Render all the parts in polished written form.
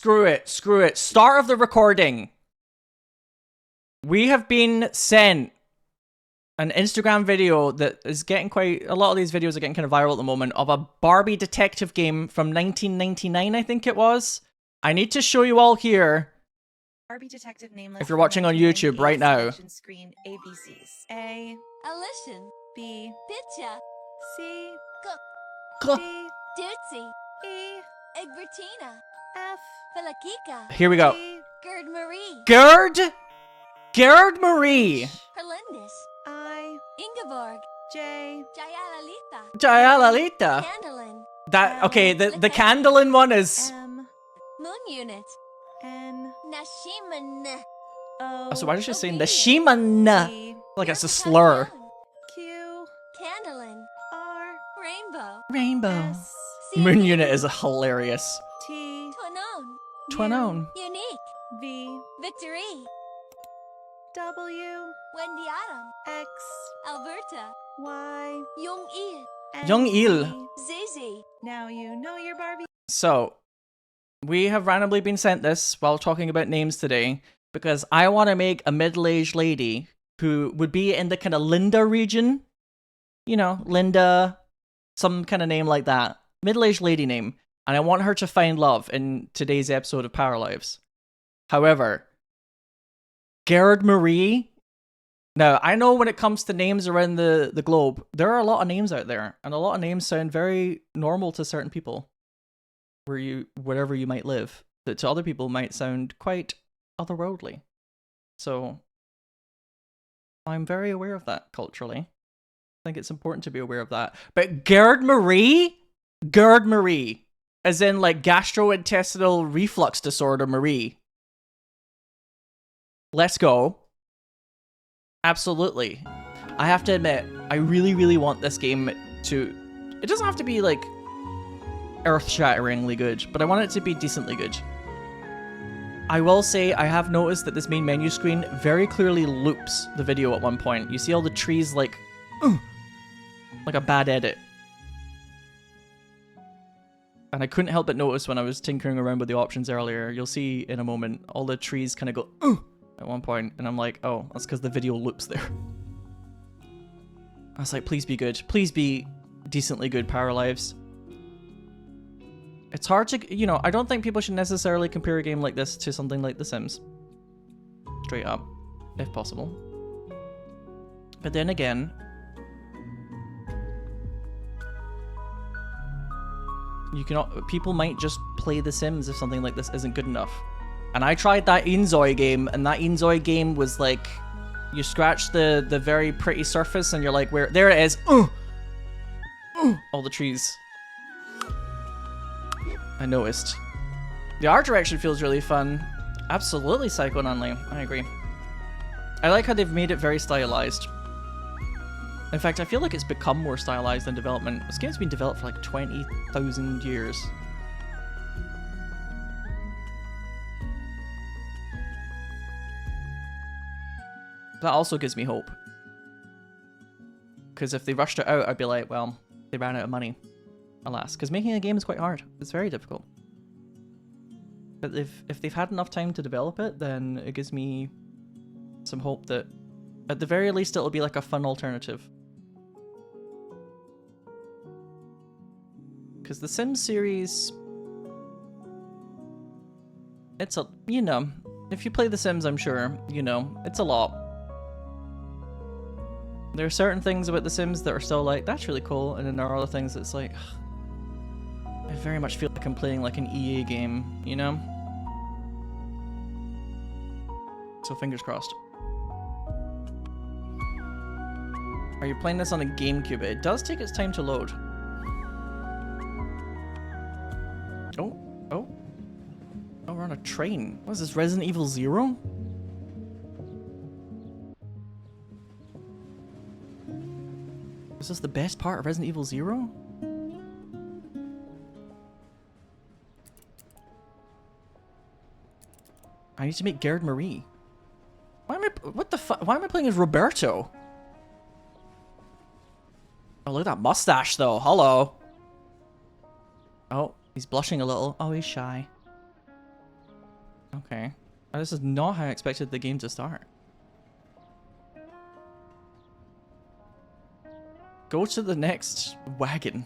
Screw it. Screw it. Start of the recording. We have been sent an Instagram video that is getting quite... A lot of these videos are getting kind of viral at the moment, of a Barbie detective game from 1999, I think it was. I need to show you all here. Barbie detective name If you're watching on YouTube right now. Screen ABCs. A. Alition. B. Pitcha. C. Huh. D. Dutzy. E. Egbertina. F. Philakika. Here we go. G. Gerd-Marie. Gerd-Marie. Herlindis. I. Ingeborg. J. Jayalalita. Jayalalita. Candlin. That, okay, the Candlin one is... M. Moon Unit. N. Nashiman. O. So why is she saying the Shimana? P. Like it's a slur. Q. Candlin. R. Rainbow. Rainbow. S. Moon Unit is hilarious. T. Twanon. Twanon. Unique. V. Victory. W. Wendy Adam. X. Alberta. Y. Young Il. and Young Il. Z. Zizi. Now you know your Barbie. So, we have randomly been sent this while talking about names today, because I want to make a middle-aged lady who would be in the kind of Linda region. You know, Linda, some kind of name like that. Middle-aged lady name. And I want her to find love in today's episode of Paralives. However, Gerd-Marie. Now, I know when it comes to names around the globe, there are a lot of names out there, and a lot of names sound very normal to certain people, wherever you might live, that to other people might sound quite otherworldly. So, I'm very aware of that culturally. I think it's important to be aware of that. But Gerd-Marie? Gerd-Marie. As in, like, gastrointestinal reflux disorder Marie. Let's go. Absolutely. I have to admit, I really, really want this game to... It doesn't have to be, like, earth-shatteringly good, but I want it to be decently good. I will say, I have noticed that this main menu screen very clearly loops the video at one point. You see all the trees, like a bad edit. And I couldn't help but notice when I was tinkering around with the options earlier, you'll see in a moment, all the trees kind of go at one point, and I'm like, oh, that's because the video loops there. I was like, please be good. Please be decently good, Paralives. It's hard to, you know, I don't think people should necessarily compare a game like this to something like The Sims. Straight up, if possible. But then again, people might just play The Sims if something like this isn't good enough. And I tried that Inzoi game, and that Inzoi game was like, you scratch the very pretty surface, and you're like, where? There it is. All the trees. I noticed. The art direction feels really fun. Absolutely Psycho Nunley. I agree. I like how they've made it very stylized. In fact, I feel like it's become more stylized in development. This game's been developed for like 20,000 years. That also gives me hope. Because if they rushed it out, I'd be like, well, they ran out of money. Alas. Because making a game is quite hard. It's very difficult. But if they've had enough time to develop it, then it gives me some hope that at the very least it'll be like a fun alternative. Because the Sims series... It's a... You know. If you play The Sims, I'm sure, you know, it's a lot. There are certain things about The Sims that are still like, that's really cool, and then there are other things that's like, I very much feel like I'm playing like an EA game, you know? So fingers crossed. Are you playing this on a GameCube? It does take its time to load. Oh, we're on a train. What is this, Resident Evil 0? Is this the best part of Resident Evil 0? I need to make Gerd-Marie. What the fuck? Why am I playing as Roberto? Oh, look at that mustache though. Hello. Oh, he's blushing a little. Oh, he's shy. Okay. This is not how I expected the game to start. Go to the next wagon.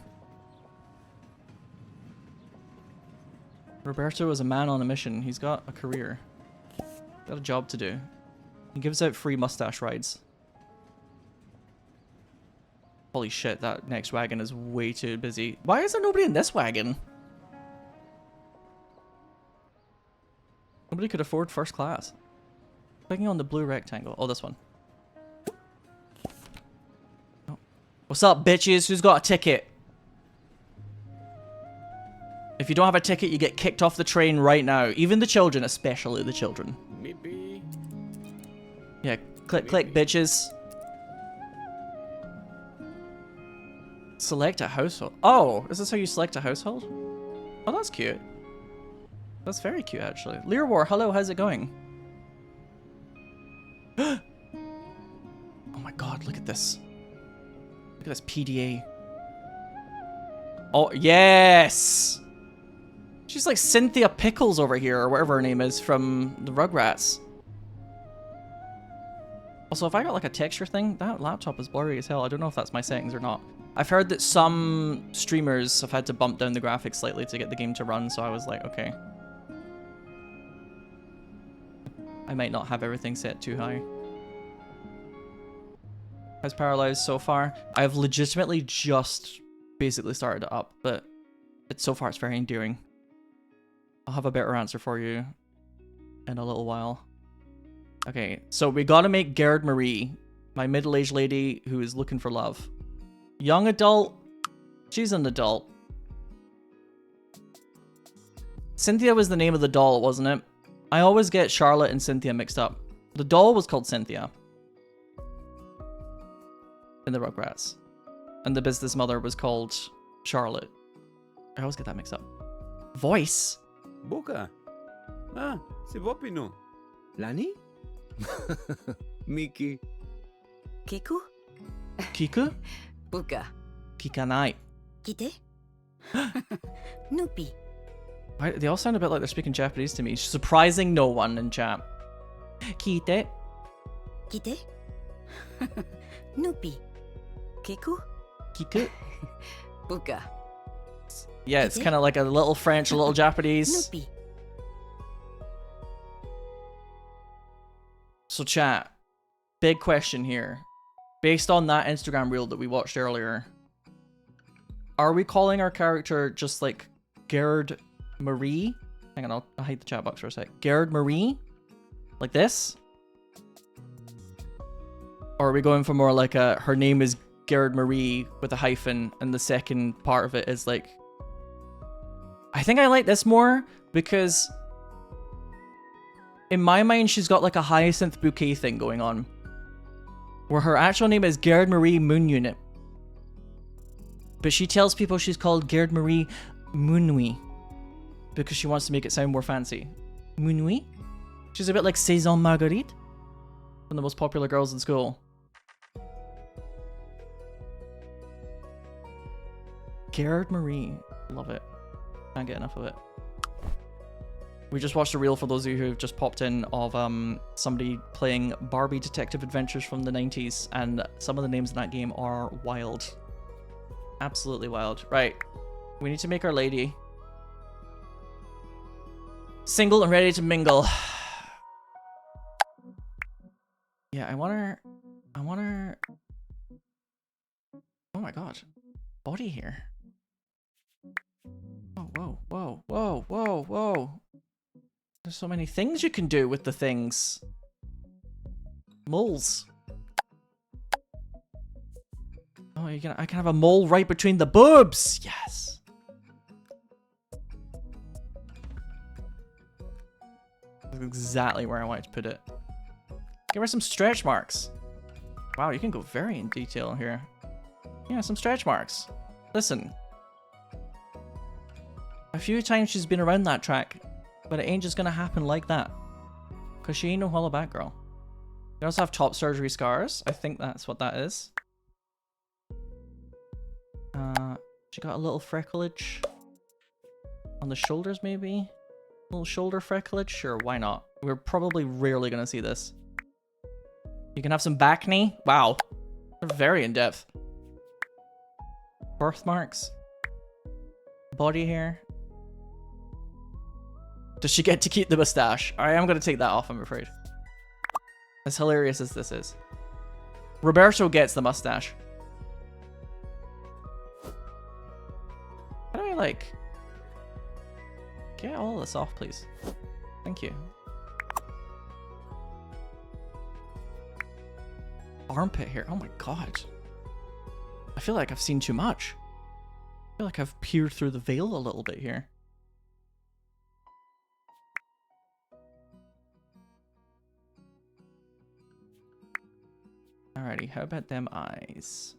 Roberto is a man on a mission. He's got a career. Got a job to do. He gives out free mustache rides. Holy shit, that next wagon is way too busy. Why is there nobody in this wagon? Nobody could afford first class. Clicking on the blue rectangle. Oh, this one. Oh. What's up, bitches? Who's got a ticket? If you don't have a ticket, you get kicked off the train right now. Even the children, especially the children. Maybe. Yeah, click, click, bitches. Select a household. Oh, is this how you select a household? Oh, that's cute. That's very cute, actually. Learwar, hello, how's it going? Oh my god, look at this. Look at this PDA. Oh, yes! She's like Cynthia Pickles over here, or whatever her name is, from the Rugrats. Also, if I got like a texture thing, that laptop is blurry as hell. I don't know if that's my settings or not. I've heard that some streamers have had to bump down the graphics slightly to get the game to run, so I was like, okay. I might not have everything set too high. How's Paralives so far? I've legitimately just basically started it up, but so far it's very endearing. I'll have a better answer for you in a little while. Okay, so we gotta make Gerd-Marie, my middle-aged lady who is looking for love. Young adult, she's an adult. Cynthia was the name of the doll, wasn't it? I always get Charlotte and Cynthia mixed up. The doll was called Cynthia in the Rugrats. And the business mother was called Charlotte. I always get that mixed up. Voice? Boca. Ah, c'est Bopino. Lani? Miki. Kiku? Kiku? Buka. Kikanai. Kite? Nupi. Why, they all sound a bit like they're speaking Japanese to me. Surprising no one in chat. Kite. Kite? Nupi. Kiku? Kiku. Buka. Yeah, it's kind of like a little French, a little Japanese. Nupi. So chat, big question here. Based on that Instagram reel that we watched earlier, are we calling our character just like Gerd-Marie? Hang on, I'll hide the chat box for a sec. Gerd-Marie? Like this? Or are we going for more like a, her name is Gerd-Marie with a hyphen, and the second part of it is like... I think I like this more, because in my mind she's got like a hyacinth bouquet thing going on, where her actual name is Gerd-Marie Moon Unit, but she tells people she's called Gerd-Marie Moonui because she wants to make it sound more fancy. Moonui? She's a bit like Saison Marguerite, one of the most popular girls in school. Gerd-Marie, love it. Can't get enough of it. We just watched a reel, for those of you who have just popped in, of somebody playing Barbie Detective Adventures from the 90s, and some of the names in that game are wild. Absolutely wild. Right. We need to make our lady single and ready to mingle. Yeah, I want her... Oh my god. Body hair. Oh, whoa, whoa, whoa, whoa, whoa. There's so many things you can do with the things. Moles. Oh, I can have a mole right between the boobs. Yes. That's exactly where I wanted to put it. Give her some stretch marks. Wow, you can go very in detail here. Yeah, some stretch marks. Listen. A few times she's been around that track, but it ain't just gonna happen like that. Cause she ain't no hollow back girl. You also have top surgery scars. I think that's what that is. She got a little frecklage on the shoulders, maybe. Little shoulder frecklage? Sure, why not? We're probably rarely gonna see this. You can have some back knee? Wow. They're very in-depth. Birthmarks. Body hair. Does she get to keep the mustache? Alright, I'm gonna take that off, I'm afraid. As hilarious as this is. Roberto gets the mustache. How do I, like... Get all this off, please. Thank you. Armpit hair. Oh my god. I feel like I've seen too much. I feel like I've peered through the veil a little bit here. Alrighty, how about them eyes?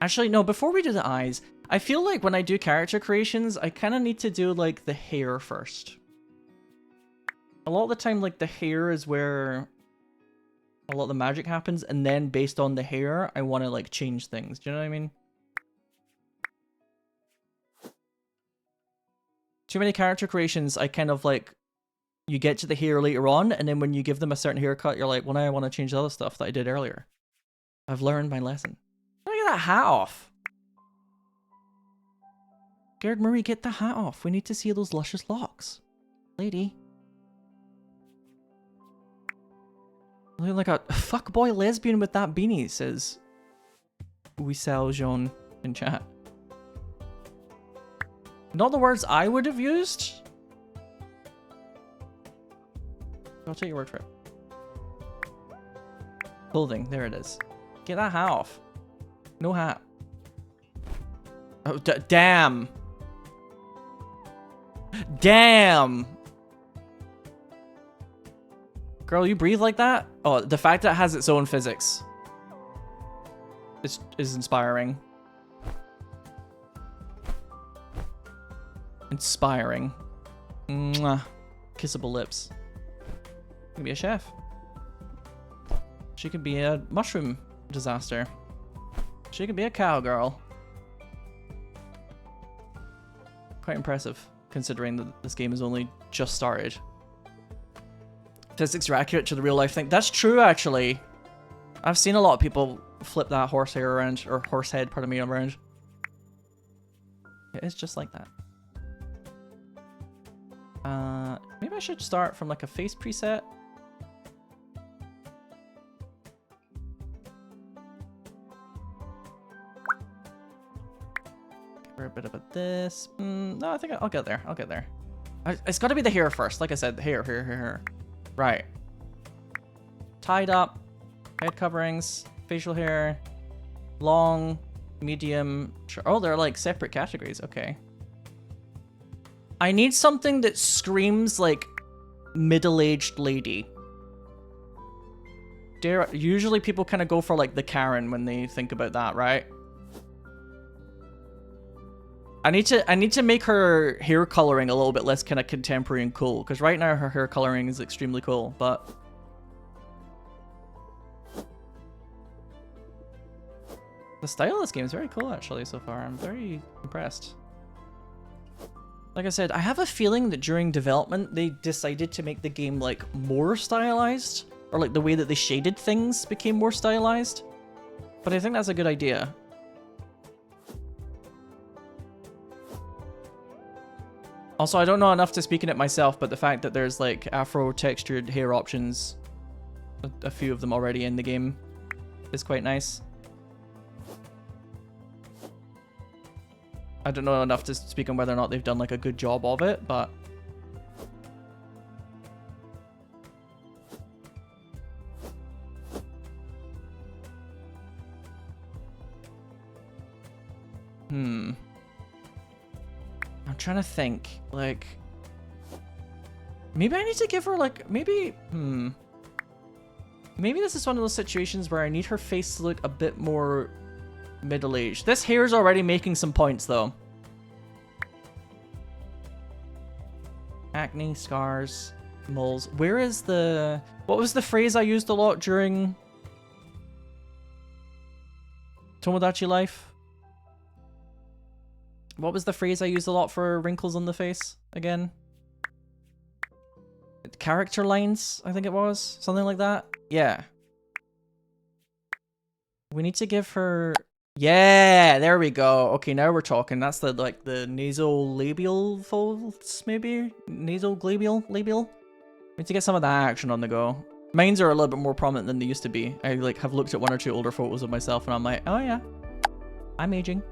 Actually, no, before we do the eyes, I feel like when I do character creations, I kind of need to do, like, the hair first. A lot of the time, like, the hair is where a lot of the magic happens, and then based on the hair, I want to, like, change things. Do you know what I mean? Too many character creations, I kind of, like, you get to the hair later on, and then when you give them a certain haircut, you're like, well, now I want to change the other stuff that I did earlier. I've learned my lesson. How do I get that hat off? Gerd-Marie, get the hat off. We need to see those luscious locks. Lady. Looking like a fuckboy lesbian with that beanie, says Wissel Jean in chat. Not the words I would have used. I'll take your word for it. Clothing, there it is. Get that hat off. No hat. Oh, damn. Damn. Girl, you breathe like that? Oh, the fact that it has its own physics is inspiring. Inspiring. Mwah. Kissable lips. She can be a chef. She can be a mushroom disaster. She can be a cowgirl. Quite impressive, considering that this game has only just started. Physics are accurate to the real life thing. That's true, actually. I've seen a lot of people flip that horsehair around, or horse head, pardon me, around. It is just like that. Maybe I should start from like a face preset. Get a bit of this. No, I think I'll get there. I'll get there. It's got to be the hair first. Like I said, the hair. Right. Tied up, head coverings, facial hair, long, medium. Oh, they're like separate categories. Okay. I need something that screams like middle-aged lady. Usually people kind of go for like the Karen when they think about that, right? I need to make her hair coloring a little bit less kind of contemporary and cool, because right now her hair coloring is extremely cool, but the style of this game is very cool actually so far. I'm very impressed. Like I said, I have a feeling that during development they decided to make the game like more stylized, or like the way that they shaded things became more stylized. But I think that's a good idea. Also, I don't know enough to speak in it myself, but the fact that there's like afro textured hair options, a few of them already in the game, is quite nice. I don't know enough to speak on whether or not they've done like a good job of it, but I'm trying to think, like, maybe I need to give her like, maybe this is one of those situations where I need her face to look a bit more middle-aged. This hair is already making some points though. Acne, scars, moles. Where is the... What was the phrase I used a lot during Tomodachi Life? What was the phrase I used a lot for wrinkles on the face again? character lines, I think it was. Something like that. Yeah. We need to give her... Yeah, there we go. Okay, now we're talking. That's the, like, the nasolabial folds, maybe? Nasoglabial? Labial? We need to get some of that action on the go. Mines are a little bit more prominent than they used to be. I, like, have looked at 1 or 2 older photos of myself and I'm like, oh yeah, I'm aging.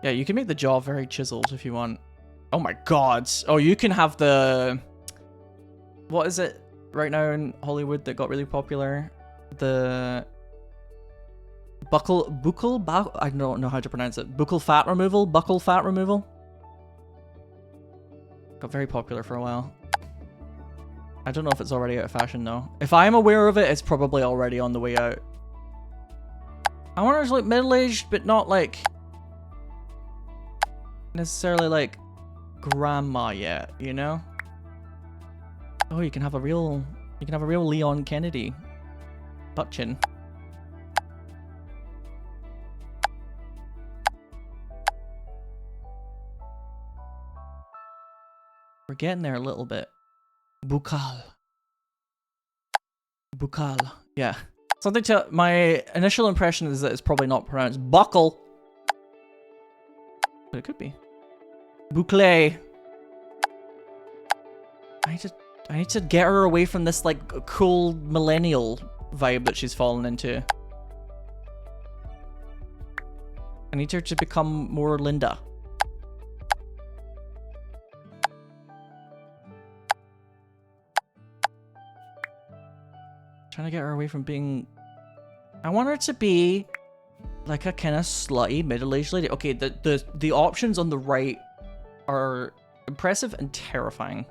Yeah, you can make the jaw very chiseled if you want. Oh my god. Oh, you can have the... What is it right now in Hollywood that got really popular? The... I don't know how to pronounce it. Buccal fat removal? Buccal fat removal? Got very popular for a while. I don't know if it's already out of fashion though. If I'm aware of it, it's probably already on the way out. I want her to look middle-aged, but not like... necessarily like grandma yet, you know? Oh, you can have a real Leon Kennedy butt chin. We're getting there a little bit. Buccal. Yeah. Something to my initial impression is that it's probably not pronounced buckle. But it could be. Boucle. I need to get her away from this like cool millennial vibe that she's fallen into. I need her to become more Linda. Trying to get her away from being... I want her to be like a kind of slutty middle-aged lady. Okay, the options on the right are impressive and terrifying.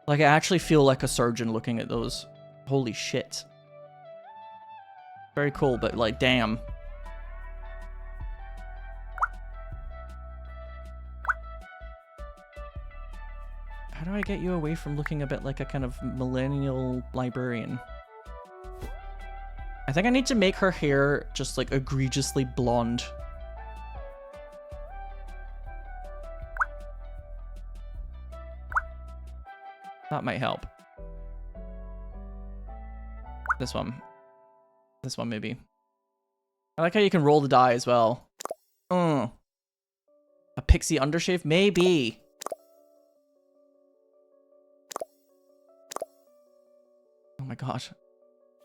Like, I actually feel like a surgeon looking at those. Holy shit. Very cool, but like, damn. How do I get you away from looking a bit like a kind of millennial librarian? I think I need to make her hair just like egregiously blonde. That might help. This one. This one maybe. I like how you can roll the die as well. A pixie undershave? Maybe. Oh my god.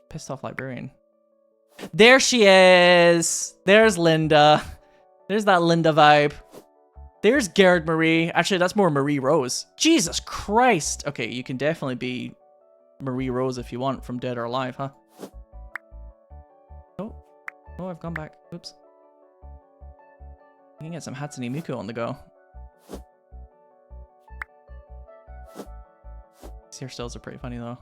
Pissed off librarian. There she is! There's Linda. There's that Linda vibe. There's Gerd-Marie. Actually, that's more Marie Rose. Jesus Christ! Okay, you can definitely be Marie Rose if you want from Dead or Alive, huh? Oh. Oh, I've gone back. Oops. You can get some Hatsune Miku on the go. These hairstyles are pretty funny though.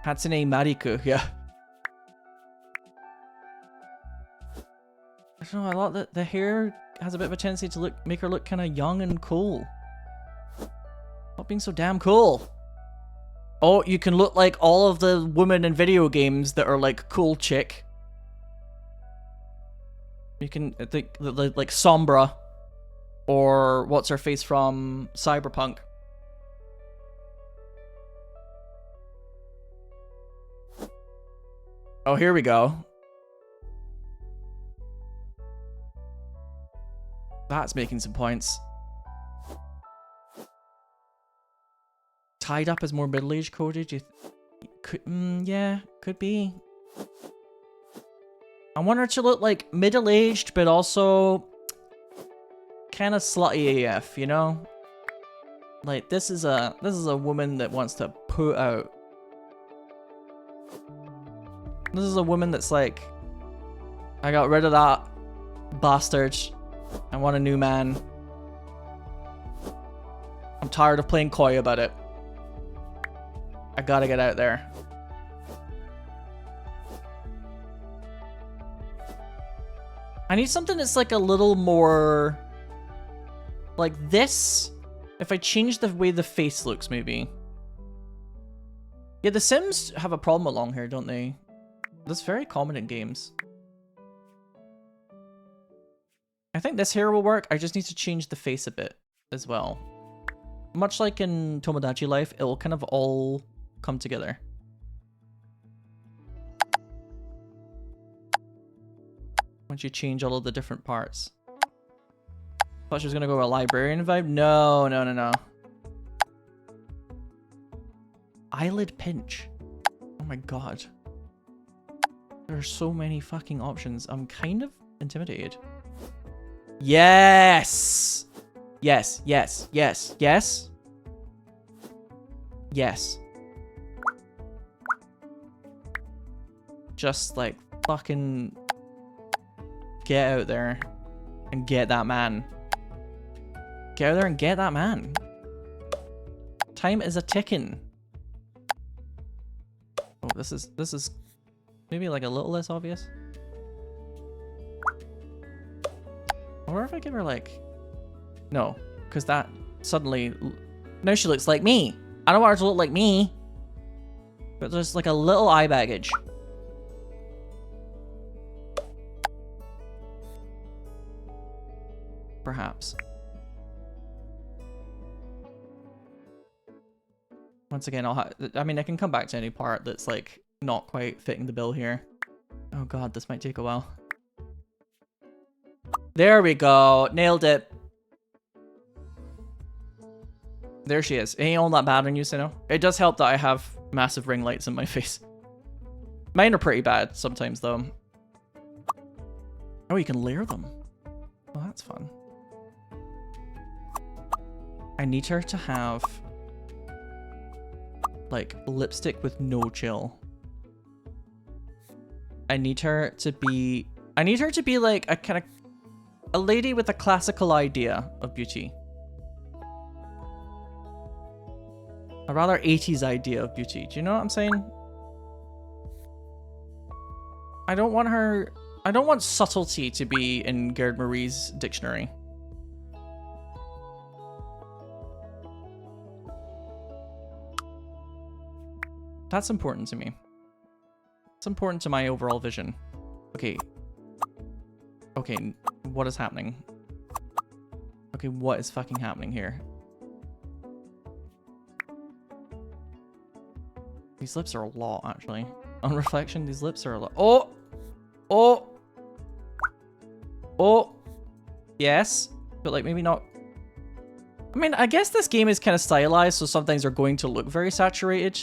Hatsune Mariku, yeah. I don't know, I like that the hair has a bit of a tendency to make her look kind of young and cool. Not being so damn cool. Oh, you can look like all of the women in video games that are like cool chick. You can think like Sombra, or what's her face from Cyberpunk. Oh, here we go. That's making some points. Tied up as more middle-aged Cody? Do you could, yeah, could be. I want her to look like middle-aged, but also kind of slutty AF, you know? Like this is a woman that wants to put out. This is a woman that's like, I got rid of that bastard. I want a new man. I'm tired of playing coy about it. I gotta get out there. I need something that's like a little more like this, If I change the way the face looks, maybe. Yeah, the Sims have a problem with long hair, don't they? That's very common in games. I think this hair will work. I just need to change the face a bit as well. Much like in Tomodachi Life, it will kind of all come together. Once you change all of the different parts. Thought she was gonna go with a librarian vibe. No, no, no, no. Eyelid pinch. Oh my god. There are so many fucking options. I'm kind of intimidated. Yes! Yes, yes, yes, yes. Yes. Just like fucking get out there and get that man. Get out there and get that man. Time is a ticking. Oh, this is maybe like a little less obvious. Or if I give her like, no, because that suddenly, now she looks like me. I don't want her to look like me, but there's like a little eye baggage. Perhaps. Once again, I mean, I can come back to any part that's like not quite fitting the bill here. Oh god, this might take a while. There we go. Nailed it. There she is. It ain't all that bad on you, Sinow. It does help that I have massive ring lights in my face. Mine are pretty bad sometimes, though. Oh, you can layer them. Oh, that's fun. I need her to have like lipstick with no chill. I need her to be like a kind of a lady with a classical idea of beauty. A rather 80s idea of beauty. Do you know what I'm saying? I don't want subtlety to be in Gerd-Marie's dictionary. That's important to me. It's important to my overall vision. Okay. Okay, what is happening? Okay, what is fucking happening here? These lips are a lot, actually. On reflection, these lips are a lot. Oh! Oh! Oh! Yes, but like maybe not. I mean, I guess this game is kind of stylized, so some things are going to look very saturated.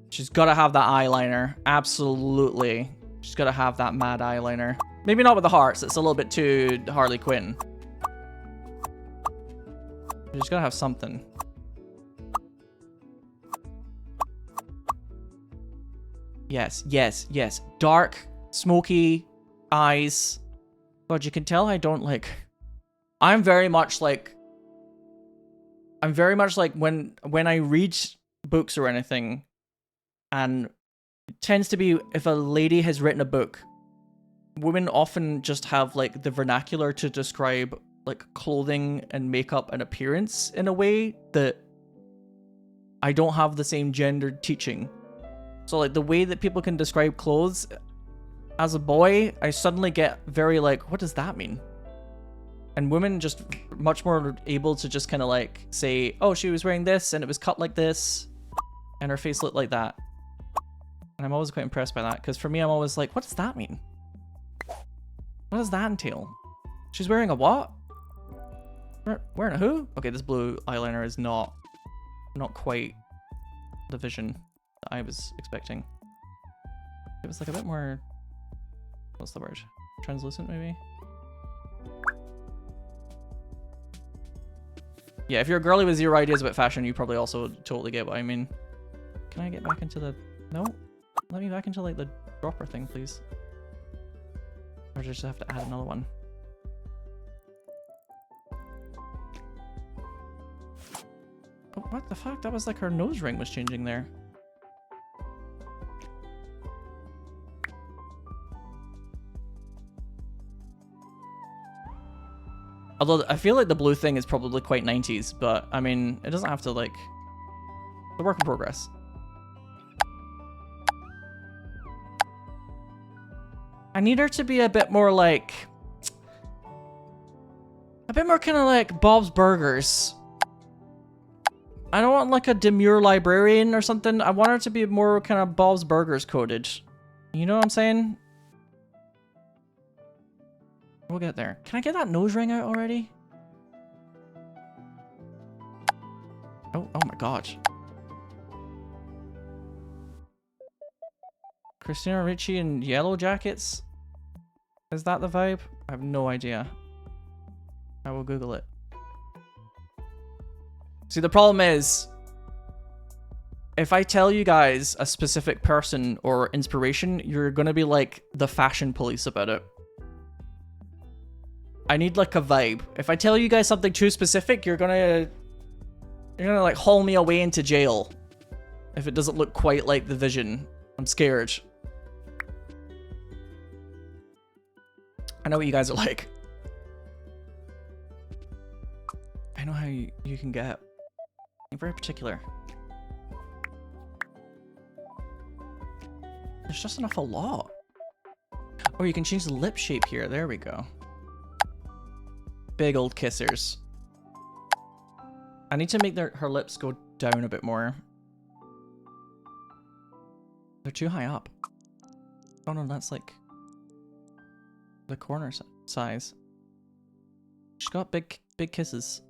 She's got to have that eyeliner. Absolutely. She's got to have that mad eyeliner. Maybe not with the hearts. It's a little bit too Harley Quinn. She's got to have something. Yes, yes, yes. Dark, smoky eyes. God, you can tell I don't like... I'm very much like when I read books or anything, and it tends to be if a lady has written a book, women often just have like the vernacular to describe like clothing and makeup and appearance in a way that I don't have the same gendered teaching. So like the way that people can describe clothes as a boy, I suddenly get very like, what does that mean? And women just much more able to just kind of like say, oh, she was wearing this and it was cut like this and her face looked like that. And I'm always quite impressed by that, because for me, I'm always like, what does that mean? What does that entail? She's wearing a what? Wearing a who? Okay, this blue eyeliner is not quite the vision that I was expecting. It was like a bit more, what's the word? Translucent, maybe? Yeah, if you're a girly with zero ideas about fashion, you probably also totally get what I mean. Can I get back into the... No? Let me back into like the dropper thing, please. Or do I just have to add another one? Oh, what the fuck? That was like her nose ring was changing there. Although I feel like the blue thing is probably quite 90s, but I mean, it doesn't have to like... It's a work in progress. I need her to be a bit more like... A bit more kind of like Bob's Burgers. I don't want like a demure librarian or something. I want her to be more kind of Bob's Burgers coded. You know what I'm saying? We'll get there. Can I get that nose ring out already? Oh my god. Christina Ricci in yellow jackets? Is that the vibe? I have no idea. I will Google it. See, the problem is, if I tell you guys a specific person or inspiration, you're gonna be like the fashion police about it. I need like a vibe. If I tell you guys something too specific, you're gonna like haul me away into jail. If it doesn't look quite like the vision. I'm scared. I know what you guys are like. I know how you can get. You're very particular. There's just an awful lot. Oh, you can change the lip shape here. There we go. Big old kissers. I need to make her lips go down a bit more. They're too high up. Oh no, that's like the corner size. She's got big kisses.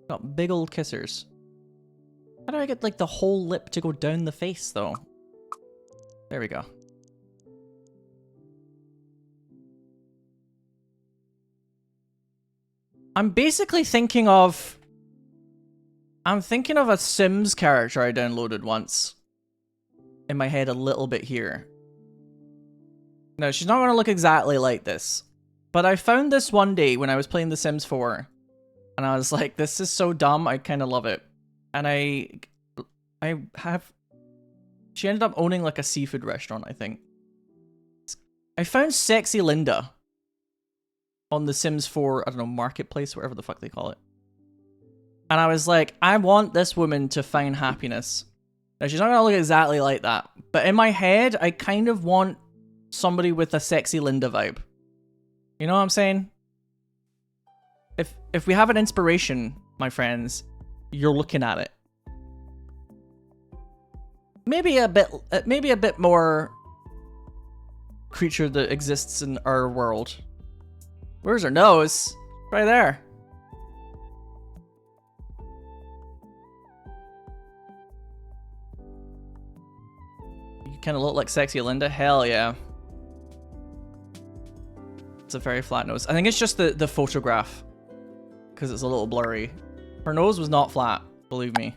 Got big old kissers. How do I get like the whole lip to go down the face though? There we go. I'm basically thinking of... I'm thinking of a Sims character I downloaded once. In my head a little bit here. No, she's not going to look exactly like this. But I found this one day when I was playing The Sims 4. And I was like, this is so dumb, I kind of love it. And I have... She ended up owning like a seafood restaurant, I think. I found Sexy Linda. On The Sims 4, I don't know, marketplace, whatever the fuck they call it. And I was like, I want this woman to find happiness. Now, she's not going to look exactly like that. But in my head, I kind of want somebody with a Sexy Linda vibe. You know what I'm saying? If we have an inspiration, my friends, you're looking at it. Maybe a bit more creature that exists in our world. Where's her nose? Right there. You kind of look like Sexy Linda. Hell yeah. It's a very flat nose. I think it's just the photograph. Because it's a little blurry. Her nose was not flat, believe me.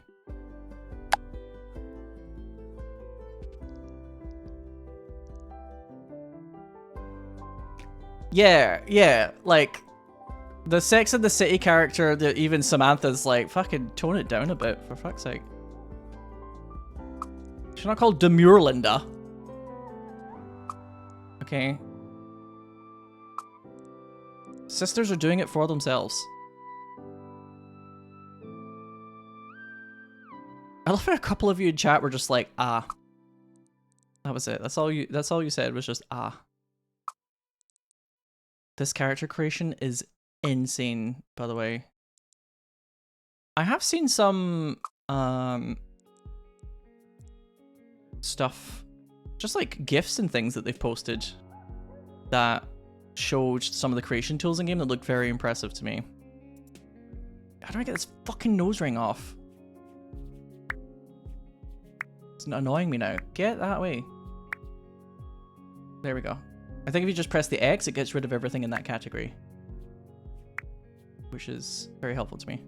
Yeah, like, the Sex and the City character that even Samantha's like, fucking tone it down a bit, for fuck's sake. She's not called Demure Linda. Okay. Sisters are doing it for themselves. I love how a couple of you in chat were just like, ah. That was it. That's all you said was just, ah. This character creation is insane, by the way. I have seen some stuff, just like GIFs and things that they've posted that showed some of the creation tools in game that looked very impressive to me. How do I get this fucking nose ring off? It's annoying me now. Get that way. There we go. I think if you just press the X, it gets rid of everything in that category. Which is very helpful to me.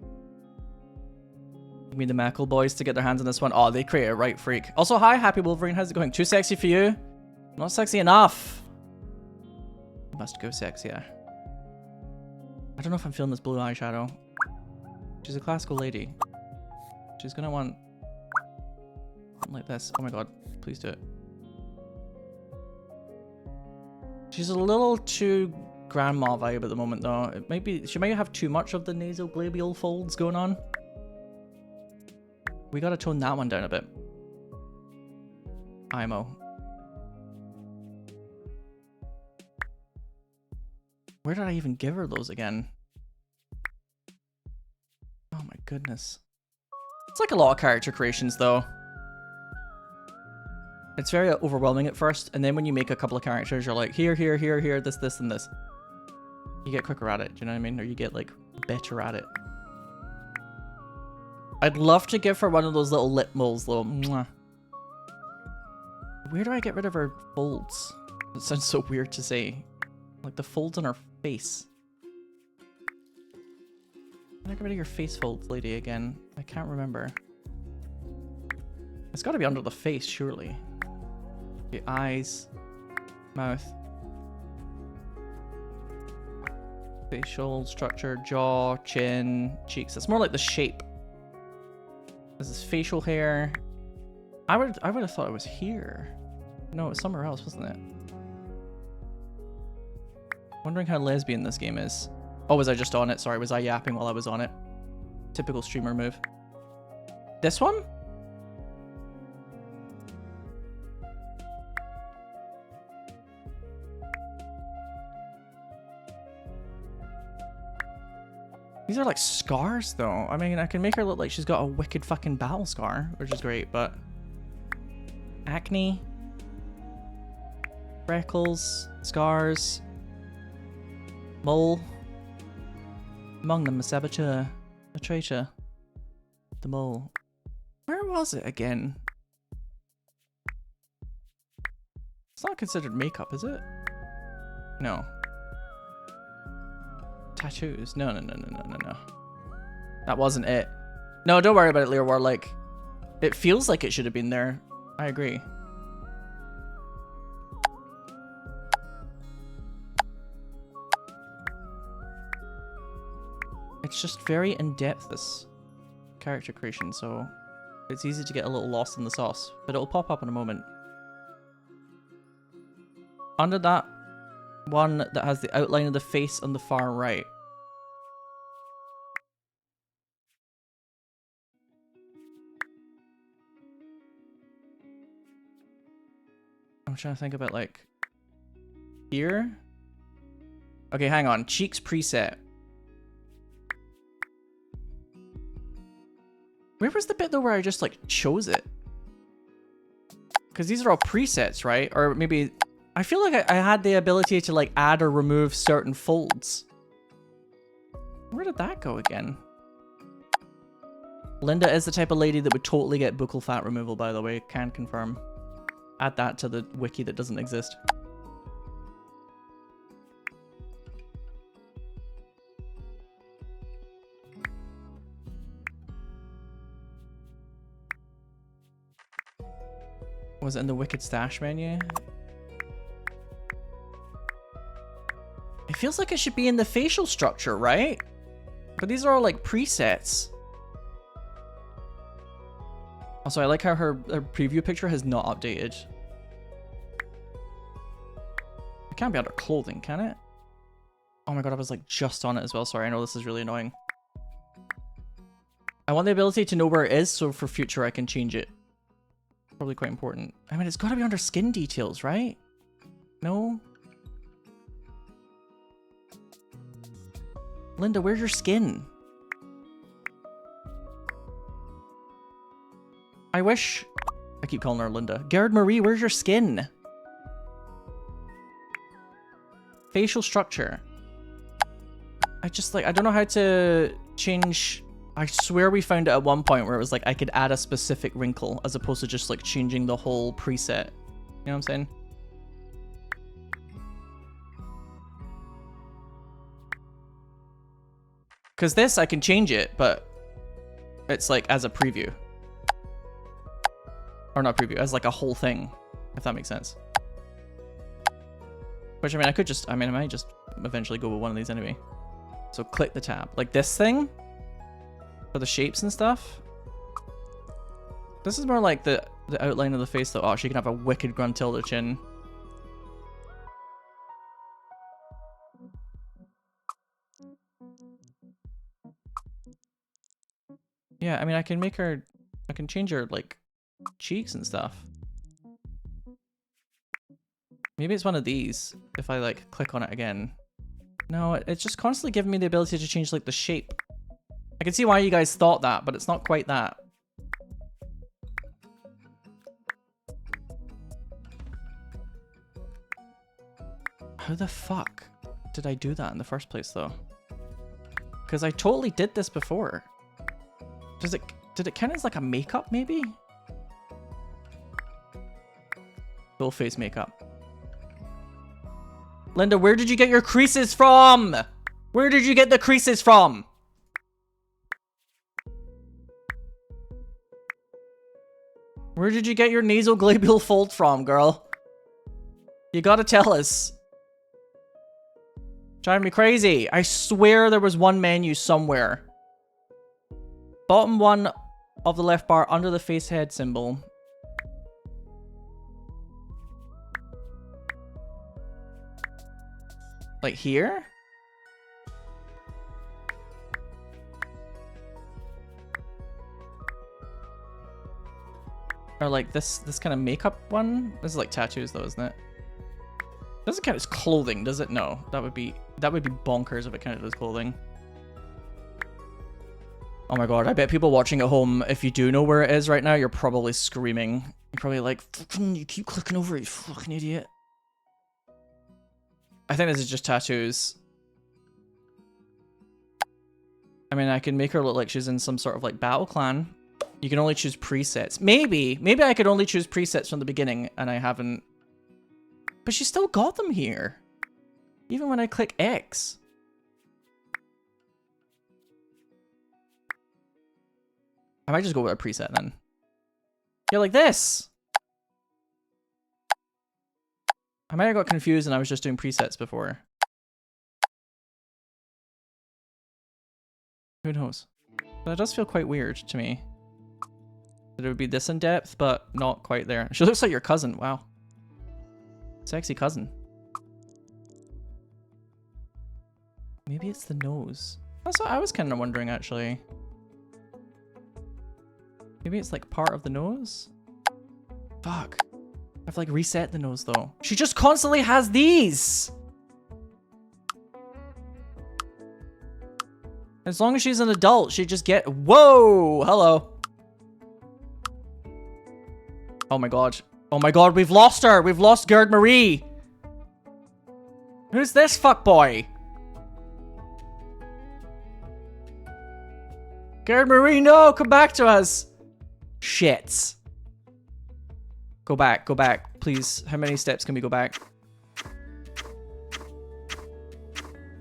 You mean the Mackle boys to get their hands on this one? Oh, they create a right freak. Also, hi, Happy Wolverine. How's it going? Too sexy for you? Not sexy enough. Must go sexier. I don't know if I'm feeling this blue eyeshadow. She's a classical lady. She's gonna want something like this. Oh my god, please do it. She's a little too grandma vibe at the moment, though. It might be, she might have too much of the nasoglabial folds going on. We gotta tone that one down a bit. IMO. Where did I even give her those again? Oh my goodness. It's like a lot of character creations, though. It's very overwhelming at first, and then when you make a couple of characters, you're like, here, here, here, here, this, and this. You get quicker at it, do you know what I mean? Or you get, like, better at it. I'd love to give her one of those little lip moles, though. Mwah. Where do I get rid of her folds? It sounds so weird to say. Like the folds on her face. Can I get rid of your face folds, lady, again? I can't remember. It's got to be under the face, surely. The eyes, mouth, facial structure, jaw, chin, cheeks. It's more like the shape. This is facial hair. I would have thought it was here. No, it was somewhere else, wasn't it? Wondering how lesbian this game is. Oh, was I just on it? Sorry, was I yapping while I was on it? Typical streamer move. This one? These are like scars, though. I mean, I can make her look like she's got a wicked fucking battle scar, which is great, but... Acne. Freckles. Scars. Mole. Among them, a saboteur. A traitor. The mole. Where was it again? It's not considered makeup, is it? No. Tattoos. No. That wasn't it. No, don't worry about it, Learwar. Like, it feels like it should have been there. I agree. It's just very in-depth, this character creation, so it's easy to get a little lost in the sauce, but it'll pop up in a moment. Under that one that has the outline of the face on the far right. I'm trying to think about, like, here? Okay, hang on. Cheeks preset. Where was the bit, though, where I just, like, chose it? Because these are all presets, right? Or maybe... I feel like I had the ability to, like, add or remove certain folds. Where did that go again? Linda is the type of lady that would totally get buccal fat removal, by the way. Can confirm. Add that to the wiki that doesn't exist. Was it in the Wicked Stash menu? It feels like it should be in the facial structure, right? But these are all like presets. Also, I like how her preview picture has not updated. It can't be under clothing, can it? Oh my god, I was like just on it as well. Sorry, I know this is really annoying. I want the ability to know where it is, so for future I can change it. Probably quite important. I mean, it's got to be under skin details, right? No? Linda, where's your skin? I wish... I keep calling her Linda. Gerd-Marie, where's your skin? Facial structure. I just, like, I don't know how to change... I swear we found it at one point where it was like I could add a specific wrinkle as opposed to just like changing the whole preset. You know what I'm saying? Because this, I can change it, but it's like as a preview. Or not preview, as like a whole thing, if that makes sense. Which, I mean, I could just, I mean, I might just eventually go with one of these anyway. So click the tab. Like this thing, for the shapes and stuff. This is more like the outline of the face though. Oh, she can have a wicked gruntilda chin. Yeah, I mean, I can make her... I can change her, like, cheeks and stuff. Maybe it's one of these, if I, like, click on it again. No, it's just constantly giving me the ability to change, like, the shape. I can see why you guys thought that, but it's not quite that. How the fuck did I do that in the first place, though? Because I totally did this before. Did it count as like a makeup, maybe? Full face makeup. Linda, where did you get your creases from? Where did you get the creases from? Where did you get your nasoglabial fold from, girl? You gotta tell us. Driving me crazy. I swear there was one menu somewhere. Bottom one of the left bar under the face head symbol. Like here? Or like this kind of makeup one? This is like tattoos though, isn't it? Doesn't count as clothing, does it? No. That would be bonkers if it counted as clothing. Oh my god, I bet people watching at home, if you do know where it is right now, you're probably screaming. You're probably like, fucking, you keep clicking over it, you fucking idiot. I think this is just tattoos. I mean, I can make her look like she's in some sort of like battle clan. You can only choose presets. Maybe I could only choose presets from the beginning and I haven't. But she still got them here. Even when I click X. I might just go with a preset then. Yeah, like this. I might have got confused and I was just doing presets before. Who knows? But it does feel quite weird to me. That it would be this in depth, but not quite there. She looks like your cousin. Wow. Sexy cousin. Maybe it's the nose. That's what I was kind of wondering, actually. Maybe it's like part of the nose? Fuck. I've like reset the nose though. She just constantly has these! As long as she's an adult, she just get- Whoa! Hello. Oh my god. Oh my god, we've lost her! We've lost Gerd-Marie! Who's this fuckboy? Gerd-Marie, no! Come back to us! Shit. Go back, please. How many steps can we go back?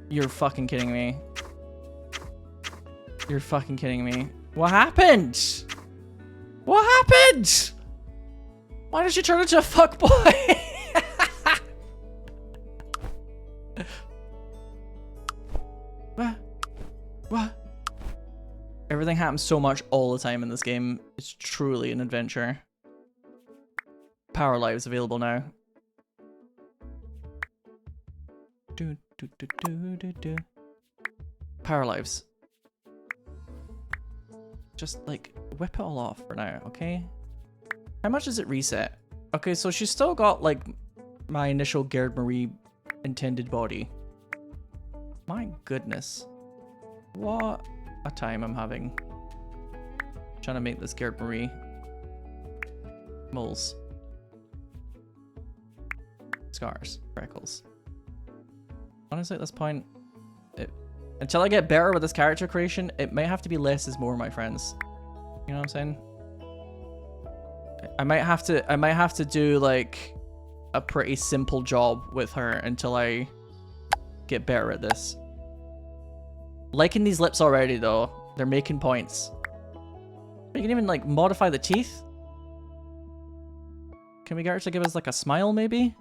You're fucking kidding me. You're fucking kidding me. What happened? What happened? Why did she turn into a fuckboy? What? Everything happens so much all the time in this game. It's truly an adventure. Paralives available now. Paralives. Just like whip it all off for now, okay? How much does it reset? Okay, so she's still got like my initial Gerd-Marie intended body. My goodness. What a time I'm having. Trying to make this Gerd-Marie. Moles. Scars. Freckles. Honestly, at this point, until I get better with this character creation, it might have to be less is more, my friends. You know what I'm saying? I might have to do like a pretty simple job with her until I get better at this. Liking these lips already though. They're making points. You can even like modify the teeth. Can we get her to give us like a smile maybe?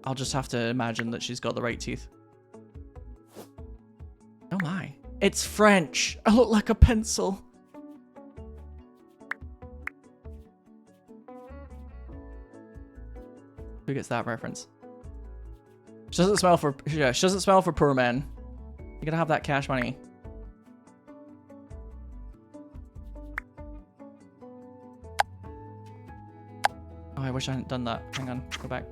I'll just have to imagine that she's got the right teeth. Oh my. It's French. I look like a pencil. Who gets that reference? She doesn't smell for, yeah, she doesn't smell for poor men. You gotta have that cash money. I wish I hadn't done that. Hang on, go back.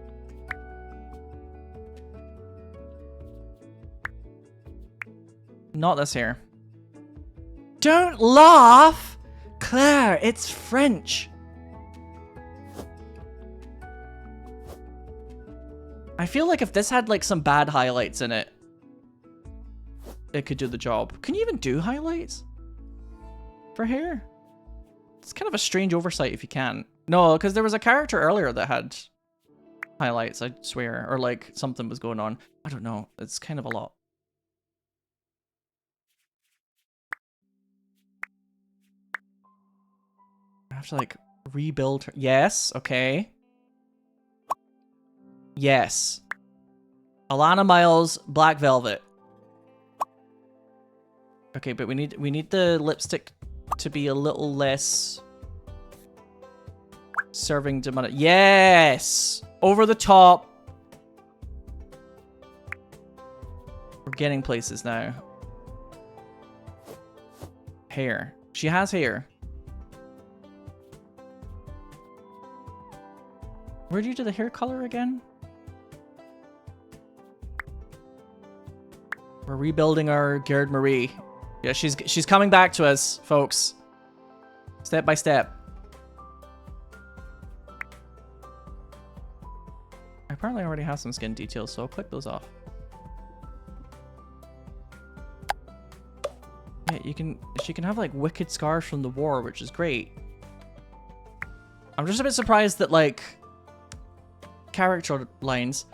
Not this here. Don't laugh! Claire, it's French. I feel like if this had like some bad highlights in it, it could do the job. Can you even do highlights for hair? It's kind of a strange oversight if you can. No, because there was a character earlier that had highlights, I swear. Or like something was going on. I don't know. It's kind of a lot. I have to like rebuild her. Yes, okay. Yes. Alana Miles, Black Velvet. Okay, but we need the lipstick to be a little less serving to money. Yes! Over the top. We're getting places now. Hair. She has hair. Where do you do the hair color again? We're rebuilding our Gerd-Marie. Yeah, she's coming back to us, folks. Step by step. I apparently already have some skin details, so I'll click those off. Yeah, she can have like wicked scars from the war, which is great. I'm just a bit surprised that like character lines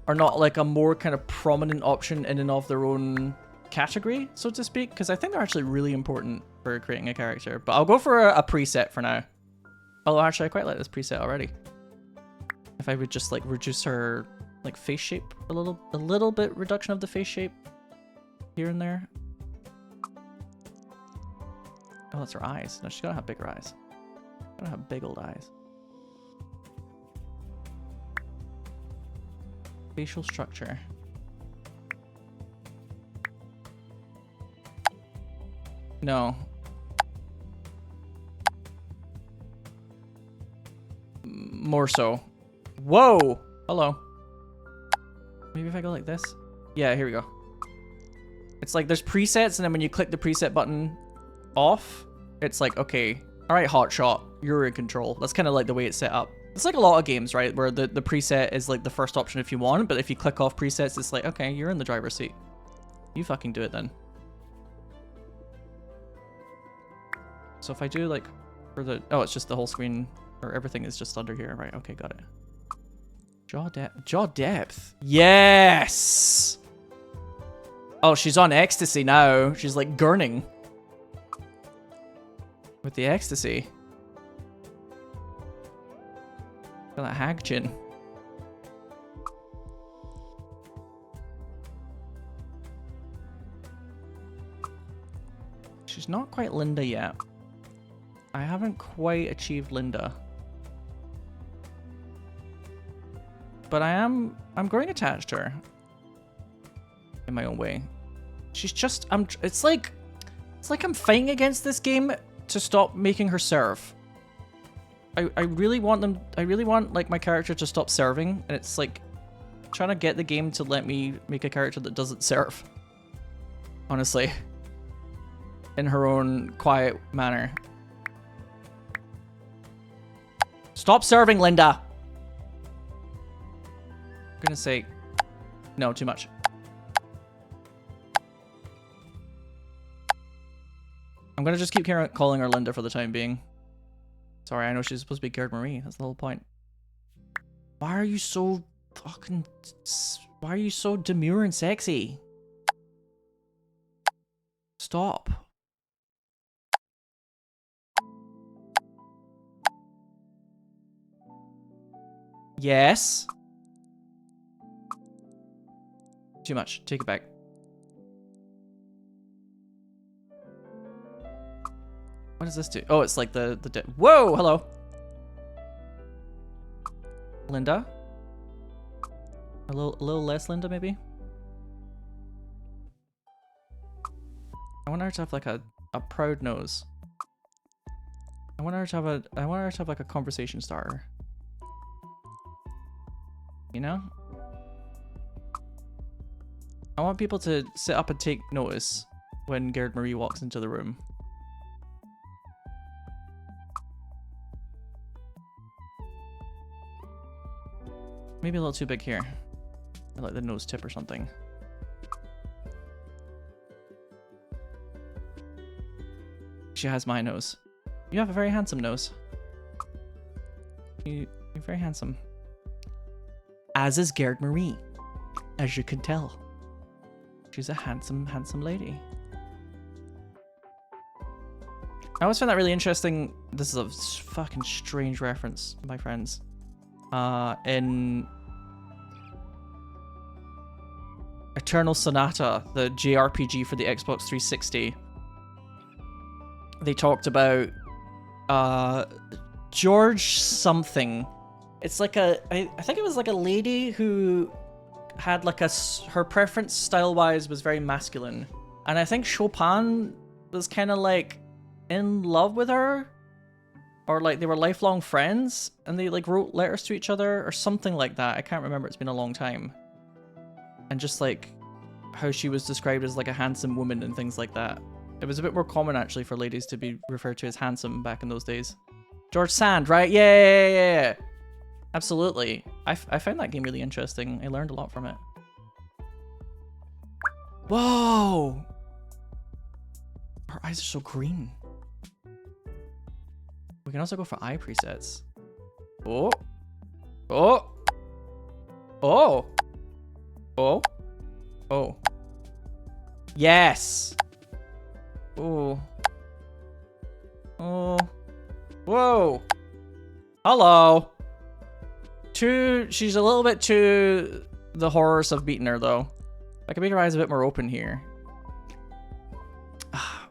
are not like a more kind of prominent option in and of their own category, so to speak, because I think they're actually really important for creating a character. But I'll go for a preset for now. Although actually I quite like this preset already. If I would just like reduce her like face shape a little bit, reduction of the face shape here and there. Oh, that's her eyes. No, she's gotta have bigger eyes. Gotta have big old eyes. Facial structure. No. More so. Whoa! Hello. Maybe if I go like this? Yeah, here we go. It's like there's presets, and then when you click the preset button off, it's like, okay, alright, hotshot, you're in control. That's kind of like the way it's set up. It's like a lot of games, right? Where the preset is like the first option if you want, but if you click off presets, it's like, okay, you're in the driver's seat. You fucking do it then. So if I do like for the, oh, it's just the whole screen, or everything is just under here, right? Okay, got it. Jaw depth. Jaw depth. Yes! Oh, she's on ecstasy now. She's like gurning with the ecstasy. Got that hag chin. She's not quite Linda yet. I haven't quite achieved Linda. But I'm growing attached to her. In my own way. She's just, it's like I'm fighting against this game to stop making her serve. I really want like my character to stop serving, and it's like trying to get the game to let me make a character that doesn't serve. Honestly. In her own quiet manner. Stop serving, Linda! I'm gonna say, no, too much. I'm gonna just keep calling her Linda for the time being. Sorry, I know she's supposed to be Gerd-Marie. That's the whole point. Why are you so fucking... Why are you so demure and sexy? Stop. Yes. Too much. Take it back. What does this do? Oh, it's like the whoa, hello. Linda? A little less Linda, maybe? I want her to have like a proud nose. I want her to have like a conversation starter. You know? I want people to sit up and take notice when Gerd-Marie walks into the room. Maybe a little too big here. Like the nose tip or something. She has my nose. You have a very handsome nose. You're very handsome. As is Gerd-Marie, as you can tell. She's a handsome, handsome lady. I always find that really interesting. This is a fucking strange reference, my friends. In Eternal Sonata, the JRPG for the Xbox 360, they talked about George something. It's like I think it was like a lady who had like her preference style-wise was very masculine. And I think Chopin was kind of like in love with her, or like they were lifelong friends and they like wrote letters to each other or something like that. I can't remember, it's been a long time. And just like how she was described as like a handsome woman and things like that. It was a bit more common actually for ladies to be referred to as handsome back in those days. George Sand, right? Yeah. Absolutely. I found that game really interesting. I learned a lot from it. Whoa! Her eyes are so green. We can also go for eye presets. Oh. Oh. Oh. Oh. Oh. Yes! Oh. Oh. Whoa! Hello! She's a little bit too the horrors of beating her though. I can make her eyes a bit more open here.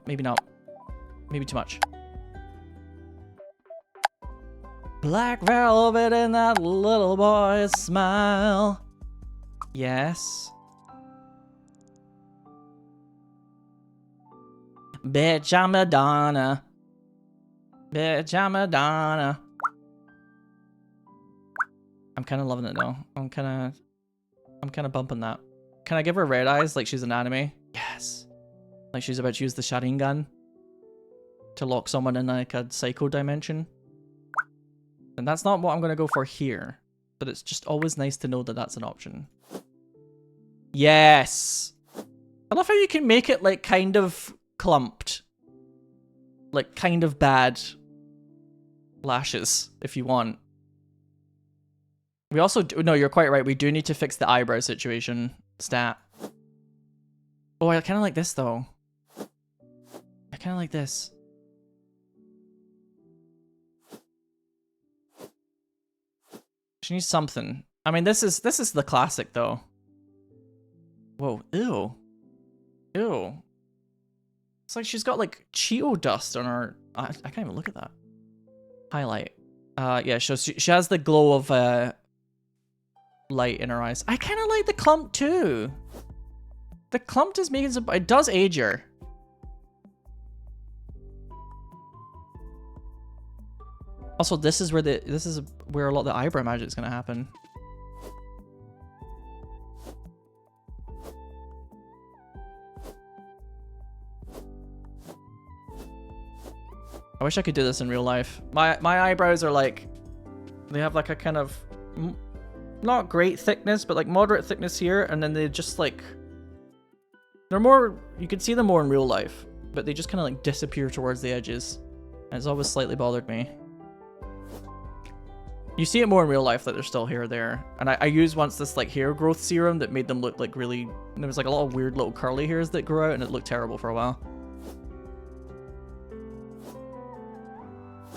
Maybe not. Maybe too much. Black velvet in that little boy's smile. Yes. Bitch, I'm Madonna. Bitch, I'm Madonna. I'm kind of loving it though. I'm kind of bumping that. Can I give her red eyes like she's an anime? Yes. Like she's about to use the Sharingan to lock someone in like a psycho dimension. And that's not what I'm going to go for here. But it's just always nice to know that that's an option. Yes! I love how you can make it like kind of clumped. Like kind of bad lashes if you want. We also do, no, you're quite right. We do need to fix the eyebrow situation. Stat. Oh, I kind of like this though. I kind of like this. She needs something. I mean, this is the classic though. Whoa, ew. Ew. It's like she's got like Cheeto dust on her. I can't even look at that. Highlight. Yeah, she has the glow of light in her eyes. I kind of like the clump too. The clump is making some. It does age her. Also, this is where a lot of the eyebrow magic is gonna happen. I wish I could do this in real life. My eyebrows are like, they have like a kind of not great thickness, but like moderate thickness here, and then they just like, they're more, you can see them more in real life, but they just kind of like disappear towards the edges, and it's always slightly bothered me. You see it more in real life, like there's still hair there. And I used once this like hair growth serum that made them look like really, there was like a lot of weird little curly hairs that grew out, and it looked terrible for a while.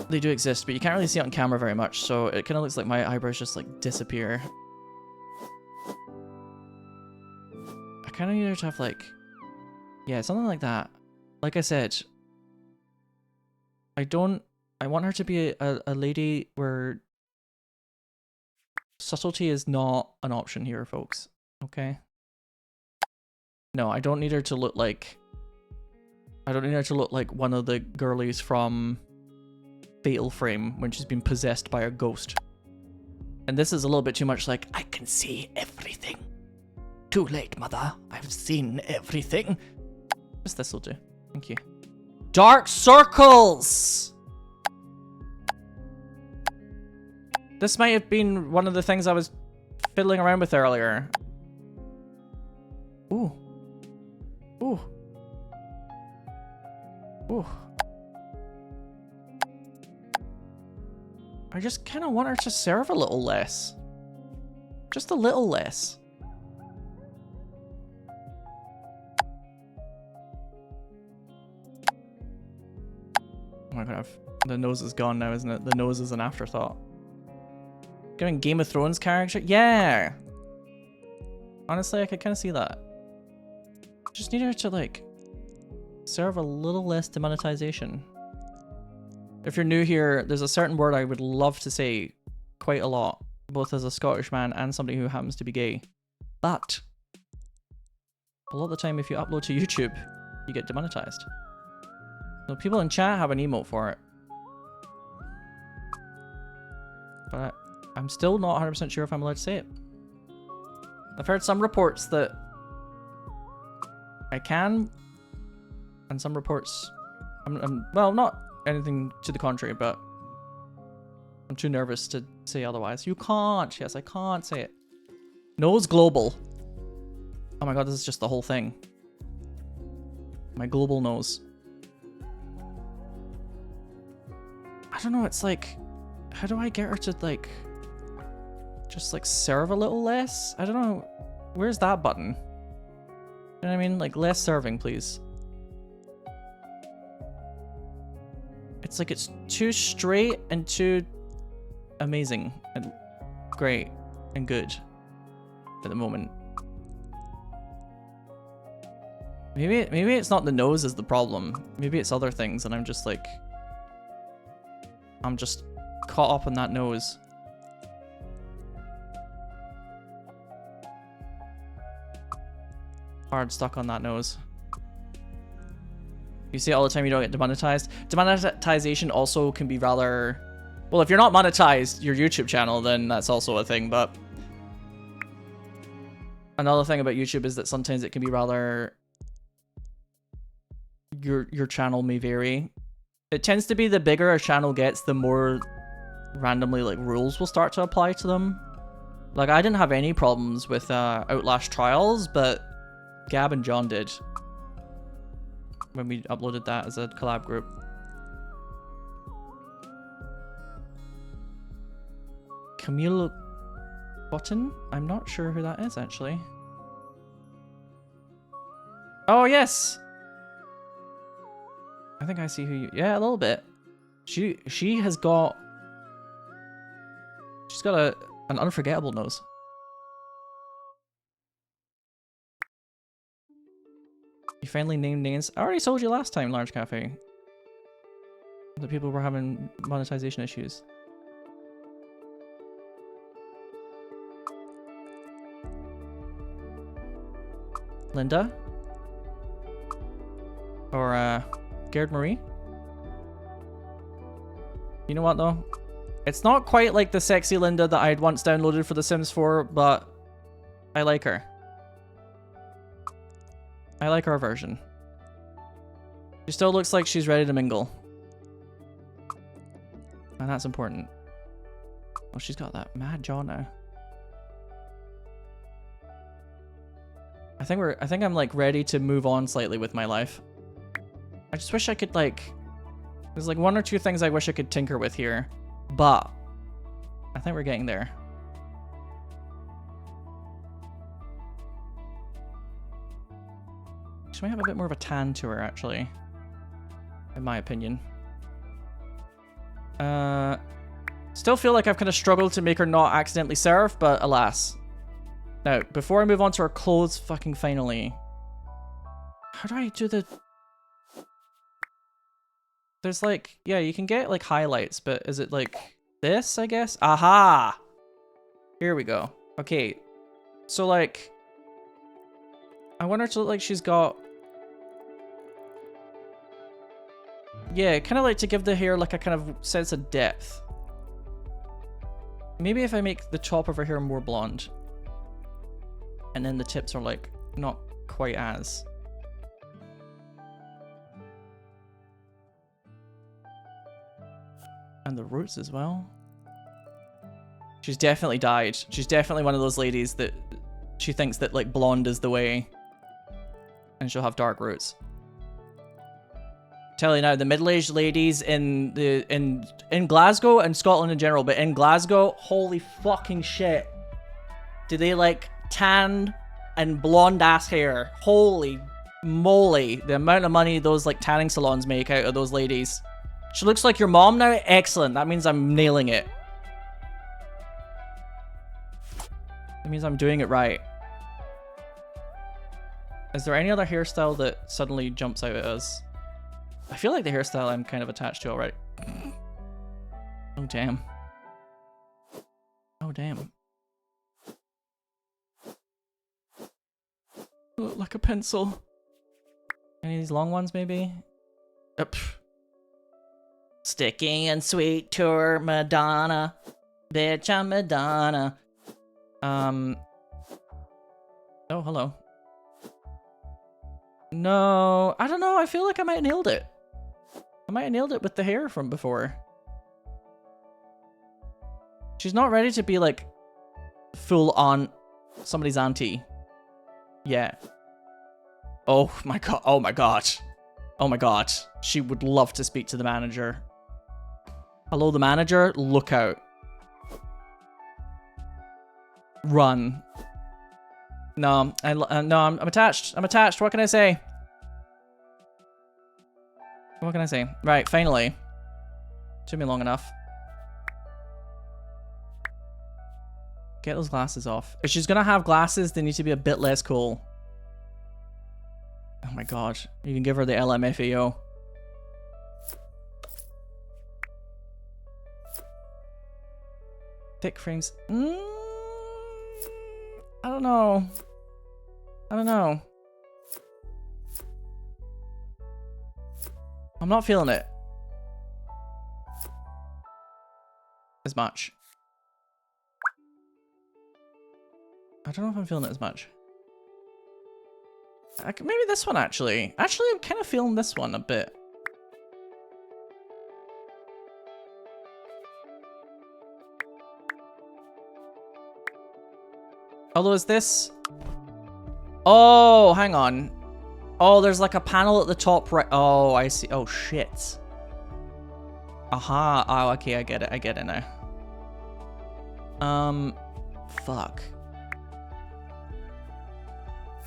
They do exist, but you can't really see it on camera very much, so it kind of looks like my eyebrows just like disappear. I kind of need her to have like, yeah, something like that. Like I said, I want her to be a lady where subtlety is not an option here, folks. Okay? No, I don't need her to look like, one of the girlies from Fatal Frame when she's been possessed by a ghost. And this is a little bit too much like, I can see everything. Too late, mother. I've seen everything. Just this will do. Thank you. Dark circles! This might have been one of the things I was fiddling around with earlier. Ooh. Ooh. Ooh. I just kind of want her to serve a little less. Just a little less. Oh my god, the nose is gone now, isn't it? The nose is an afterthought. Giving Game of Thrones character? Yeah! Honestly, I could kind of see that. Just need her to, like, serve a little less demonetization. If you're new here, there's a certain word I would love to say quite a lot, both as a Scottish man and somebody who happens to be gay. But a lot of the time, if you upload to YouTube, you get demonetized. So people in chat have an emote for it. But I'm still not 100% sure if I'm allowed to say it. I've heard some reports that I can, and some reports, well, not anything to the contrary, but I'm too nervous to say otherwise. You can't. Yes, I can't say it. Nose global. Oh my god, this is just the whole thing. My global nose. I don't know, it's like, how do I get her to, like, just, like, serve a little less? I don't know. Where's that button? You know what I mean? Like, less serving, please. It's like it's too straight and too amazing and great and good at the moment. Maybe it's not the nose is the problem. Maybe it's other things and I'm just like... I'm just caught up in that nose. Hard stuck on that nose. You see it all the time, you don't get demonetized. Demonetization also can be rather... Well, if you're not monetized, your YouTube channel, then that's also a thing, but... Another thing about YouTube is that sometimes it can be rather... Your channel may vary. It tends to be the bigger a channel gets, the more randomly, like, rules will start to apply to them. Like, I didn't have any problems with Outlast Trials, but Gab and John did. When we uploaded that as a collab group. Camille Button? I'm not sure who that is, actually. Oh, yes! I think I see who you... Yeah, a little bit. She has got... She's got an unforgettable nose. You finally named names. I already told you last time, Large Cafe. The people were having monetization issues. Linda? Or, Gerd-Marie? You know what, though? It's not quite like the sexy Linda that I had once downloaded for The Sims 4, but I like her. I like our version. She still looks like she's ready to mingle. And that's important. Oh, she's got that mad jaw now. I think I'm like ready to move on slightly with my life. I just wish I could like... There's like one or two things I wish I could tinker with here. But I think we're getting there. She might have a bit more of a tan to her, actually. In my opinion. Still feel like I've kind of struggled to make her not accidentally serve, but alas. Now, before I move on to her clothes fucking finally. How do I do the... There's like... Yeah, you can get like highlights, but is it like this, I guess? Aha! Here we go. Okay. So like... I want her to look like she's got... Yeah, kind of like to give the hair like a kind of sense of depth. Maybe if I make the top of her hair more blonde. And then the tips are like not quite as. And the roots as well. She's definitely dyed. She's definitely one of those ladies that she thinks that like blonde is the way. And she'll have dark roots. Tell you now, the middle-aged ladies in Glasgow and Scotland in general, but in Glasgow, holy fucking shit. Do they like tan and blonde ass hair? Holy moly, the amount of money those like tanning salons make out of those ladies. She looks like your mom now? Excellent. That means I'm nailing it. That means I'm doing it right. Is there any other hairstyle that suddenly jumps out at us? I feel like the hairstyle I'm kind of attached to already. Oh, damn. Oh, damn. Look like a pencil. Any of these long ones, maybe? Sticky and sweet tour Madonna. Bitch, I'm Madonna. Oh, hello. No, I don't know. I feel like I might have nailed it. I might have nailed it with the hair from before. She's not ready to be like full on somebody's auntie. Yeah. Oh my god. Oh my god. Oh my god. She would love to speak to the manager. Hello, the manager. Look out. Run. No, I'm attached. I'm attached. What can I say? What can I say? Right, finally. Took me long enough. Get those glasses off. If she's gonna have glasses, they need to be a bit less cool. Oh my god. You can give her the LMFAO. Thick frames. I don't know. I don't know. I'm not feeling it as much. I don't know if I'm feeling it as much. Maybe this one, actually. Actually, I'm kind of feeling this one a bit. Although, is this... Oh, hang on. Oh, there's like a panel at the top right. Oh, I see. Oh, shit. Aha. Oh, okay, I get it. I get it now. Fuck.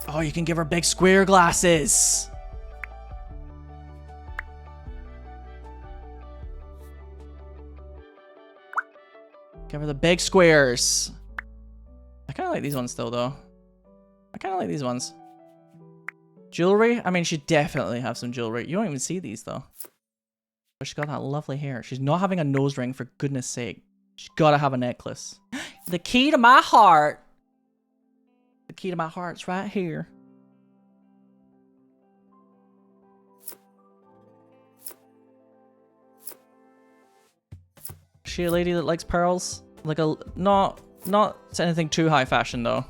Oh, you can give her big square glasses. Give her the big squares. I kind of like these ones still, though. I kind of like these ones. Jewelry? I mean, she definitely have some jewelry. You don't even see these, though. But she's got that lovely hair. She's not having a nose ring, for goodness sake. She's got to have a necklace. The key to my heart. The key to my heart's right here. Is she a lady that likes pearls? Like a... Not anything too high fashion, though.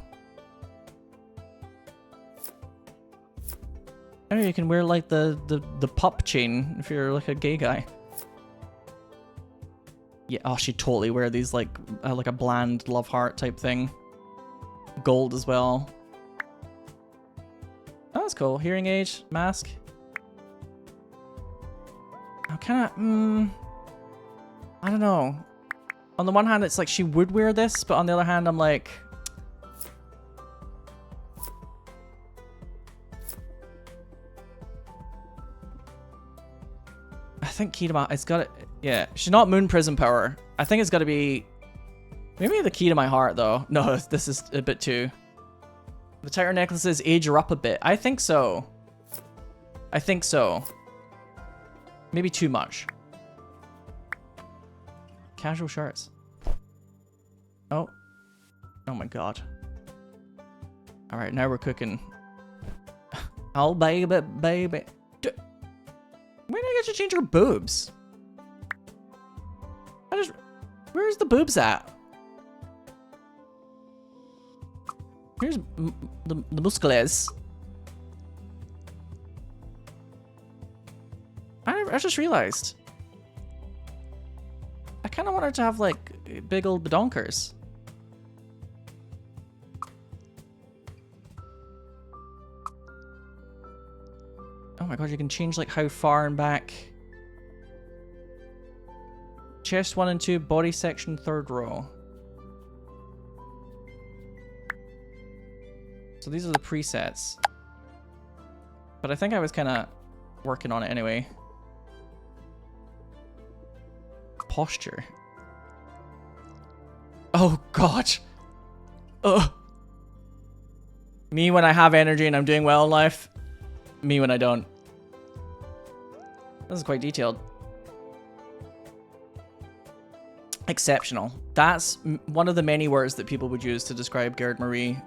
I know you can wear like the pup chain if you're like a gay guy. Yeah, oh, she'd totally wear these like a bland love heart type thing. Gold as well. Oh, that's cool. Hearing aid, mask. I'm kind of, I don't know. On the one hand, it's like she would wear this, but on the other hand, I'm like... I think key to my... It's got it... Yeah, she's not moon prism power. I think it's got to be... Maybe the key to my heart, though. No, this is a bit too... The tighter necklaces age her up a bit. I think so. I think so. Maybe too much. Casual shirts. Oh. Oh my god. Alright, now we're cooking. Oh, baby, baby. When did I get to change her boobs? Where's the boobs at? Here's the muscles. I just realized. I kind of wanted to have like big old badonkers. Oh my god, you can change like how far and back. Chest 1 and 2, body section 3rd row. So these are the presets. But I think I was kind of working on it anyway. Posture. Oh god. Ugh. Me when I have energy and I'm doing well in life. Me when I don't. This is quite detailed. Exceptional. That's one of the many words that people would use to describe Gerd-Marie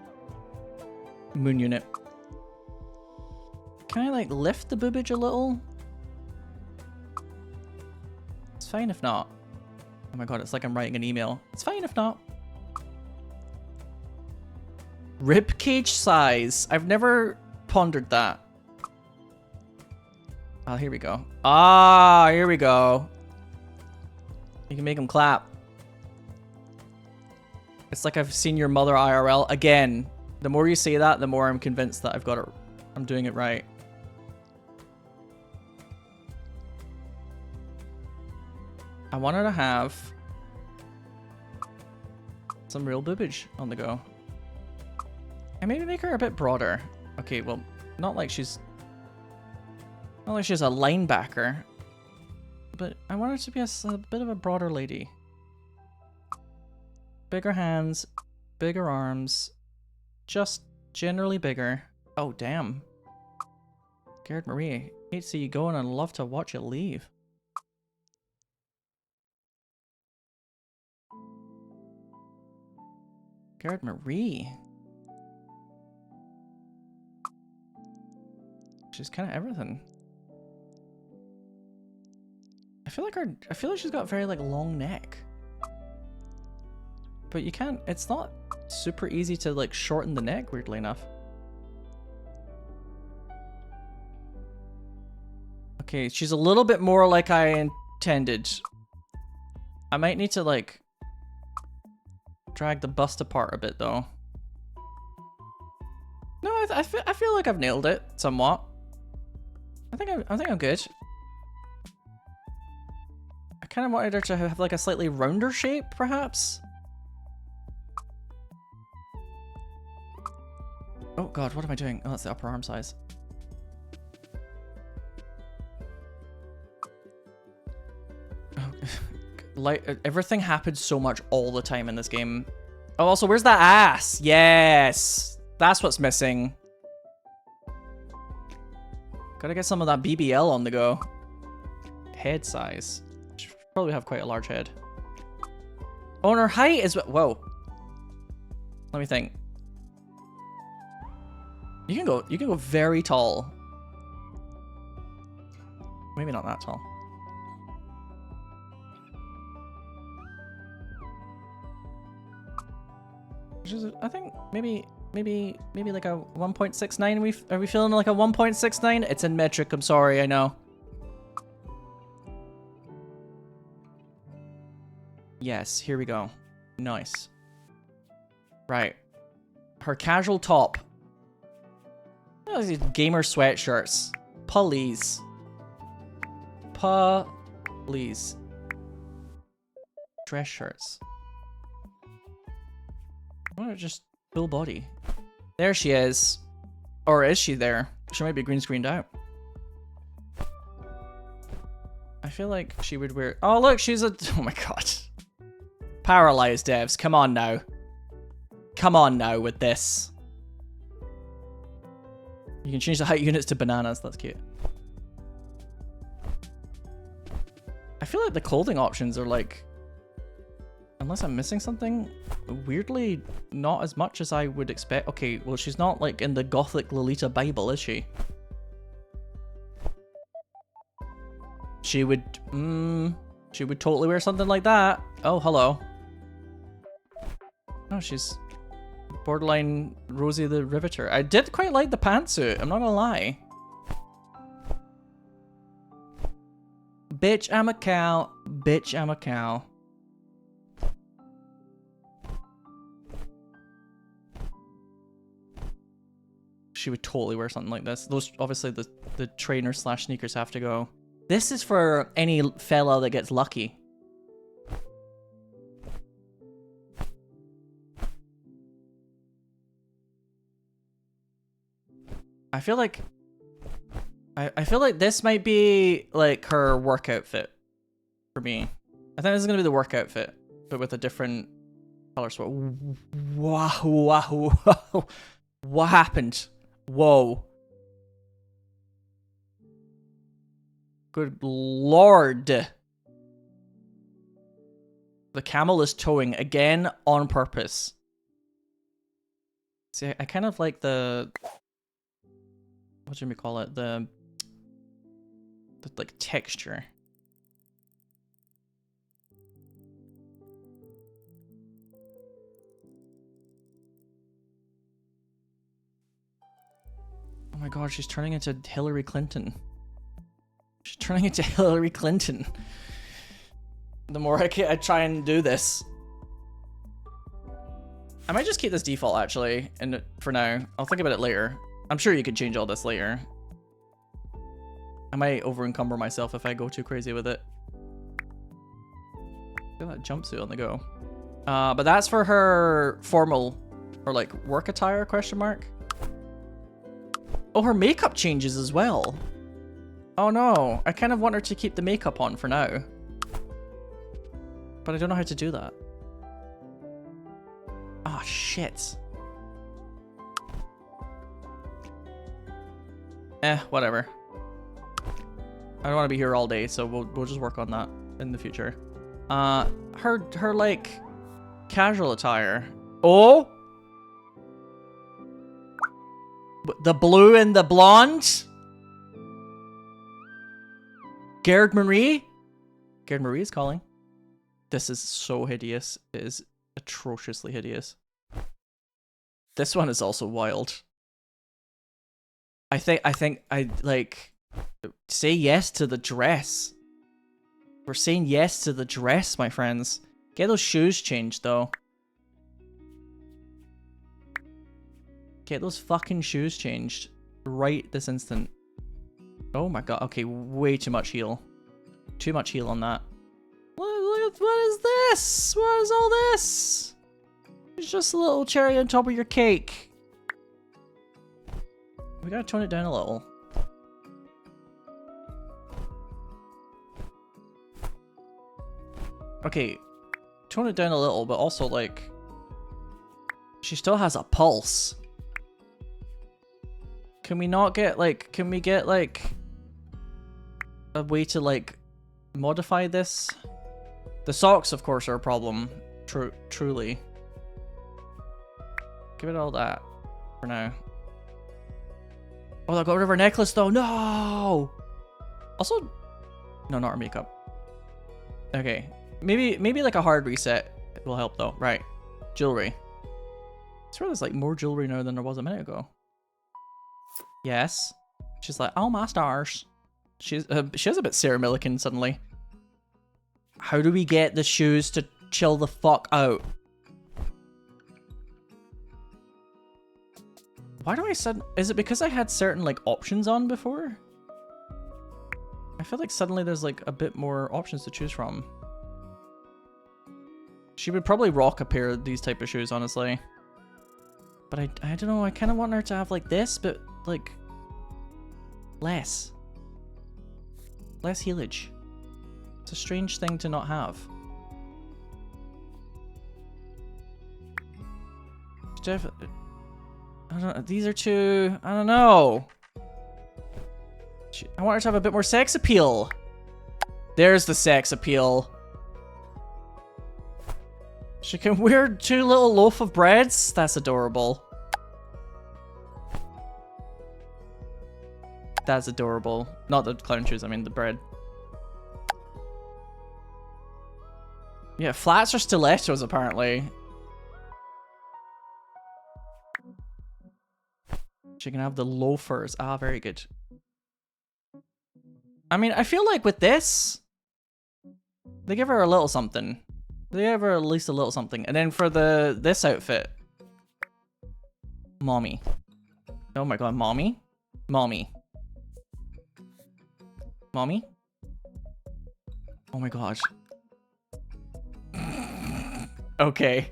Moon Unit. Can I like lift the boobage a little? It's fine if not. Oh my god, it's like I'm writing an email. It's fine if not. Rib cage size. I've never pondered that. Oh, here we go. Ah, here we go. You can make them clap. It's like I've seen your mother IRL. Again, the more you say that, the more I'm convinced that I've got it. I'm doing it right. I wanted to have some real boobage on the go. And maybe make her a bit broader. Okay, well, not like she's a linebacker. But I want her to be a bit of a broader lady. Bigger hands, bigger arms, just generally bigger. Oh, damn. Gerd-Marie, hate to see you go and I'd love to watch you leave. Gerd-Marie. She's kind of everything. I feel like she's got very like long neck. But you can't, it's not super easy to like shorten the neck, weirdly enough. Okay, she's a little bit more like I intended. I might need to like drag the bust apart a bit though. No, I feel like I've nailed it somewhat. I think I'm good. I kind of wanted her to have like a slightly rounder shape, perhaps. Oh god, what am I doing? Oh, that's the upper arm size. Oh, like everything happens so much all the time in this game. Oh, also, where's that ass? Yes, that's what's missing. Gotta get some of that BBL on the go. Head size. Should probably have quite a large head. Oh, and her height is whoa. Let me think. You can go very tall. Maybe not that tall. Which is, I think maybe like a 1.69. Are we feeling like a 1.69? It's in metric. I'm sorry. I know. Yes. Here we go. Nice. Right. Her casual top. Oh, these gamer sweatshirts. Please. Please. Dress shirts. Why not just full body? There she is. Or is she there? She might be green screened out. I feel like she would wear... Oh, look, she's a... Oh my god. Paralives devs. Come on now. Come on now with this. You can change the height units to bananas. That's cute. I feel like the clothing options are like... Unless I'm missing something, weirdly not as much as I would expect. Okay, well, she's not like in the Gothic Lolita Bible, is she? She would totally wear something like that. Oh, hello. Oh, she's Borderline Rosie the Riveter. I did quite like the pantsuit, I'm not gonna lie. Bitch, I'm a cow. Bitch, I'm a cow. She would totally wear something like this. Those, obviously, the trainer slash sneakers have to go. This is for any fella that gets lucky. I feel like this might be like her work outfit for me. I think this is gonna be the work outfit, but with a different color swatch. Wow. What happened? Whoa. Good lord. The camel is towing again on purpose. See, I kind of like the... What should we call it? The like texture. Oh my god, she's turning into Hillary Clinton. She's turning into Hillary Clinton. The more I try and do this. I might just keep this default actually, and for now. I'll think about it later. I'm sure you could change all this later. I might over-encumber myself if I go too crazy with it. Look at that jumpsuit on the go. But that's for her formal, or like work attire, question mark. Oh, her makeup changes as well. Oh no, I kind of want her to keep the makeup on for now. But I don't know how to do that. Ah, oh, shit. Whatever. I don't want to be here all day, so we'll just work on that in the future. Her like casual attire. Oh, the blue and the blonde. Gerd-Marie. Gerd-Marie is calling. This is so hideous. It is atrociously hideous. This one is also wild. I think I like say yes to the dress. We're saying yes to the dress, my friends. Get those shoes changed though. Get those fucking shoes changed right this instant. Oh my god. Okay, way too much heel. Too much heel on that. What is this? What is all this? It's just a little cherry on top of your cake. We gotta tone it down a little. Okay, tone it down a little, but also like, she still has a pulse. Can we not get like, can we get like a way to like modify this? The socks, of course, are a problem. Truly. Give it all that for now. Oh, I got rid of her necklace though. No. Also, no, not her makeup. Okay, maybe like a hard reset will help though. Right, jewelry. I swear there's like more jewelry now than there was a minute ago. Yes. She's like, oh my stars. She has a bit Sarah Millican suddenly. How do we get the shoes to chill the fuck out? Why do I is it because I had certain like options on before? I feel like suddenly there's like a bit more options to choose from. She would probably rock a pair of these type of shoes, honestly. But I don't know, I kind of want her to have like this, but like less heelage. It's a strange thing to not have. I don't know, these are too, I don't know. I want her to have a bit more sex appeal. There's the sex appeal. She can wear 2 little loaf of breads. That's adorable. That's adorable. Not the clown shoes, I mean the bread. Yeah, flats are stilettos apparently. She can have the loafers. Ah, very good. I mean, I feel like with this, they give her a little something. They give her at least a little something. And then for this outfit, mommy. Oh my god, mommy? Mommy. Mommy? Oh my gosh. Okay.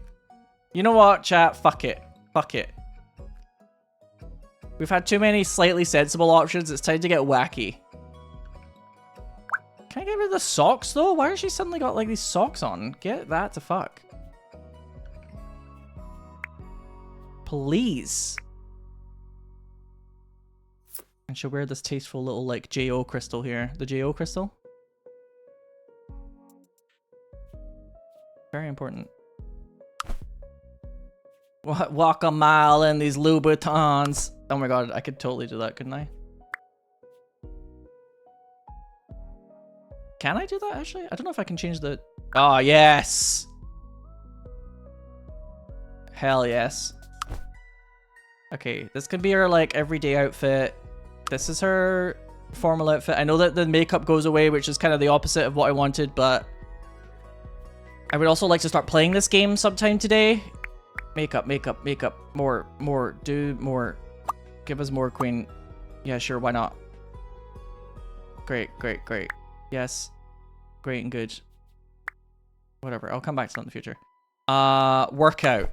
You know what, chat? Fuck it. Fuck it. We've had too many slightly sensible options. It's time to get wacky. Can I get rid of the socks, though? Why has she suddenly got, like, these socks on? Get that to fuck. Please. And she'll wear this tasteful little, like, J.O. crystal here. The J.O. crystal? Very important. Walk a mile in these Louboutins. Oh my god, I could totally do that, couldn't I? Can I do that, actually? I don't know if I can change the... Oh, yes! Hell yes. Okay, this could be her, like, everyday outfit. This is her formal outfit. I know that the makeup goes away, which is kind of the opposite of what I wanted, but... I would also like to start playing this game sometime today. Makeup, makeup, makeup. More. Do more. Give us more, queen. Yeah, sure, why not? Great, great, great. Yes. Great and good. Whatever, I'll come back to that in the future. Workout.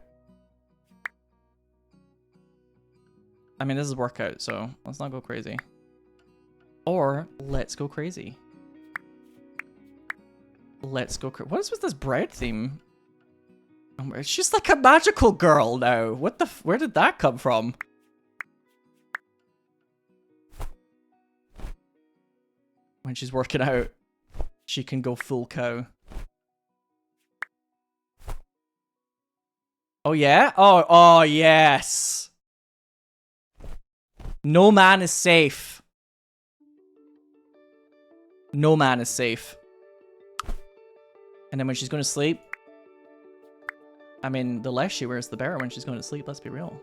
I mean, this is workout, so let's not go crazy. Or, let's go crazy. Let's go crazy. What is with this bread theme? She's like a magical girl now. What the where did that come from? When she's working out, she can go full cow. Oh yeah? Oh yes. No man is safe. No man is safe. And then when she's going to sleep, I mean, the less she wears, the better when she's going to sleep, let's be real.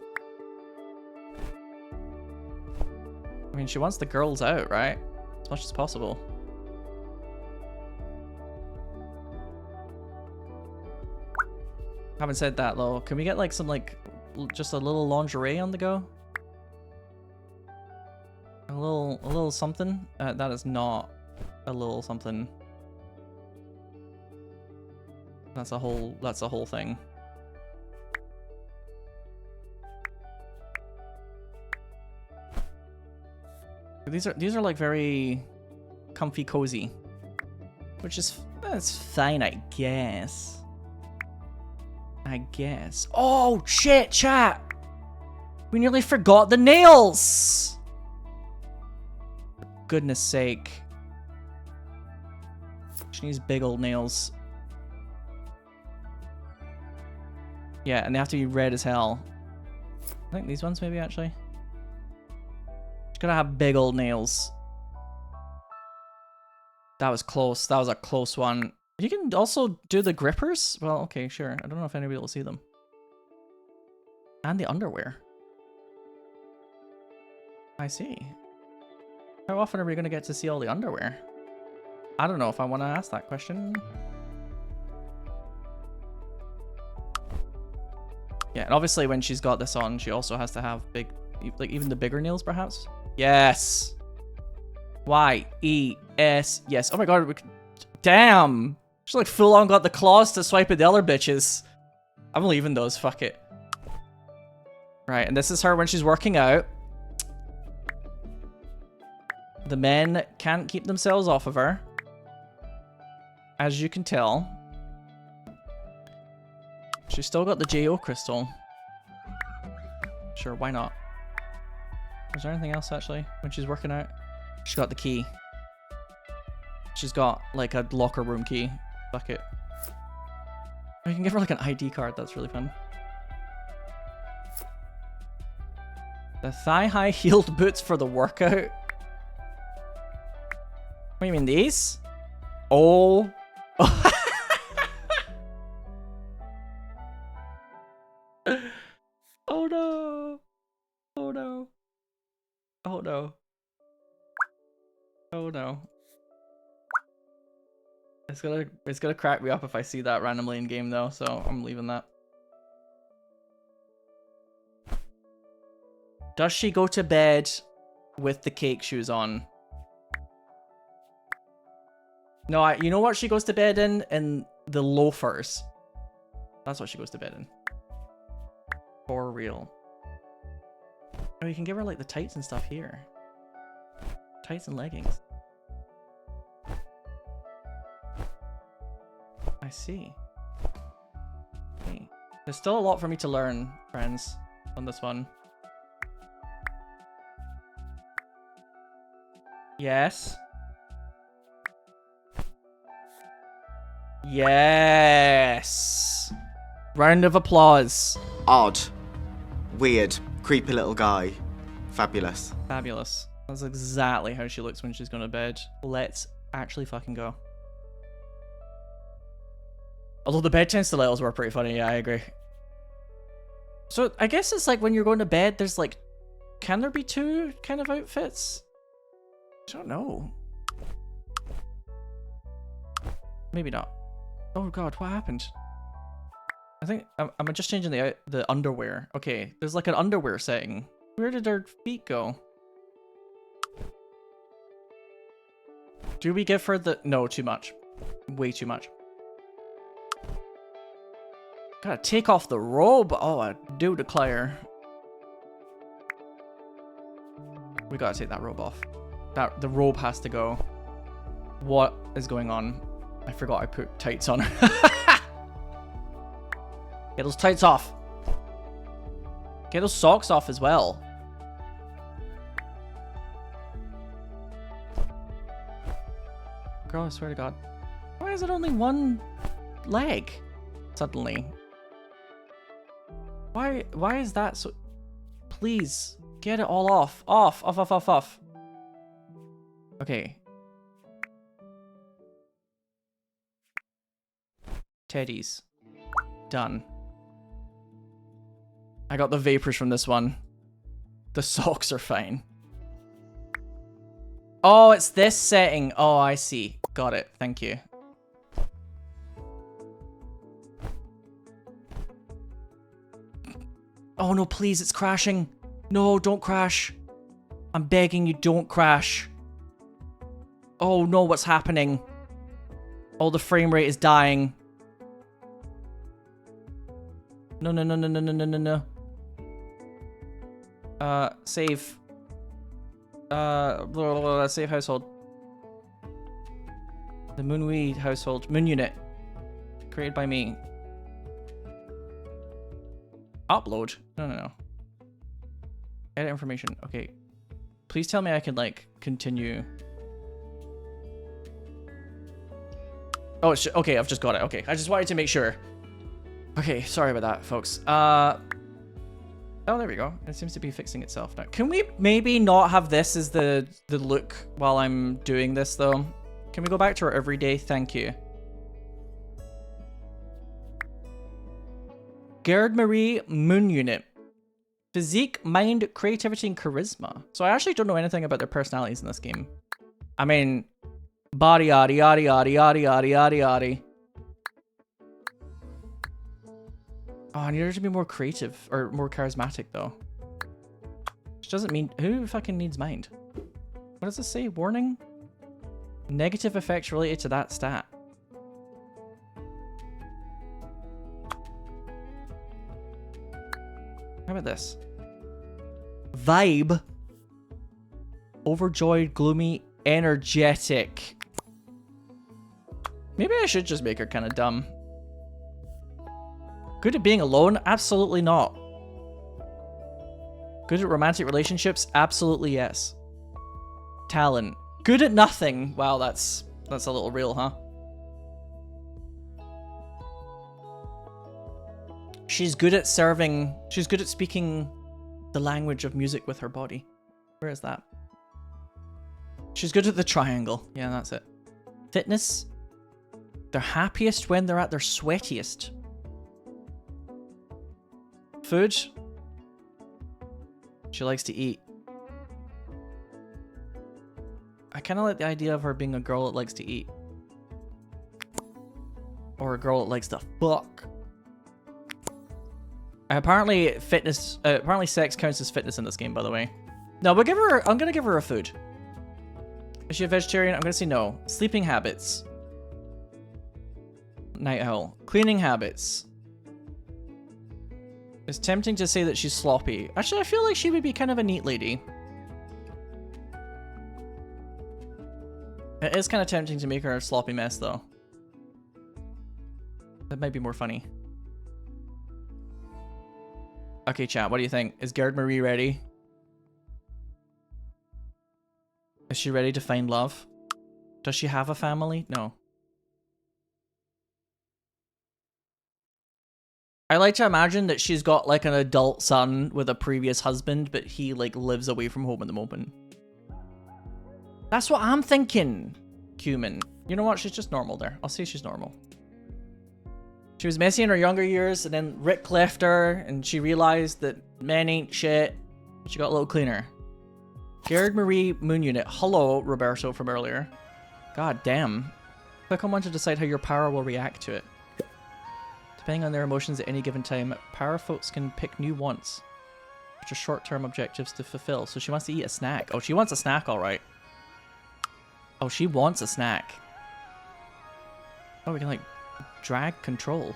I mean, she wants the girls out, right? As much as possible. Having said that, though, can we get, like, some, like, just a little lingerie on the go? A little something? That is not a little something. That's a whole thing. These are like very comfy cozy, which is that's fine, I guess. Oh shit, chat! We nearly forgot the nails. For goodness sake. She needs big old nails. Yeah, and they have to be red as hell. I think these ones maybe actually. She's gonna have big old nails. That was close. That was a close one. You can also do the grippers? Well, okay, sure. I don't know if anybody will see them. And the underwear. I see. How often are we gonna get to see all the underwear? I don't know if I want to ask that question. Yeah, and obviously when she's got this on, she also has to have big, like even the bigger nails perhaps? Yes. Y-E-S. Yes. Oh my god. Damn. She's like full on got the claws to swipe at the other bitches. I'm leaving those. Fuck it. Right, and this is her when she's working out. The men can't keep themselves off of her. As you can tell. She's still got the J.O. crystal. Sure, why not? Is there anything else actually when she's working out? She's got the key. She's got like a locker room key. Fuck it. We can give her like an ID card. That's really fun. The thigh-high heeled boots for the workout. What do you mean these? Oh. Oh no. Oh no. Oh no. Oh no. It's gonna crack me up if I see that randomly in game though, so I'm leaving that. Does she go to bed with the cake shoes on? No, you know what she goes to bed in? In the loafers. That's what she goes to bed in. For real. Oh, you can give her like the tights and stuff here. Tights and leggings. I see. Okay. There's still a lot for me to learn, friends, on this one. Yes. Yes. Round of applause. Odd. Weird. Creepy little guy. Fabulous. Fabulous. That's exactly how she looks when she's going to bed. Let's actually fucking go. Although the bedtime stilettos were pretty funny, yeah, I agree. So I guess it's like when you're going to bed, there's like, can there be two kind of outfits? I don't know. Maybe not. Oh god, what happened? I think I'm just changing the underwear. Okay, there's like an underwear setting. Where did her feet go? Do we give her the... No, too much. Way too much. Gotta take off the robe. Oh, I do declare. We gotta take that robe off. The robe has to go. What is going on? I forgot I put tights on her. Get those tights off. Get those socks off as well. Girl, I swear to God. Why is it only one leg? Suddenly. Why is that so... Please, get it all off. Off. Okay. Teddies. Done. I got the vapors from this one. The socks are fine. Oh, it's this setting. Oh, I see. Got it. Thank you. Oh no, please, it's crashing. No, don't crash. I'm begging you, don't crash. Oh no, what's happening? Oh, the frame rate is dying. No. Save. Save household. The Moonwee household. Moon unit. Created by me. Upload? No. Edit information. Okay. Please tell me I can, like, continue. Oh, okay, I've just got it. Okay, I just wanted to make sure. Okay, sorry about that, folks. Oh, there we go. It seems to be fixing itself now. Can we maybe not have this as the look while I'm doing this, though? Can we go back to our everyday? Thank you. Gerd-Marie Moon Unit. Physique, mind, creativity, and charisma. So I actually don't know anything about their personalities in this game. I mean, body, yaddy, yaddy, yaddy, yaddy, yaddy, yaddy, yaddy. Oh, I need her to be more creative, or more charismatic, though. Which doesn't mean... Who fucking needs mind? What does this say? Warning? Negative effects related to that stat. How about this? Vibe. Overjoyed, gloomy, energetic. Maybe I should just make her kind of dumb. Good at being alone? Absolutely not. Good at romantic relationships? Absolutely yes. Talent. Good at nothing. Wow, that's a little real, huh? She's good at serving. She's good at speaking the language of music with her body. Where is that? She's good at the triangle. Yeah, that's it. Fitness. They're happiest when they're at their sweatiest. Food. She likes to eat. kind of like the idea of her being a girl that likes to eat. Or a girl that likes to fuck. Apparently sex counts as fitness in this game, by the way. No, but I'm gonna give her a food. Is she a vegetarian? I'm gonna say no. Sleeping habits. Night owl. Cleaning habits. It's tempting to say that she's sloppy. Actually, I feel like she would be kind of a neat lady. It is kind of tempting to make her a sloppy mess, though. That might be more funny. Okay, chat, what do you think? Is Gerd-Marie ready? Is she ready to find love? Does she have a family? No. I like to imagine that she's got like an adult son with a previous husband, but he like lives away from home at the moment. That's what I'm thinking, Cumin. You know what? She's just normal there. I'll say she's normal. She was messy in her younger years, and then Rick left her, and she realized that men ain't shit. She got a little cleaner. Gerd-Marie Moon Unit. Hello, Roberto from earlier. God damn. Click on one to decide how your power will react to it. Depending on their emotions at any given time, power folks can pick new wants, which are short-term objectives to fulfill. So she wants to eat a snack. Oh, she wants a snack, alright. Oh, she wants a snack. Oh, we can, like, drag control.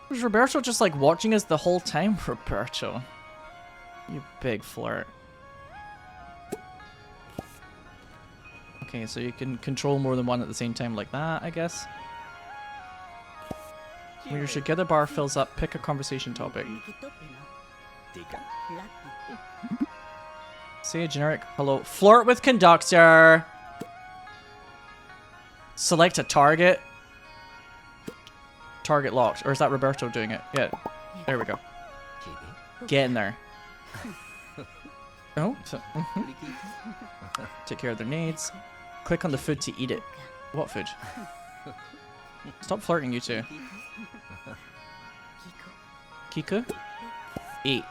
Was Roberto just, like, watching us the whole time, Roberto? You big flirt. Okay, so you can control more than one at the same time like that, I guess. When your together bar fills up, pick a conversation topic. Say a generic hello. Flirt with conductor. Select a target. Target locked. Or is that Roberto doing it? Yeah. There we go. Get in there. Oh. So, take care of their needs. Click on the food to eat it. What food? Stop flirting, you two. Kiku? Eat.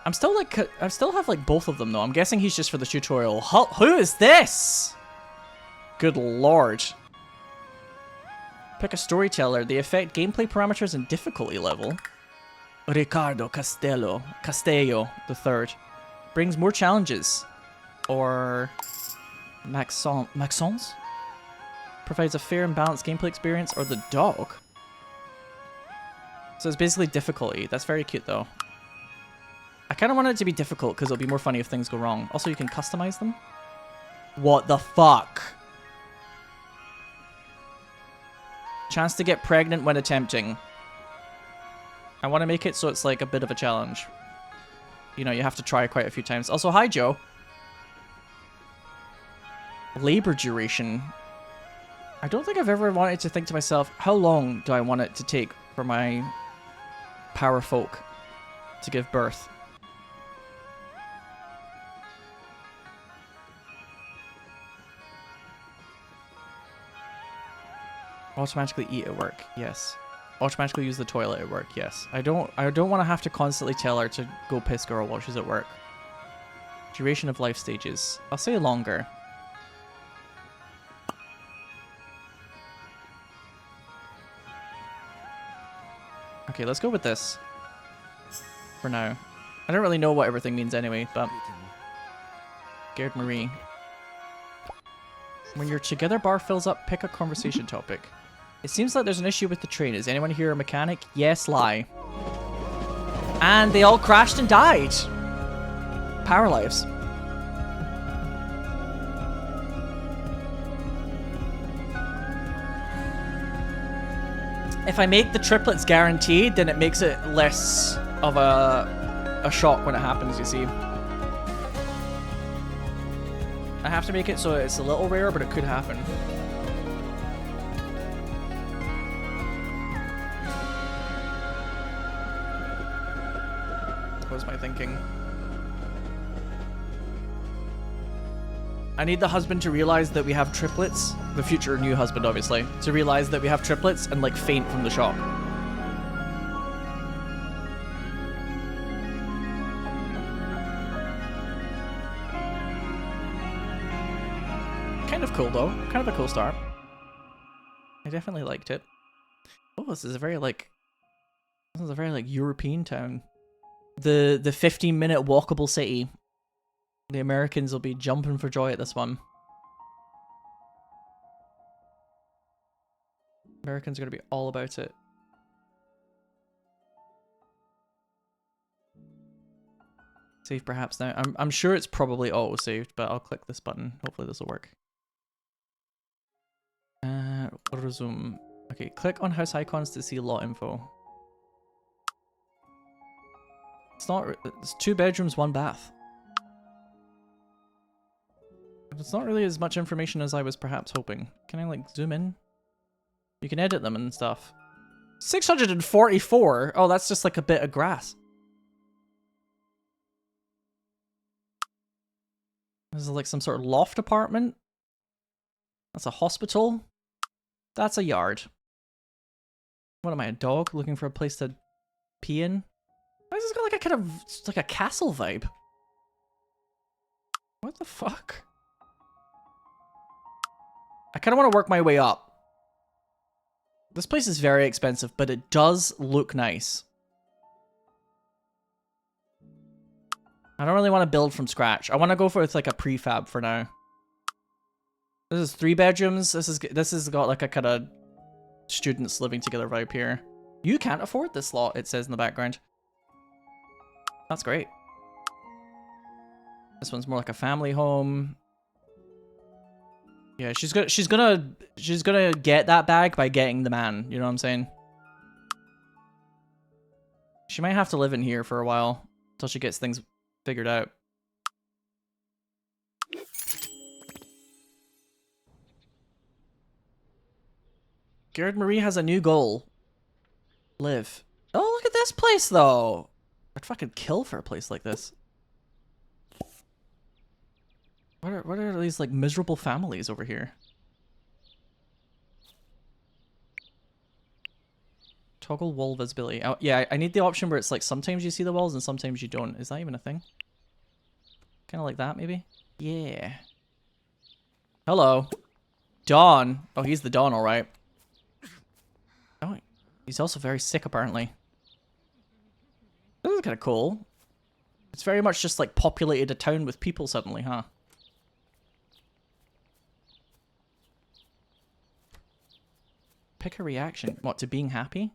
I still have like both of them though. I'm guessing he's just for the tutorial. Who is this? Good lord. Pick a storyteller. They affect gameplay parameters and difficulty level. Ricardo Castello the third. Brings more challenges. Or Maxence? Provides a fair and balanced gameplay experience. Or the dog. So it's basically difficulty. That's very cute though. I kind of want it to be difficult because it'll be more funny if things go wrong. Also, you can customize them. What the fuck? Chance to get pregnant when attempting. I want to make it so it's like a bit of a challenge. You know, you have to try quite a few times. Also, hi, Joe. Labor duration. I don't think I've ever wanted to think to myself, how long do I want it to take for my power folk to give birth? Automatically eat at work, yes. Automatically use the toilet at work, yes. I don't want to have to constantly tell her to go piss girl while she's at work. Duration of life stages. I'll say longer. Okay, let's go with this. For now. I don't really know what everything means anyway, but... Gerd-Marie. When your together bar fills up, pick a conversation topic. It seems like there's an issue with the train. Is anyone here a mechanic? Yes, lie. And they all crashed and died. Paralives. If I make the triplets guaranteed, then it makes it less of a shock when it happens, you see. I have to make it so it's a little rare, but it could happen. What was my thinking? I need the husband to realize that we have triplets. The future new husband, obviously. To realize that we have triplets and, like, faint from the shock. Kind of cool though. Kind of a cool start. I definitely liked it. Oh, this is a very like European town. The 15-minute walkable city. The Americans will be jumping for joy at this one. Americans are gonna be all about it. Save perhaps now. I'm sure it's probably auto saved, but I'll click this button. Hopefully this will work. Resume. Okay, click on house icons to see lot info. It's 2 bedrooms, 1 bath. It's not really as much information as I was perhaps hoping. Can I like zoom in? You can edit them and stuff. 644? Oh, that's just like a bit of grass. This is like some sort of loft apartment. That's a hospital. That's a yard. What am I, a dog looking for a place to pee in? Why has this got like a kind of like a castle vibe? What the fuck? I kind of want to work my way up. This place is very expensive, but it does look nice. I don't really want to build from scratch. I want to go for like a prefab for now. This is 3 bedrooms. This has got like a kind of students living together vibe here. You can't afford this lot, it says in the background. That's great. This one's more like a family home. Yeah, she's gonna get that bag by getting the man, you know what I'm saying? She might have to live in here for a while until she gets things figured out. Gerd-Marie has a new goal. Live. Oh, look at this place though. I'd fucking kill for a place like this. What are these like miserable families over here? Toggle wall visibility. Oh, yeah, I need the option where it's like sometimes you see the walls and sometimes you don't. Is that even a thing? Kind of like that, maybe? Yeah. Hello. Don. Oh, he's the Don, alright. Oh, he's also very sick, apparently. This is kind of cool. It's very much just like populated a town with people suddenly, huh? Pick a reaction. What, to being happy?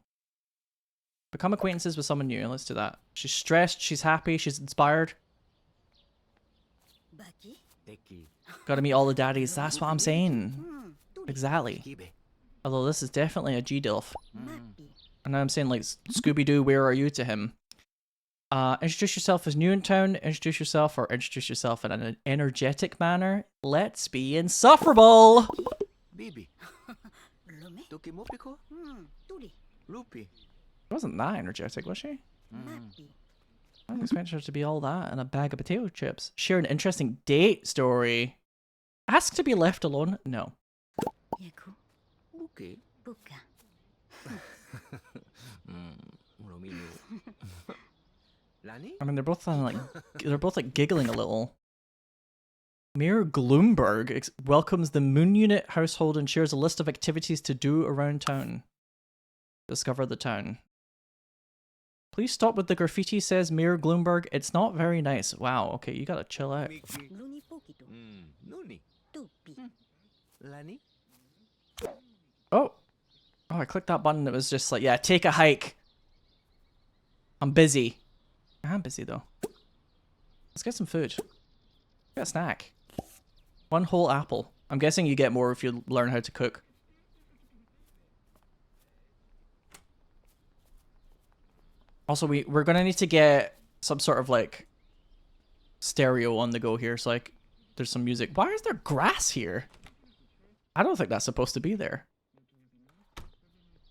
Become acquaintances with someone new. Let's do that. She's stressed, she's happy, she's inspired. Gotta meet all the daddies. That's what I'm saying. Exactly. Although this is definitely a G-DILF. And now I'm saying like, Scooby-Doo, where are you to him? Introduce yourself as new in town. Introduce yourself or introduce yourself in an energetic manner. Let's be insufferable! Wasn't that energetic, was she? I didn't expect her to be all that and a bag of potato chips. Share an interesting date story. Ask to be left alone? No. I mean, they're both like giggling a little. Mayor Gloomberg welcomes the Moon Unit household and shares a list of activities to do around town. Discover the town. Please stop with the graffiti, says Mayor Gloomberg. It's not very nice. Wow, okay, you gotta chill out. Oh! Oh, I clicked that button. It was just like, yeah, take a hike. I'm busy. I'm busy though. Let's get some food. Get a snack. 1 whole apple. I'm guessing you get more if you learn how to cook. Also, we're gonna need to get some sort of like stereo on the go here, so like there's some music. Why is there grass here? I don't think that's supposed to be there.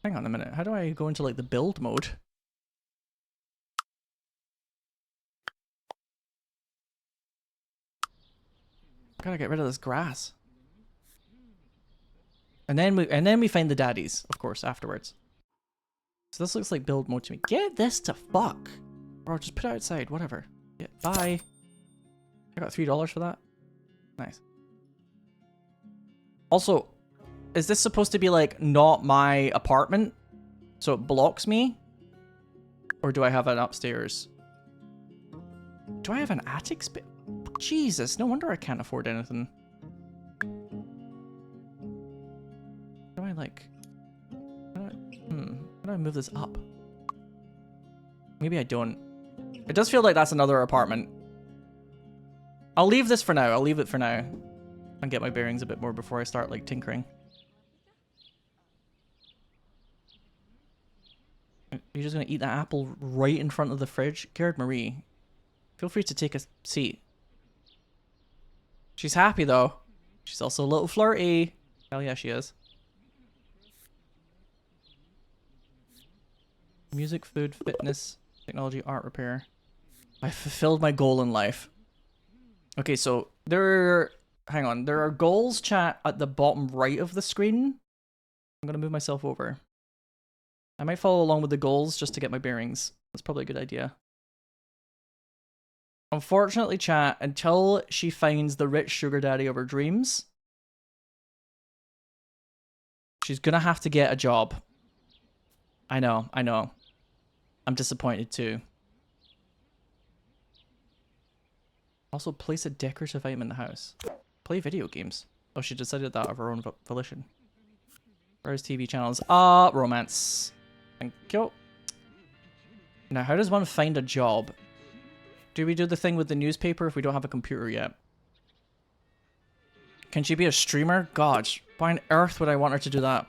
Hang on a minute. How do I go into like the build mode? Gotta get rid of this grass. And then we find the daddies, of course, afterwards. So this looks like build mode to me. Get this to fuck. Or I'll just put it outside, whatever. Yeah, bye. I got $3 for that. Nice. Also, is this supposed to be like not my apartment? So it blocks me? Or do I have an upstairs? Do I have an attic space? Jesus, no wonder I can't afford anything. How do I like... How do I move this up? Maybe I don't. It does feel like that's another apartment. I'll leave this for now. I'll leave it for now. And get my bearings a bit more before I start like tinkering. You're just gonna eat that apple right in front of the fridge? Gerd-Marie, feel free to take a seat. She's happy though. She's also a little flirty. Hell yeah, she is. Music, food, fitness, technology, art, repair. I fulfilled my goal in life. Okay, so hang on. There are goals, chat, at the bottom right of the screen. I'm gonna move myself over. I might follow along with the goals just to get my bearings. That's probably a good idea. Unfortunately, chat, until she finds the rich sugar daddy of her dreams, she's gonna have to get a job. I know. I'm disappointed too. Also, place a decorative item in the house. Play video games. Oh, she decided that of her own volition. Browse TV channels. Romance. Thank you. Now, how does one find a job? Do we do the thing with the newspaper if we don't have a computer yet? Can she be a streamer? God, why on earth would I want her to do that?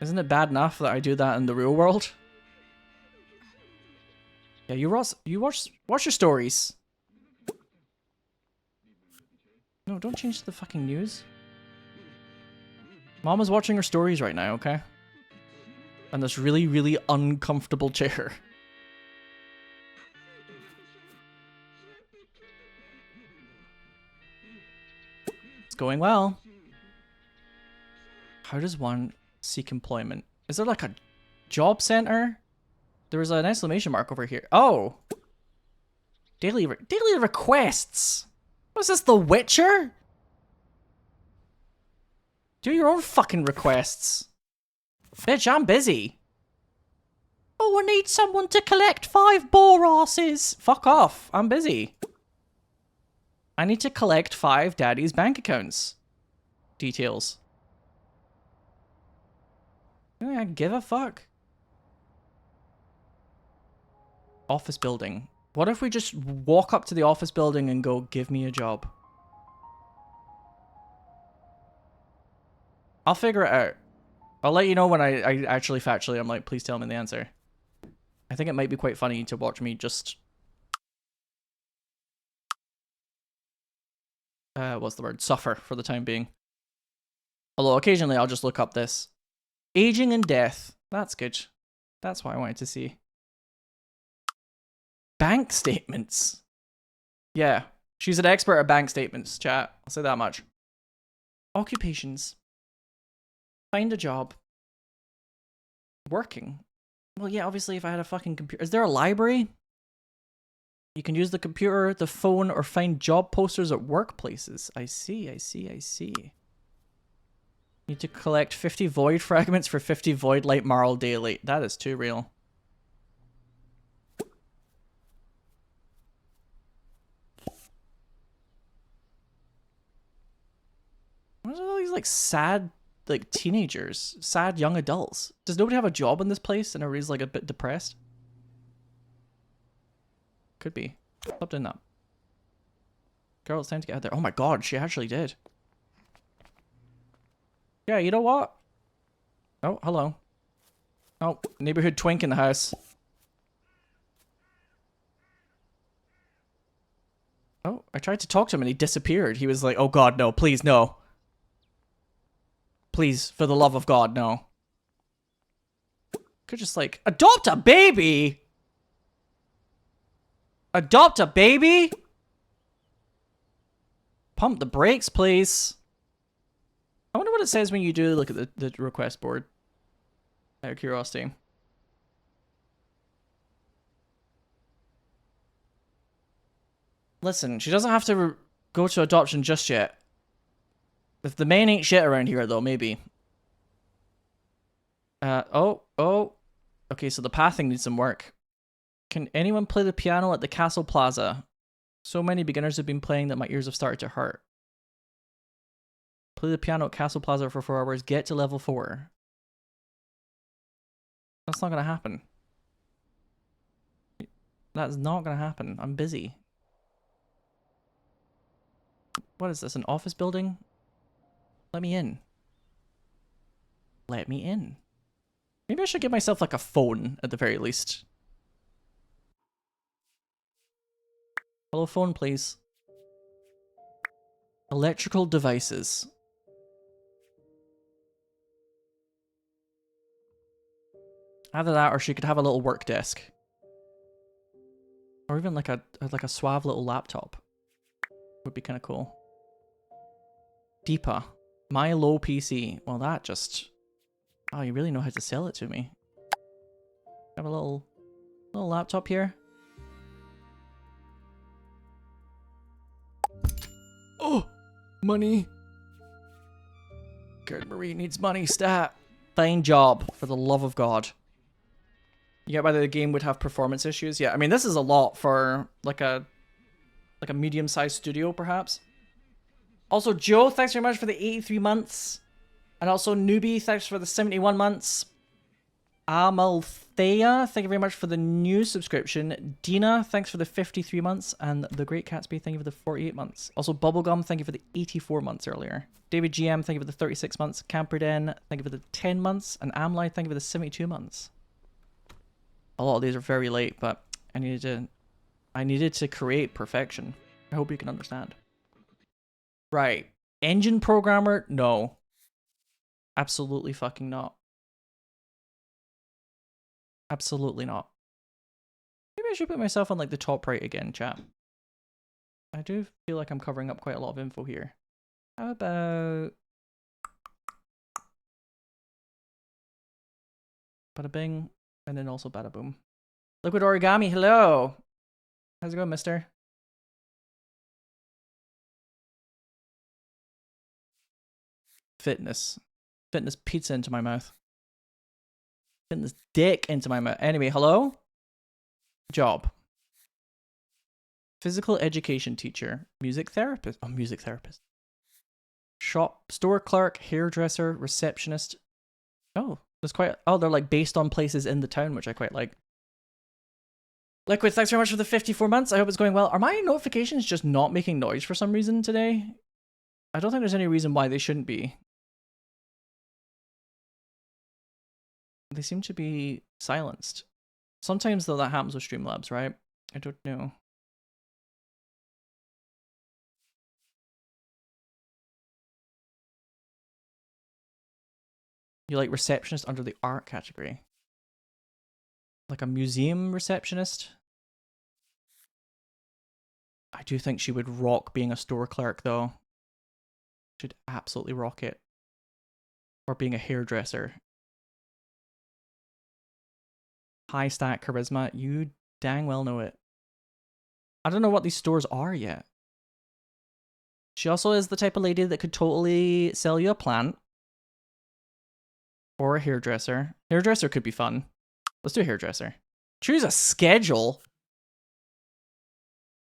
Isn't it bad enough that I do that in the real world? Yeah, you watch your stories. No, don't change the fucking news. Mama's watching her stories right now, okay? And this really, really uncomfortable chair. It's going well. How does one seek employment? Is there like a job center? There was an exclamation mark over here. Oh! Daily requests! Was this The Witcher? Do your own fucking requests. Bitch, I'm busy. Oh, I need someone to collect 5 boar asses. Fuck off. I'm busy. I need to collect 5 daddy's bank accounts. Details. I give a fuck. Office building. What if we just walk up to the office building and go, give me a job? I'll figure it out. I'll let you know when I actually factually, I'm like, please tell me the answer. I think it might be quite funny to watch me just... what's the word? Suffer for the time being. Although occasionally I'll just look up this. Aging and death. That's good. That's what I wanted to see. Bank statements. Yeah. She's an expert at bank statements, chat. I'll say that much. Occupations. Find a job. Working. Well, yeah, obviously if I had a fucking computer. Is there a library? You can use the computer, the phone, or find job posters at workplaces. I see. Need to collect 50 void fragments for 50 void light marl daily. That is too real. What are all these like sad like teenagers, sad young adults? Does nobody have a job in this place and everybody's like a bit depressed? Could be. Stop doing that. Girl, it's time to get out there. Oh my god, she actually did. Yeah, you know what? Oh, hello. Oh, neighborhood twink in the house. Oh, I tried to talk to him and he disappeared. He was like, oh god, no, please, no. Please, for the love of God, no. Could just like, adopt a baby? Adopt a baby? Pump the brakes, please. I wonder what it says when you do look at the request board. Out of curiosity. Listen, she doesn't have to go to adoption just yet. If the main ain't shit around here, though, maybe. Oh. Okay, so the pathing needs some work. Can anyone play the piano at the Castle Plaza? So many beginners have been playing that my ears have started to hurt. Play the piano at Castle Plaza for 4 hours. Get to level 4. That's not gonna happen. That's not gonna happen. I'm busy. What is this, an office building? Let me in. Let me in. Maybe I should give myself like a phone at the very least. Hello, phone, please. Electrical devices. Either that or she could have a little work desk. Or even like a suave little laptop. Would be kind of cool. Deepa. My low PC. Well, that just... Oh, you really know how to sell it to me. Have a little laptop here. Oh! Money! Gerd-Marie needs money, stat! Fine job, for the love of God. You get whether the game would have performance issues? Yeah, I mean, this is a lot for like a medium-sized studio, perhaps. Also, Joe, thanks very much for the 83 months. And also, Newbie, thanks for the 71 months. Amalthea, thank you very much for the new subscription. Dina, thanks for the 53 months. And The Great Catsby, thank you for the 48 months. Also, Bubblegum, thank you for the 84 months earlier. David GM, thank you for the 36 months. Camperden, thank you for the 10 months. And Amline, thank you for the 72 months. A lot of these are very late, but I needed to create perfection. I hope you can understand. Right. Engine programmer? No. Absolutely fucking not. Absolutely not. Maybe I should put myself on like the top right again, chat. I do feel like I'm covering up quite a lot of info here. How about... Bada bing, and then also bada boom. Liquid Origami, hello! How's it going, mister? Fitness. Fitness pizza into my mouth. Fitness dick into my mouth. Anyway, hello? Job. Physical education teacher. Music therapist. Oh, music therapist. Shop. Store clerk. Hairdresser. Receptionist. Oh, there's quite... Oh, they're like based on places in the town, which I quite like. Liquid, thanks very much for the 54 months. I hope it's going well. Are my notifications just not making noise for some reason today? I don't think there's any reason why they shouldn't be. They seem to be silenced. Sometimes, though, that happens with Streamlabs, right? I don't know. You like receptionist under the art category? Like a museum receptionist? I do think she would rock being a store clerk, though. She'd absolutely rock it. Or being a hairdresser. High stat charisma, you dang well know it. I don't know what these stores are yet. She also is the type of lady that could totally sell you a plant. Or a hairdresser. Hairdresser could be fun. Let's do a hairdresser. Choose a schedule.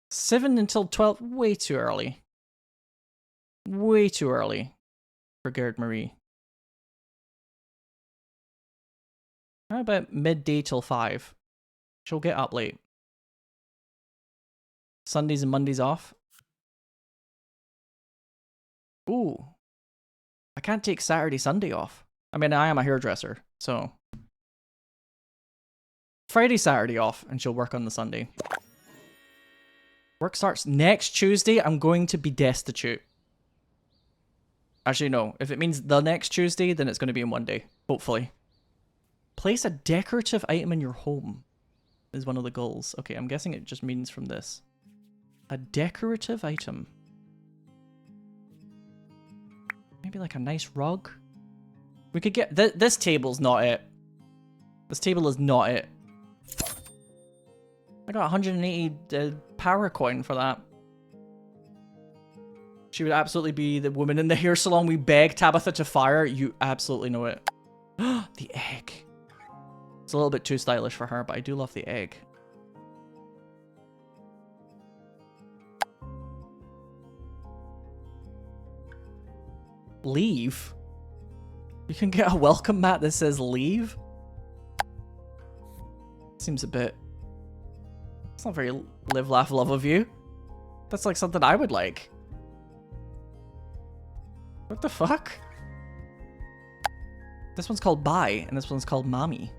7 until 12. Way too early. Way too early for Gerd-Marie. How about midday till 5? She'll get up late. Sundays and Mondays off. Ooh. I can't take Saturday, Sunday off. I mean, I am a hairdresser, so... Friday, Saturday off, and she'll work on the Sunday. Work starts next Tuesday. I'm going to be destitute. Actually, no. If it means the next Tuesday, then it's going to be in one day. Hopefully. Place a decorative item in your home is one of the goals. Okay, I'm guessing it just means from this. A decorative item. Maybe like a nice rug? We could get... This table's not it. This table is not it. I got 180 power coin for that. She would absolutely be the woman in the hair salon we beg Tabitha to fire. You absolutely know it. The egg. It's a little bit too stylish for her, but I do love the egg. Leave? You can get a welcome mat that says leave? Seems a bit... It's not very live, laugh, love of you. That's like something I would like. What the fuck? This one's called bye, and this one's called mommy.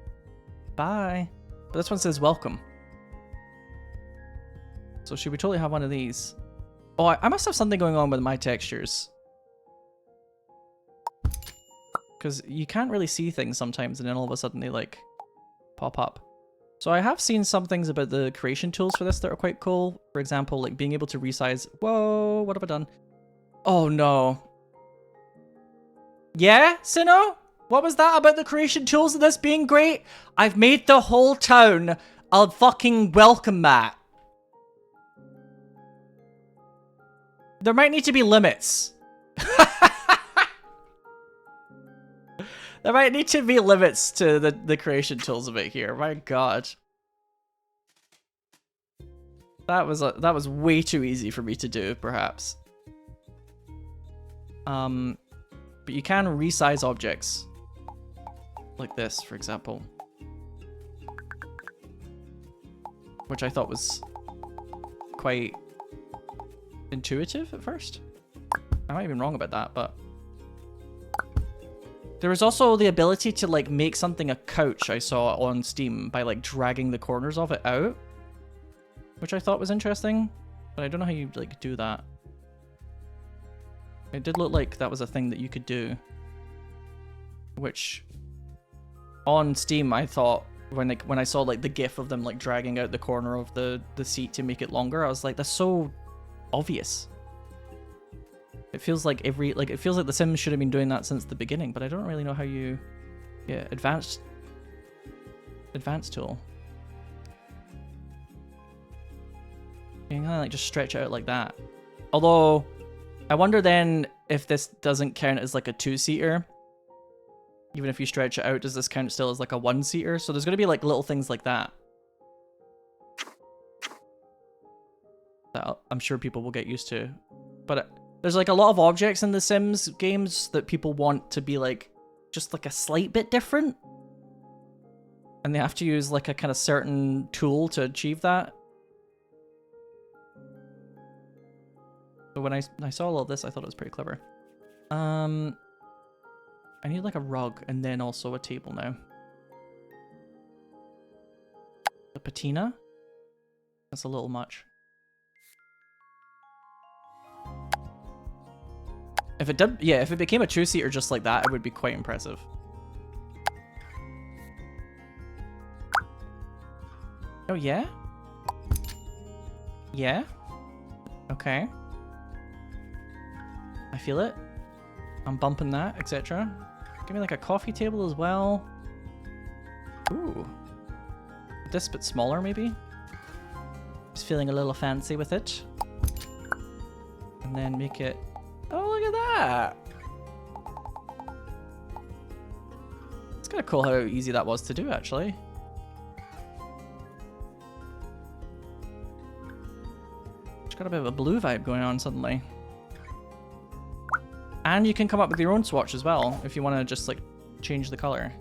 Bye. But this one says welcome. So should we totally have one of these? Oh, I must have something going on with my textures. Because you can't really see things sometimes, and then all of a sudden they, like, pop up. So I have seen some things about the creation tools for this that are quite cool. For example, like being able to resize... Whoa, what have I done? Oh, no. Yeah, Sinow? What was that about the creation tools of this being great? I've made the whole town a fucking welcome mat. There might need to be limits. There might need to be limits to the creation tools of it here. My god. That was way too easy for me to do, perhaps. But you can resize objects. Like this, for example. Which I thought was quite intuitive at first. I might be wrong about that, but... There was also the ability to, like, make something a couch I saw on Steam by, like, dragging the corners of it out. Which I thought was interesting, but I don't know how you, like, do that. It did look like that was a thing that you could do. Which, on Steam, I thought, when I saw, like, the gif of them, like, dragging out the corner of the seat to make it longer, I was like, that's so obvious. It feels like it feels like The Sims should have been doing that since the beginning, but I don't really know how you... Yeah, advanced tool. You can kind of like just stretch it out like that. Although, I wonder then if this doesn't count as like a 2-seater. Even if you stretch it out, does this count still as like a 1-seater? So there's going to be like little things like that. That I'm sure people will get used to. But... There's like a lot of objects in the Sims games that people want to be like, just like a slight bit different. And they have to use like a kind of certain tool to achieve that. So when I saw all of this, I thought it was pretty clever. I need like a rug and then also a table now. The patina? That's a little much. If it did, yeah, if it became a 2-seater just like that, it would be quite impressive. Oh, yeah? Yeah? Okay. I feel it. I'm bumping that, etc. Give me like a coffee table as well. Ooh. This bit smaller, maybe? Just feeling a little fancy with it. And then make it... Oh, look at that! It's kind of cool how easy that was to do, actually. Just got a bit of a blue vibe going on suddenly. And you can come up with your own swatch as well, if you want to just, like, change the color.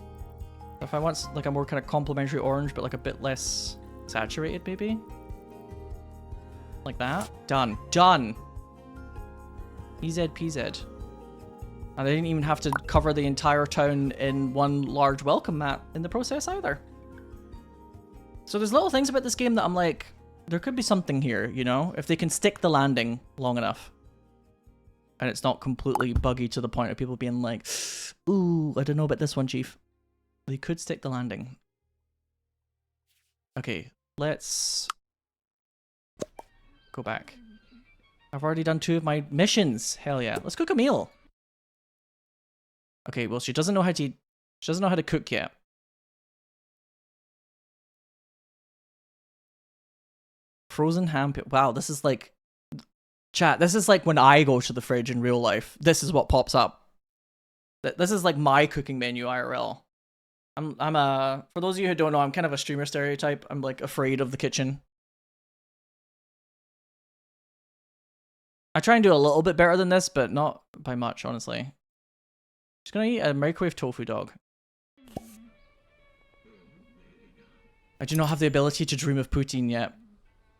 If I want, like, a more kind of complementary orange, but, like, a bit less saturated, maybe? Like that? Done. Done! PZ. And I didn't even have to cover the entire town in one large welcome mat in the process either. So there's little things about this game that I'm like, there could be something here, you know? If they can stick the landing long enough. And it's not completely buggy to the point of people being like, ooh, I don't know about this one, Chief. They could stick the landing. Okay, let's go back. I've already done 2 of my missions. Hell yeah. Let's cook a meal. Okay, well, she doesn't know how to cook yet. Frozen ham. Wow, this is like Chat, this is like when I go to the fridge in real life. This is what pops up. This is like my cooking menu IRL. For those of you who don't know, I'm kind of a streamer stereotype. I'm like afraid of the kitchen. I try and do a little bit better than this, but not by much, honestly. Just gonna eat a microwave tofu dog. I do not have the ability to dream of poutine yet.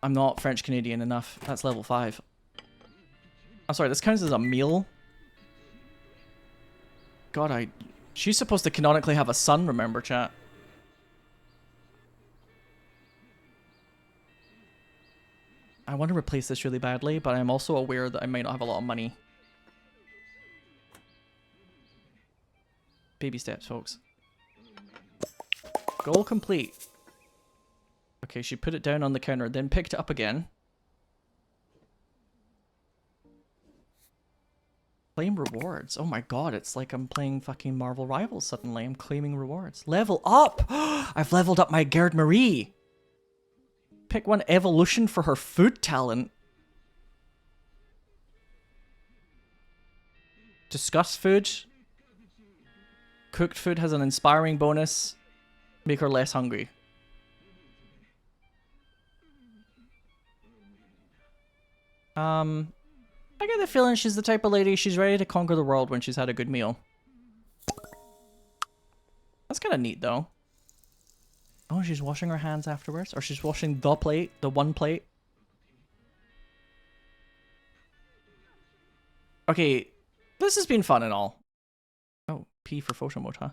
I'm not French Canadian enough. That's level 5. I'm sorry, this counts as a meal? God, she's supposed to canonically have a son, remember, chat? I want to replace this really badly, but I'm also aware that I might not have a lot of money. Baby steps, folks. Goal complete. Okay, she put it down on the counter, then picked it up again. Claim rewards. Oh my god, it's like I'm playing fucking Marvel Rivals suddenly. I'm claiming rewards. Level up! I've leveled up my Gerd-Marie. Pick one evolution for her food talent. Discuss food. Cooked food has an inspiring bonus. Make her less hungry. I get the feeling she's the type of lady she's ready to conquer the world when she's had a good meal. That's kind of neat though. Oh, she's washing her hands afterwards? Or she's washing the plate, the one plate. Okay, this has been fun and all. Oh, P for photo mode, huh?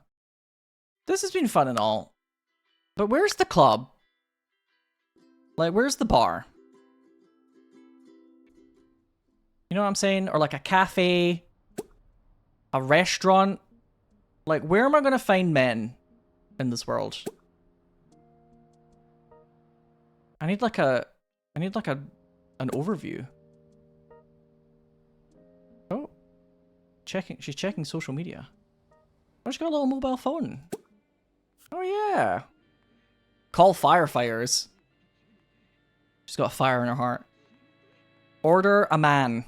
This has been fun and all. But where's the club? Like, where's the bar? You know what I'm saying? Or like a cafe, a restaurant. Like, where am I gonna find men in this world? I need like an overview. Oh, she's checking social media. Oh, she's got a little mobile phone. Oh yeah. Call firefighters. She's got a fire in her heart. Order a man.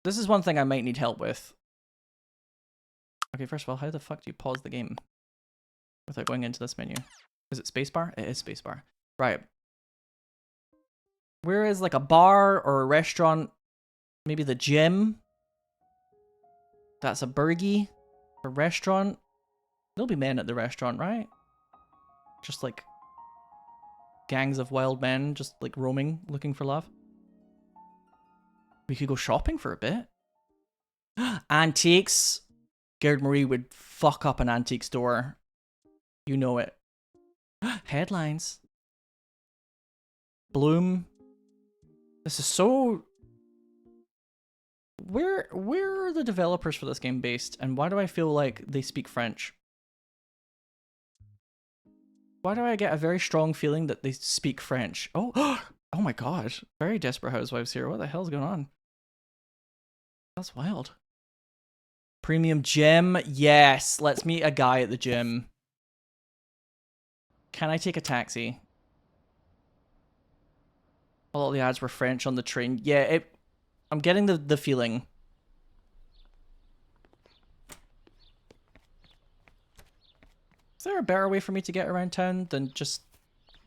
This is one thing I might need help with. Okay, first of all, how the fuck do you pause the game without going into this menu? Is it spacebar? It is spacebar. Right. Where is like a bar or a restaurant? Maybe the gym? That's a burgie. A restaurant. There'll be men at the restaurant, right? Just like gangs of wild men just like roaming, looking for love. We could go shopping for a bit. Antiques. Gerd-Marie would fuck up an antique store. You know it. Headlines. Bloom. This is so... Where are the developers for this game based? And why do I feel like they speak French? Why do I get a very strong feeling that they speak French? Oh, oh my god. Very Desperate Housewives here. What the hell's going on? That's wild. Premium gym. Yes. Let's meet a guy at the gym. Can I take a taxi? A lot of the ads were French on the train. Yeah, I'm getting the feeling. Is there a better way for me to get around town than just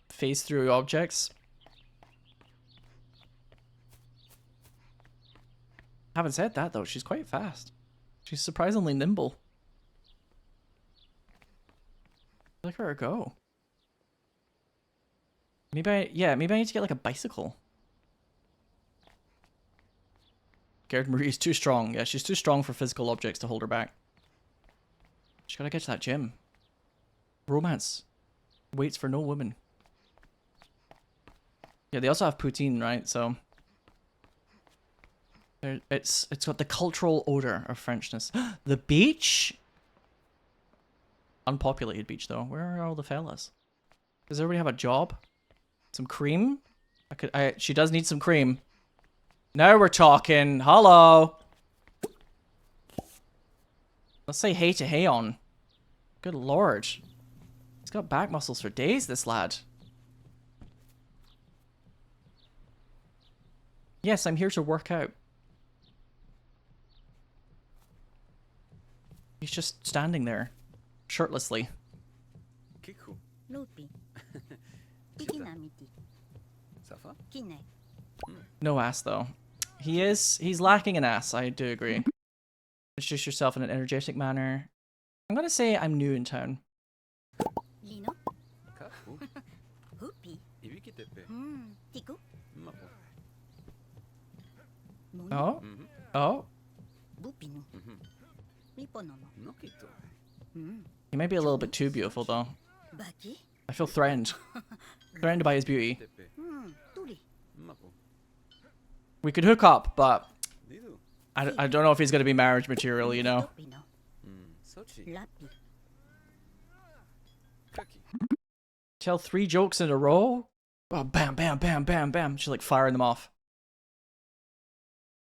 phase through objects? Having said that though, she's quite fast. She's surprisingly nimble. Look at her go. Maybe I need to get like a bicycle. Gerd-Marie is too strong. Yeah, she's too strong for physical objects to hold her back. She's gotta get to that gym. Romance waits for no woman. Yeah, they also have poutine, right? So it's got the cultural odor of Frenchness. The beach? Unpopulated beach though. Where are all the fellas? Does everybody have a job? Some cream? She does need some cream. Now we're talking. Hello. Let's say hey to Hayon. Good lord. He's got back muscles for days, this lad. Yes, I'm here to work out. He's just standing there, shirtlessly. Kiku. Lupi. Chita. Ikinamiti. Safa? Kine. No ass, though. He's lacking an ass, I do agree. Introduce yourself in an energetic manner. I'm gonna say I'm new in town. Lino. Kaku. Hupi. Ibikitepe. Tiku. Mapo. Muni. Oh? Mhm. Oh? Bupinu. Mhm. Riponono. Nokito. He might be a little bit too beautiful, though. Baki. I feel threatened. Threatened by his beauty. Tepe. Turi. Mapo. We could hook up, but Didu. I don't know if he's gonna be marriage material, you know? Topino. Sochi. Lapi. Kaki. Tell 3 jokes in a row? Oh, bam, bam, bam, bam, bam. She's like firing them off.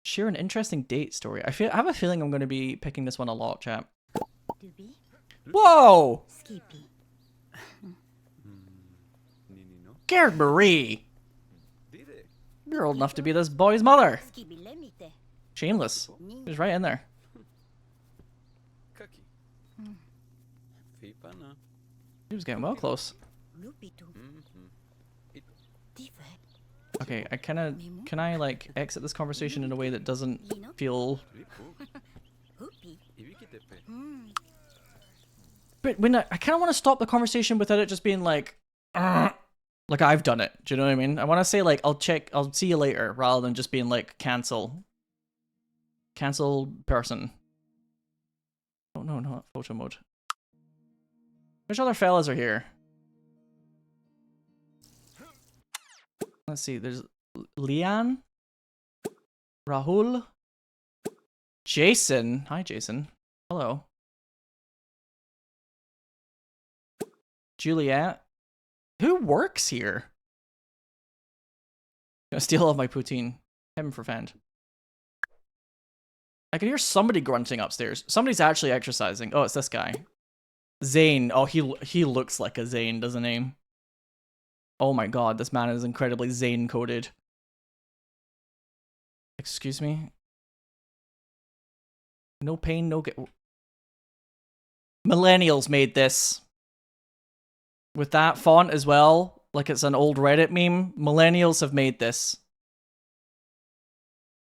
Share an interesting date story. I have a feeling I'm going to be picking this one a lot, chat. Dubi. Whoa! Skippy. Nini no. Gerd-Marie! Dire. You're old enough to be this boy's mother. Skibi lemite. Shameless. Ni. He was right in there. Kaki. Fipana. He was getting well close. Lupitu. Ito. Tife. Okay, can I like exit this conversation in a way that doesn't feel... Ripu. Hupi. Ibikitepe. But when I kind of want to stop the conversation without it just being like I've done it. Do you know what I mean? I want to say like, I'll see you later, rather than just being like, cancel person. Oh no, not photo mode. Which other fellas are here? Let's see, there's Lian, Rahul, Jason. Hi, Jason. Hello. Juliet. Who works here? Gonna steal all of my poutine. Heaven forfend. I can hear somebody grunting upstairs. Somebody's actually exercising. Oh, it's this guy. Zane. Oh, he looks like a Zane, doesn't he? Oh my god, this man is incredibly Zane coded. Excuse me? No pain, no gain. Millennials made this. With that font as well, like it's an old Reddit meme. Millennials have made this.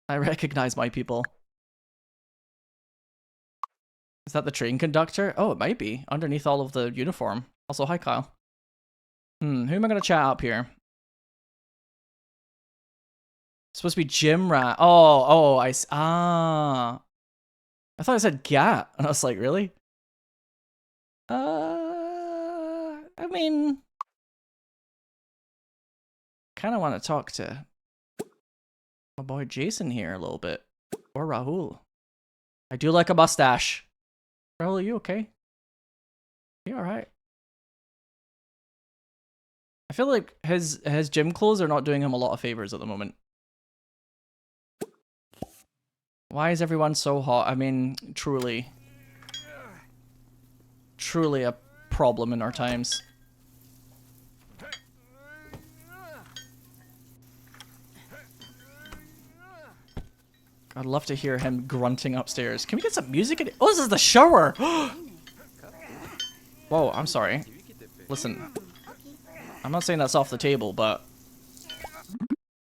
I recognize my people. Is that the train conductor? Oh, it might be. Underneath all of the uniform. Also, hi, Kyle. Who am I going to chat up here? It's supposed to be Jim Rat. Oh, I thought I said Gat. And I was like, really? I mean, kind of want to talk to my boy Jason here a little bit. Or Rahul. I do like a mustache. Rahul, are you okay? You alright? I feel like his gym clothes are not doing him a lot of favors at the moment. Why is everyone so hot? I mean, truly a problem in our times. I'd love to hear him grunting upstairs. Can we get some music? Oh, this is the shower! Whoa, I'm sorry. Listen, I'm not saying that's off the table, but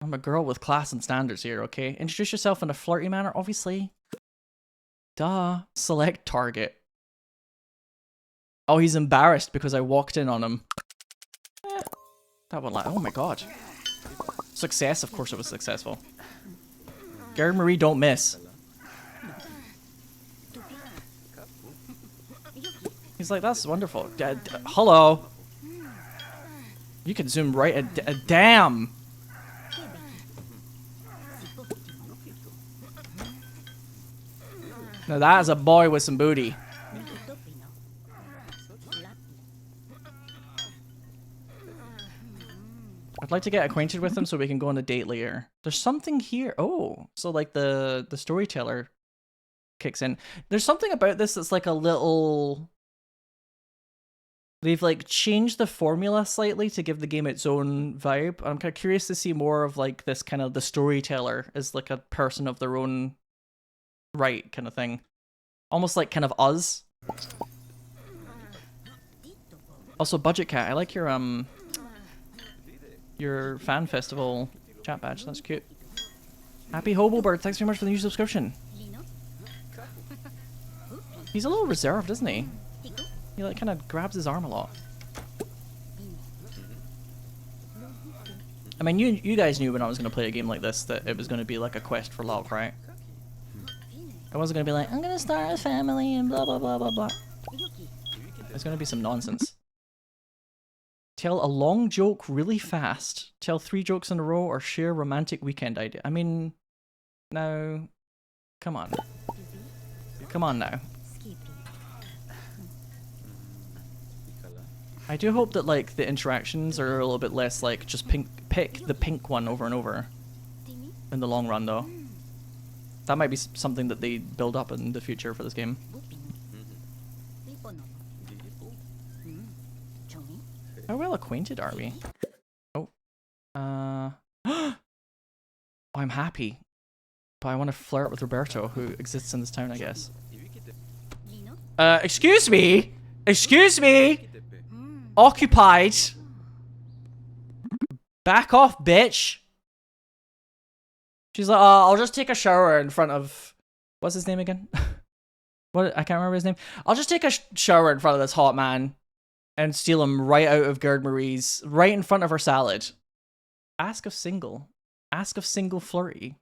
I'm a girl with class and standards here, okay? Introduce yourself in a flirty manner, obviously. Duh. Select target. Oh, he's embarrassed because I walked in on him. That one, oh my god. Success, of course it was successful. Gerd-Marie, don't miss. He's like, that's wonderful. Hello. You can zoom right at damn. Now that is a boy with some booty. I'd like to get acquainted with him so we can go on a date later. There's something here. Oh, so like the storyteller kicks in. There's something about this that's like a little... They've like changed the formula slightly to give the game its own vibe. I'm kind of curious to see more of like this kind of the storyteller as like a person of their own right kind of thing. Almost like kind of Us. Also, Budget Cat, I like your fan festival chat badge. That's cute. Happy Hobobird, thanks very much for the new subscription. He's a little reserved, isn't he? He like kind of grabs his arm a lot. I mean, you guys knew when I was going to play a game like this that it was going to be like a quest for love, right? I wasn't going to be like, I'm going to start a family and blah blah blah blah blah. There's going to be some nonsense. Tell a long joke really fast. Tell 3 jokes in a row or share romantic weekend idea. I mean, now, come on. Come on now. I do hope that like the interactions are a little bit less like just pick the pink one over and over in the long run though. That might be something that they build up in the future for this game. How well acquainted are we? Oh. Oh, I'm happy. But I want to flirt with Roberto, who exists in this town, I guess. Excuse me? Excuse me? Occupied. Back off, bitch. She's like, I'll just take a shower in front of... What's his name again? What? I can't remember his name. I'll just take a shower in front of this hot man and steal him right out of Gerd-Marie's, right in front of her salad. Ask of single. Ask of single flirty.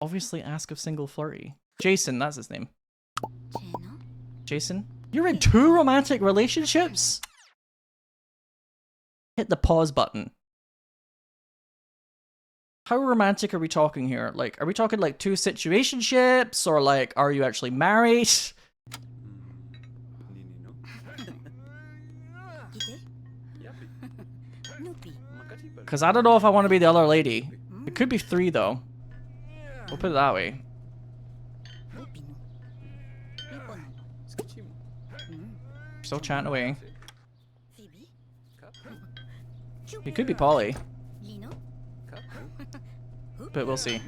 Obviously ask of single flirty. Jason, that's his name. Jason? You're in 2 romantic relationships? Hit the pause button. How romantic are we talking here? Like, are we talking like 2 situationships? Or like, are you actually married? Because I don't know if I want to be the other lady. It could be 3 though. We'll put it that way. Still chatting away. It could be Polly. But we'll see.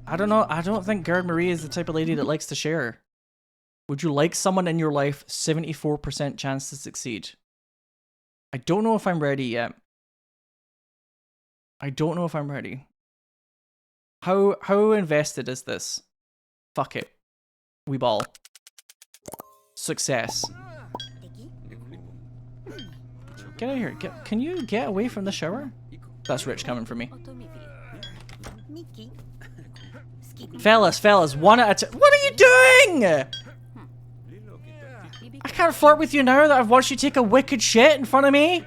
I don't know. I don't think Gerd-Marie is the type of lady that likes to share. Would you like someone in your life 74% chance to succeed? I don't know if I'm ready yet. I don't know if I'm ready. How invested is this? Fuck it. We ball. Success. Get out of here. Can you get away from the shower? That's rich coming from me. Fellas, one at a time. What are you doing? I can't flirt with you now that I've watched you take a wicked shit in front of me.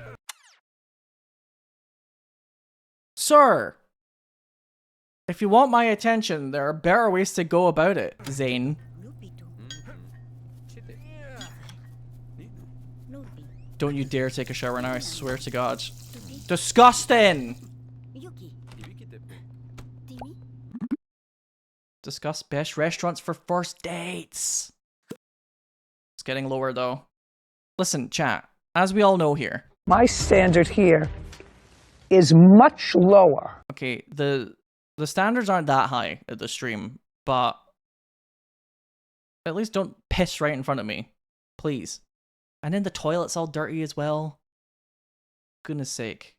Sir, if you want my attention, there are better ways to go about it, Zane. Don't you dare take a shower now, I swear to God. Disgusting! Discuss best restaurants for first dates. It's getting lower though. Listen, chat, as we all know here. My standard here is much lower. Okay, the standards aren't that high at the stream, but at least don't piss right in front of me. Please. And then the toilet's all dirty as well. Goodness sake.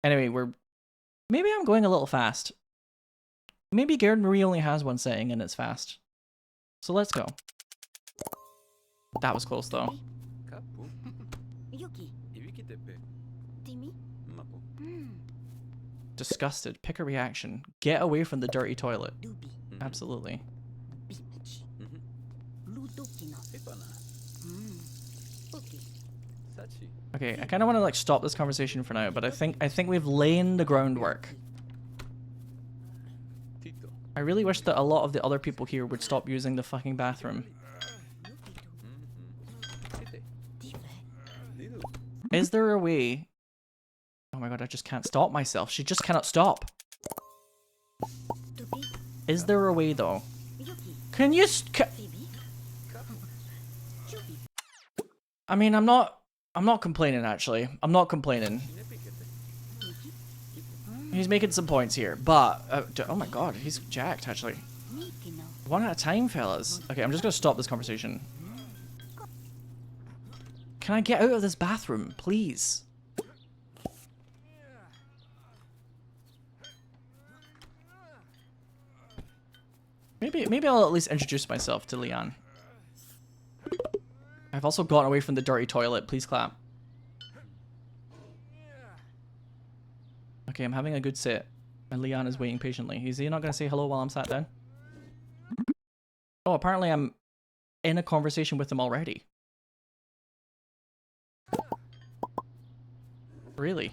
Anyway, maybe I'm going a little fast. Maybe Gerd-Marie only has one setting and it's fast. So let's go. That was close though. Disgusted. Pick a reaction. Get away from the dirty toilet. Absolutely. Okay, I kind of want to like stop this conversation for now, but I think we've laid the groundwork. I really wish that a lot of the other people here would stop using the fucking bathroom. Is there a way? Oh my god, I just can't stop myself. She just cannot stop. Is there a way though? Can you? I mean, I'm not I'm not complaining, actually. I'm not complaining. He's making some points here, but... oh my god, he's jacked, actually. One at a time, fellas. Okay, I'm just gonna stop this conversation. Can I get out of this bathroom, please? Maybe I'll at least introduce myself to Leon. I've also gotten away from the dirty toilet. Please clap. Okay, I'm having a good sit. And Leon is waiting patiently. Is he not going to say hello while I'm sat down? Oh, apparently I'm in a conversation with him already. Really?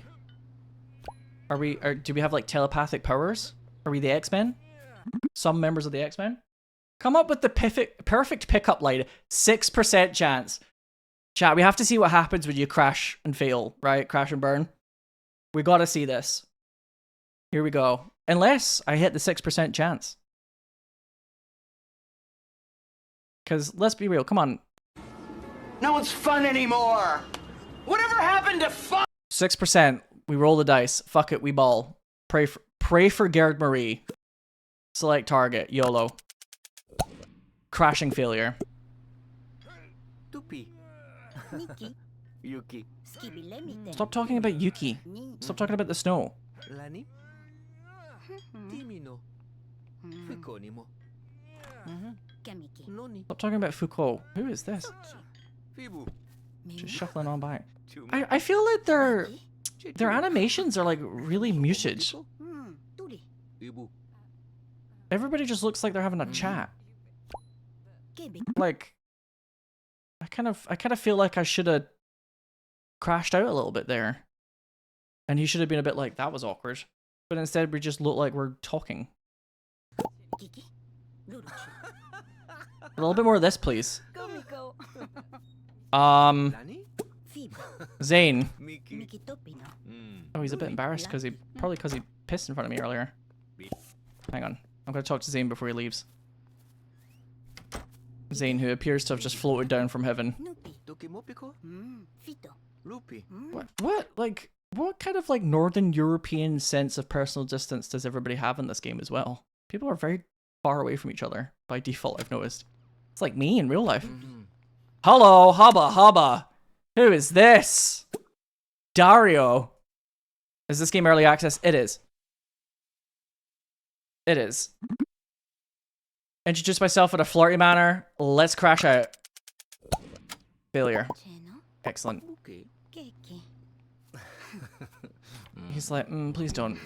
Do we have like telepathic powers? Are we the X-Men? Some members of the X-Men? Come up with the perfect pickup line. 6% chance. Chat, we have to see what happens when you crash and fail, right? Crash and burn. We gotta see this. Here we go. Unless I hit the 6% chance. Because, let's be real, come on. No one's fun anymore! Whatever happened to fun? 6%. We roll the dice. Fuck it, we ball. Pray for Gerd-Marie. Select target. YOLO. Crashing failure. Tupi. Nikki. Yuki. Skibilemite. Stop talking about Yuki. Stop talking about the snow. Lani. Timino. Fukonimo. Kamiki. Noni. Stop talking about Foucault. Who is this? Fibu. Just shuffling on by. I feel like their animations are like really muted. Tuli. Ibu. Everybody just looks like they're having a chat. Kebi. Like, I kind of feel like I should have crashed out a little bit there, and he should have been a bit like, that was awkward. But instead, we just look like we're talking. Kiki. Luruchu. A little bit more of this, please. Kumiko. Lani. Fibu. Zane. Miki. Miki Topino. Oh, he's a bit embarrassed because he pissed in front of me earlier. Hang on, I'm gonna talk to Zane before he leaves. Zane, who appears to have just floated down from heaven. Nupi. Tokimopiko. Fito. Lupi. What kind of like Northern European sense of personal distance does everybody have in this game as well? People are very far away from each other by default, I've noticed. It's like me in real life. Hello, hubba. Who is this? Dario. Is this game early access? It is. It is. Introduce myself in a flirty manner. Let's crash out. Failure. Cheno. Excellent. Okay. Keki. He's like, please don't.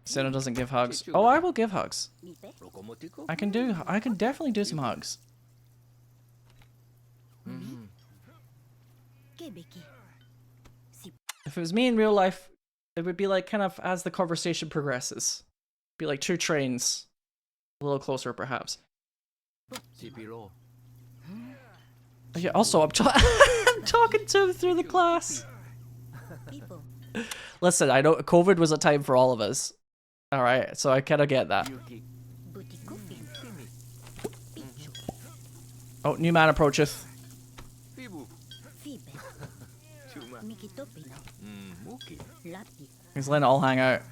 Sinow doesn't give hugs. Oh, I will give hugs. Mipe. Rokomotiko. I can definitely do some hugs. Kebeki. If it was me in real life, it would be like kind of as the conversation progresses. Be like two trains. A little closer, perhaps. Sipiro. Yeah, also, I'm talking to him through the class. People. Listen, I know COVID was a time for all of us. Alright, so I kind of get that. Yuki. Butikupi. Pichu. Oh, new man approacheth. Fibu. Fibe. Chuma. Miki Topino. Muki. Lapi. He's letting it all hang out.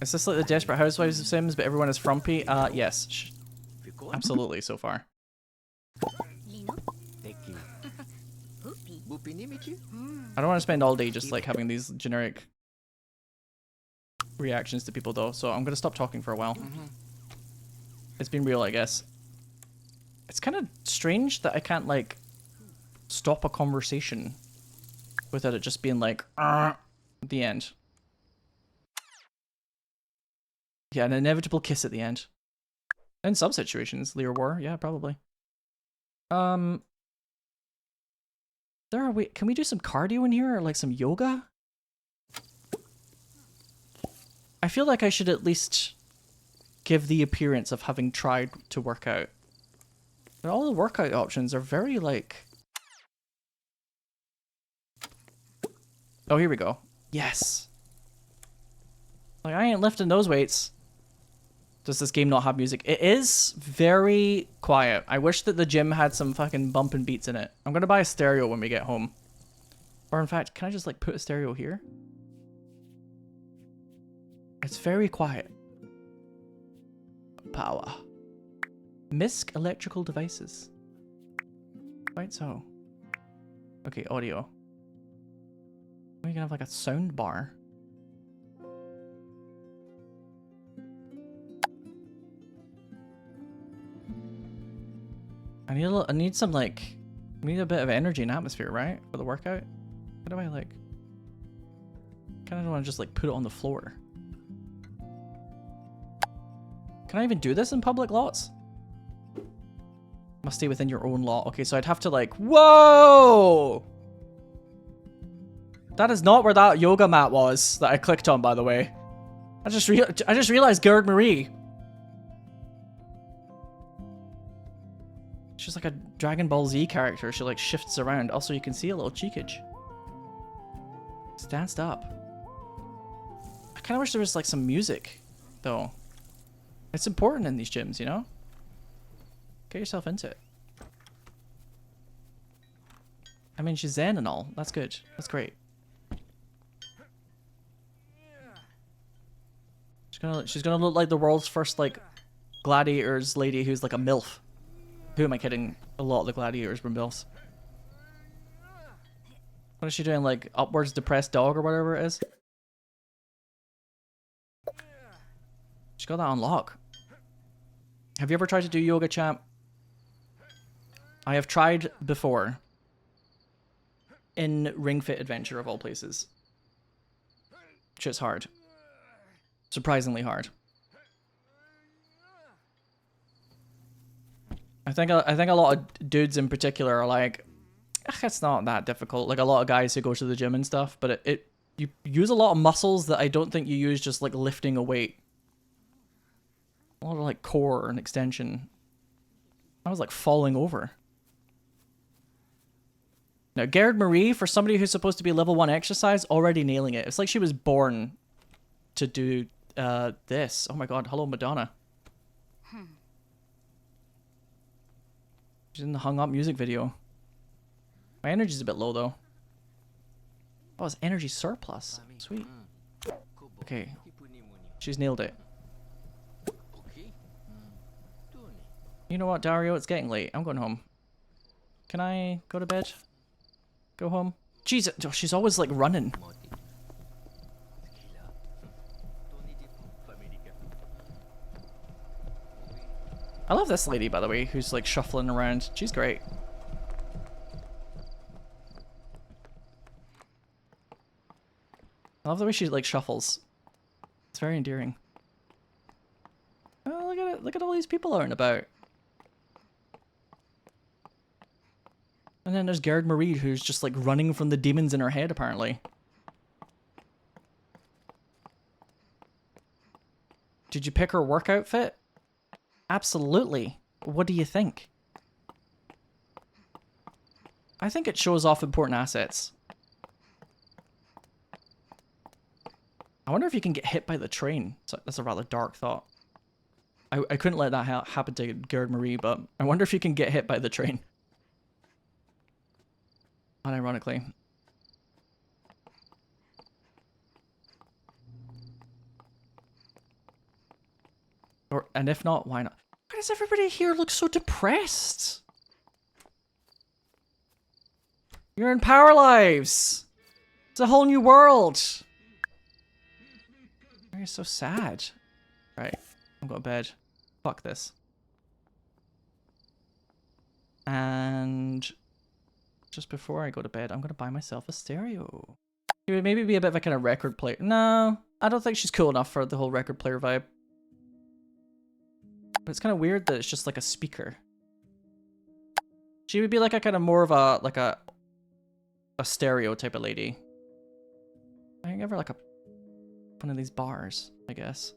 Is this like the Desperate Housewives of Sims, but everyone is frumpy? Yes. Fiko. Absolutely, so far. Lino. Teki. Hupi. Bupinimichi. I don't want to spend all day just like having these generic reactions to people though, so I'm gonna stop talking for a while. It's been real, I guess. It's kind of strange that I can't like stop a conversation without it just being like the end. Yeah, an inevitable kiss at the end. In some situations, Lear War, yeah, probably. Can we do some cardio in here or like some yoga? I feel like I should at least give the appearance of having tried to work out. But all the workout options are very like... Oh, here we go. Yes. Like, I ain't lifting those weights. Does this game not have music? It is very quiet. I wish that the gym had some fucking bumping beats in it. I'm gonna buy a stereo when we get home. Or in fact, can I just like put a stereo here? It's very quiet. Power. MISC electrical devices. Right, so. Okay, audio. We can have like a sound bar. I need some like, I need a bit of energy and atmosphere, right? For the workout. How do I like, kind of want to just like put it on the floor. Can I even do this in public lots? Must stay within your own lot. Okay, so I'd have to like, whoa! That is not where that yoga mat was that I clicked on, by the way. I just realized Gerd-Marie. She's like a Dragon Ball Z character. She like shifts around. Also, you can see a little cheekage. It's danced up. I kind of wish there was like some music, though. It's important in these gyms, you know? Get yourself into it. I mean, she's zen and all. That's good. That's great. She's gonna look like the world's first like gladiators lady who's like a MILF. Who am I kidding? A lot of the gladiators were MILFs. What is she doing? Like upwards depressed dog or whatever it is? She got that on lock. Have you ever tried to do yoga, champ? I have tried before. In Ring Fit Adventure of all places. Shit's hard. Surprisingly hard. I think a lot of dudes in particular are like, it's not that difficult. Like a lot of guys who go to the gym and stuff, but you use a lot of muscles that I don't think you use just like lifting a weight. A lot of like core and extension. I was like falling over. Now Gerd-Marie, for somebody who's supposed to be level 1 exercise, already nailing it. It's like she was born to do this. Oh my god, hello Madonna. She's in the hung up music video. My energy's a bit low though. Oh, it's energy surplus. Sweet. Okay. She's nailed it. You know what, Dario? It's getting late. I'm going home. Can I go to bed? Go home? Jesus, oh, she's always like running. I love this lady, by the way, who's like shuffling around. She's great. I love the way she like shuffles. It's very endearing. Oh, look at it. Look at all these people out and about. And then there's Gerd-Marie, who's just like running from the demons in her head, apparently. Did you pick her work outfit? Absolutely. What do you think? I think it shows off important assets. I wonder if you can get hit by the train. So that's a rather dark thought. I couldn't let that happen to Gerd-Marie, but I wonder if you can get hit by the train. Unironically. And if not, why not? Why does everybody here look so depressed? You're in Paralives! It's a whole new world! Why are you so sad? Right, I'm going to bed. Fuck this. And just before I go to bed, I'm going to buy myself a stereo. It would maybe be a bit of a kind of record player. No, I don't think she's cool enough for the whole record player vibe. But it's kind of weird that it's just like a speaker. She would be like a kind of more of a, like a stereo type of lady. I can give her like a, one of these bars, I guess.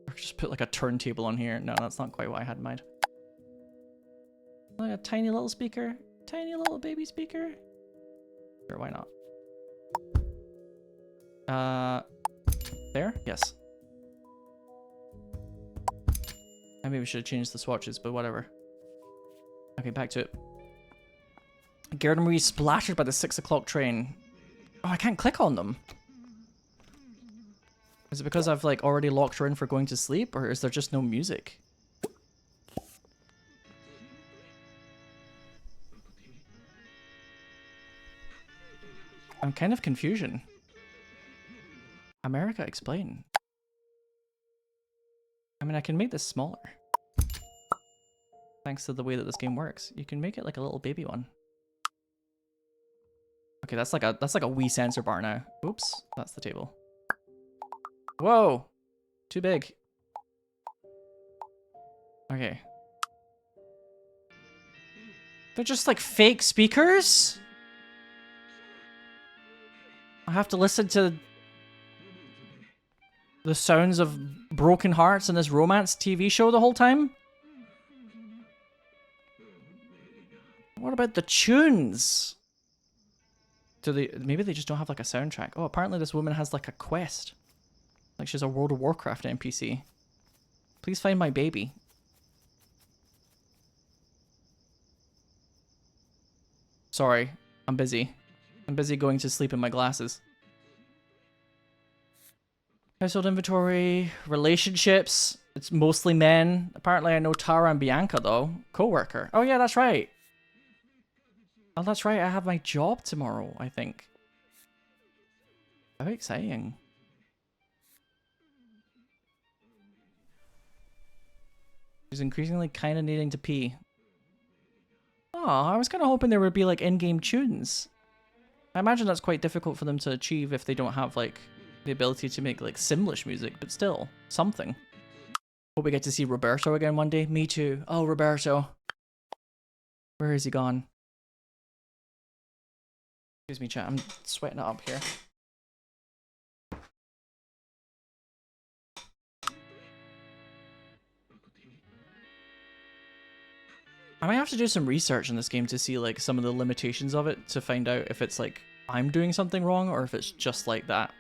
Or just put like a turntable on here. No, that's not quite what I had in mind. Like a tiny little speaker. Tiny little baby speaker. Sure, why not? There? Yes. I maybe should have changed the swatches, but whatever. Okay, back to it. Gerd-Marie splattered by the 6 o'clock train. Oh, I can't click on them. Is it because I've like already locked her in for going to sleep, or is there just no music? I'm kind of confusion. America, explain. I mean, I can make this smaller. Thanks to the way that this game works. You can make it like a little baby one. Okay, that's like a wee sensor bar now. Oops, that's the table. Whoa! Too big. Okay. They're just like fake speakers? I have to listen to the sounds of broken hearts in this romance TV show the whole time? What about the tunes? Maybe they just don't have like a soundtrack. Oh, apparently this woman has like a quest. Like she's a World of Warcraft NPC. Please find my baby. Sorry, I'm busy. I'm busy going to sleep in my glasses. Household inventory, relationships. It's mostly men. Apparently I know Tara and Bianca though. Co-worker. Oh yeah, that's right. Oh, that's right. I have my job tomorrow, I think. How exciting. She's increasingly kind of needing to pee. Oh, I was kind of hoping there would be like in-game tunes. I imagine that's quite difficult for them to achieve if they don't have like the ability to make like Simlish music, but still, something. Hope we get to see Roberto again one day. Me too. Oh, Roberto. Where is he gone? Excuse me, chat. I'm sweating it up here. I might have to do some research in this game to see like some of the limitations of it to find out if it's like I'm doing something wrong or if it's just like that.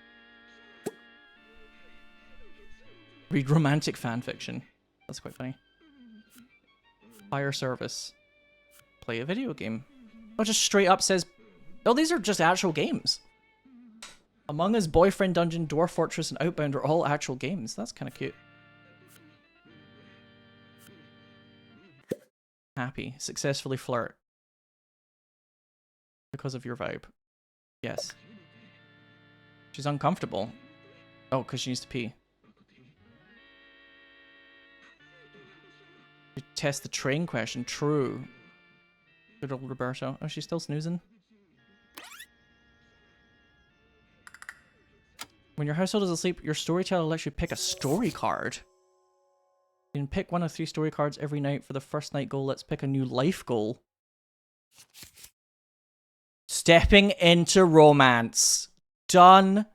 Read romantic fanfiction. That's quite funny. Fire service. Play a video game. Oh, just straight up says... Oh, these are just actual games. Among Us, Boyfriend Dungeon, Dwarf Fortress, and Outbound are all actual games. That's kind of cute. Happy. Successfully flirt. Because of your vibe. Yes. She's uncomfortable. Oh, because she needs to pee. You test the train question. True. Good old Roberto. Oh, she's still snoozing. When your household is asleep, your storyteller lets you pick a story card. You can pick one of 3 story cards every night for the first night goal. Let's pick a new life goal. Stepping into romance. Done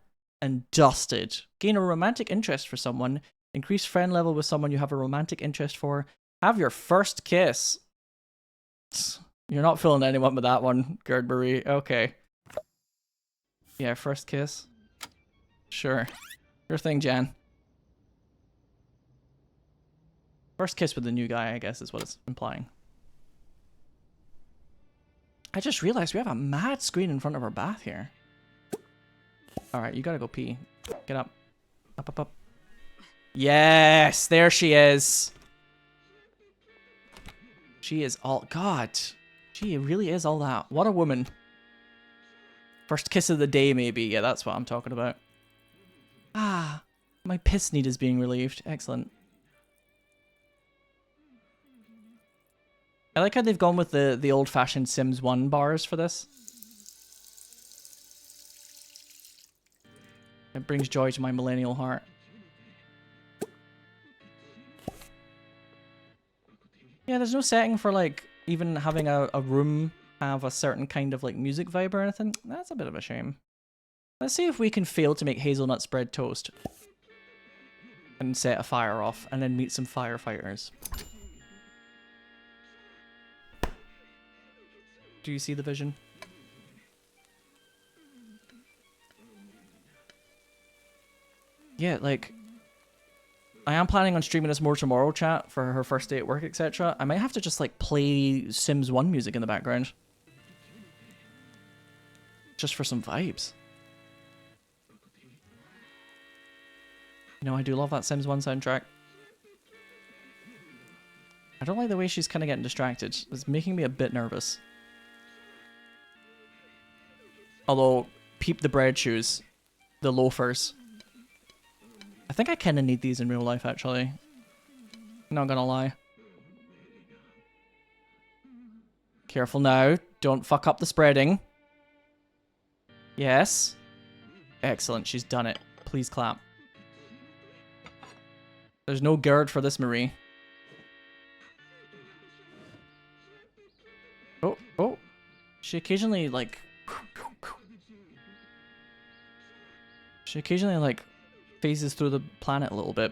and dusted. Gain a romantic interest for someone. Increase friend level with someone you have a romantic interest for. Have your first kiss. You're not fooling anyone with that one, Gerd-Marie. Okay. Yeah, first kiss. Sure. Your thing, Jan. First kiss with the new guy, I guess, is what it's implying. I just realized we have a mad screen in front of our bath here. Alright, you gotta go pee. Get up. Up, up, up. Yes! There she is! She is all... God. She really is all that. What a woman. First kiss of the day, maybe. Yeah, that's what I'm talking about. Ah, my piss need is being relieved. Excellent. I like how they've gone with the old-fashioned Sims 1 bars for this. It brings joy to my millennial heart. Yeah, there's no setting for like even having a room have a certain kind of like music vibe or anything. That's a bit of a shame. Let's see if we can fail to make hazelnut spread toast. And set a fire off, and then meet some firefighters. Do you see the vision? Yeah, like... I am planning on streaming this more tomorrow, chat, for her first day at work, etc. I might have to just, like, play Sims 1 music in the background. Just for some vibes. You know, I do love that Sims 1 soundtrack. I don't like the way she's kind of getting distracted. It's making me a bit nervous. Although, peep the bread shoes. The loafers. I think I kind of need these in real life, actually. Not gonna lie. Careful now. Don't fuck up the spreading. Yes. Excellent. She's done it. Please clap. There's no Gerd for this Marie. Oh, oh. She occasionally, like... She occasionally, like, phases through the planet a little bit.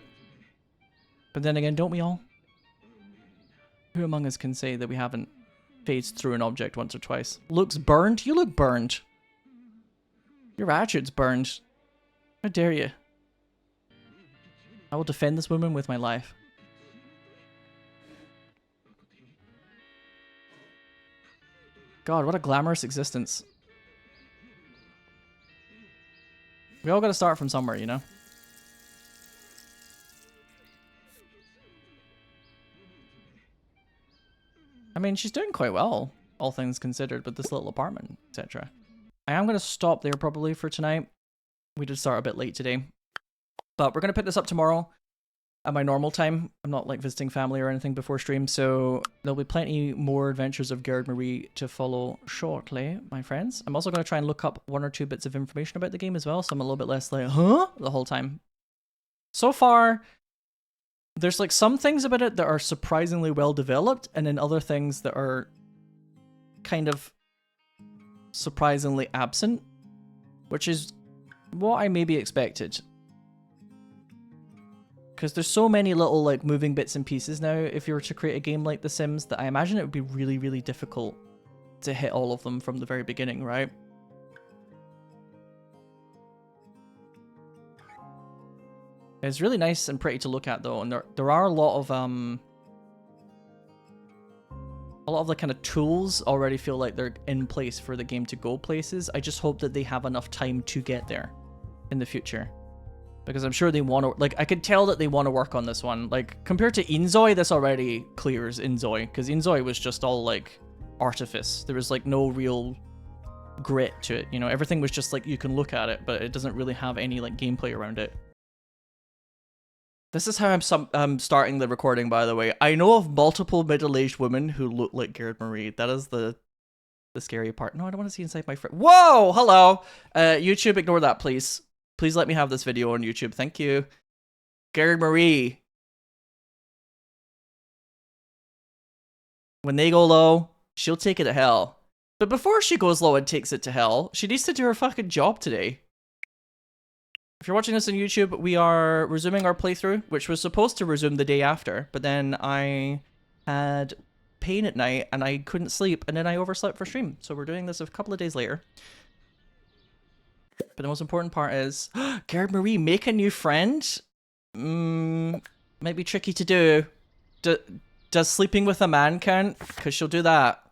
But then again, don't we all? Who among us can say that we haven't phased through an object once or twice? Looks burned? You look burned. Your attitude's burned. How dare you? I will defend this woman with my life. God, what a glamorous existence. We all gotta start from somewhere, you know? I mean, she's doing quite well, all things considered, with this little apartment, etc. I am gonna stop there probably for tonight. We did start a bit late today. But we're gonna pick this up tomorrow at my normal time. I'm not like visiting family or anything before stream, so there'll be plenty more adventures of Gerd-Marie to follow shortly, my friends. I'm also gonna try and look up 1 or 2 bits of information about the game as well, so I'm a little bit less like, huh? The whole time. So far, there's like some things about it that are surprisingly well developed, and then other things that are kind of surprisingly absent, which is what I maybe expected. Because there's so many little like moving bits and pieces now if you were to create a game like The Sims that I imagine it would be really, really difficult to hit all of them from the very beginning, right? It's really nice and pretty to look at though, and there are a lot of the kind of tools already feel like they're in place for the game to go places. I just hope that they have enough time to get there in the future. Because I'm sure they want to, like, I could tell that they want to work on this one. Like, compared to Inzoi, this already clears Inzoi. Because Inzoi was just all, like, artifice. There was, like, no real grit to it, you know? Everything was just, like, you can look at it, but it doesn't really have any, like, gameplay around it. This is how I'm starting the recording, by the way. I know of multiple middle-aged women who look like Gerd-Marie. That is the scary part. No, I don't want to see inside my friend. Whoa! Hello! YouTube, ignore that, please. Please let me have this video on YouTube. Thank you. Gerd-Marie. When they go low, she'll take it to hell. But before she goes low and takes it to hell, she needs to do her fucking job today. If you're watching this on YouTube, we are resuming our playthrough, which was supposed to resume the day after, but then I had pain at night and I couldn't sleep, and then I overslept for stream. So we're doing this a couple of days later. But the most important part is, Gerd-Marie, make a new friend? Might be tricky to do. Does sleeping with a man count? Because she'll do that.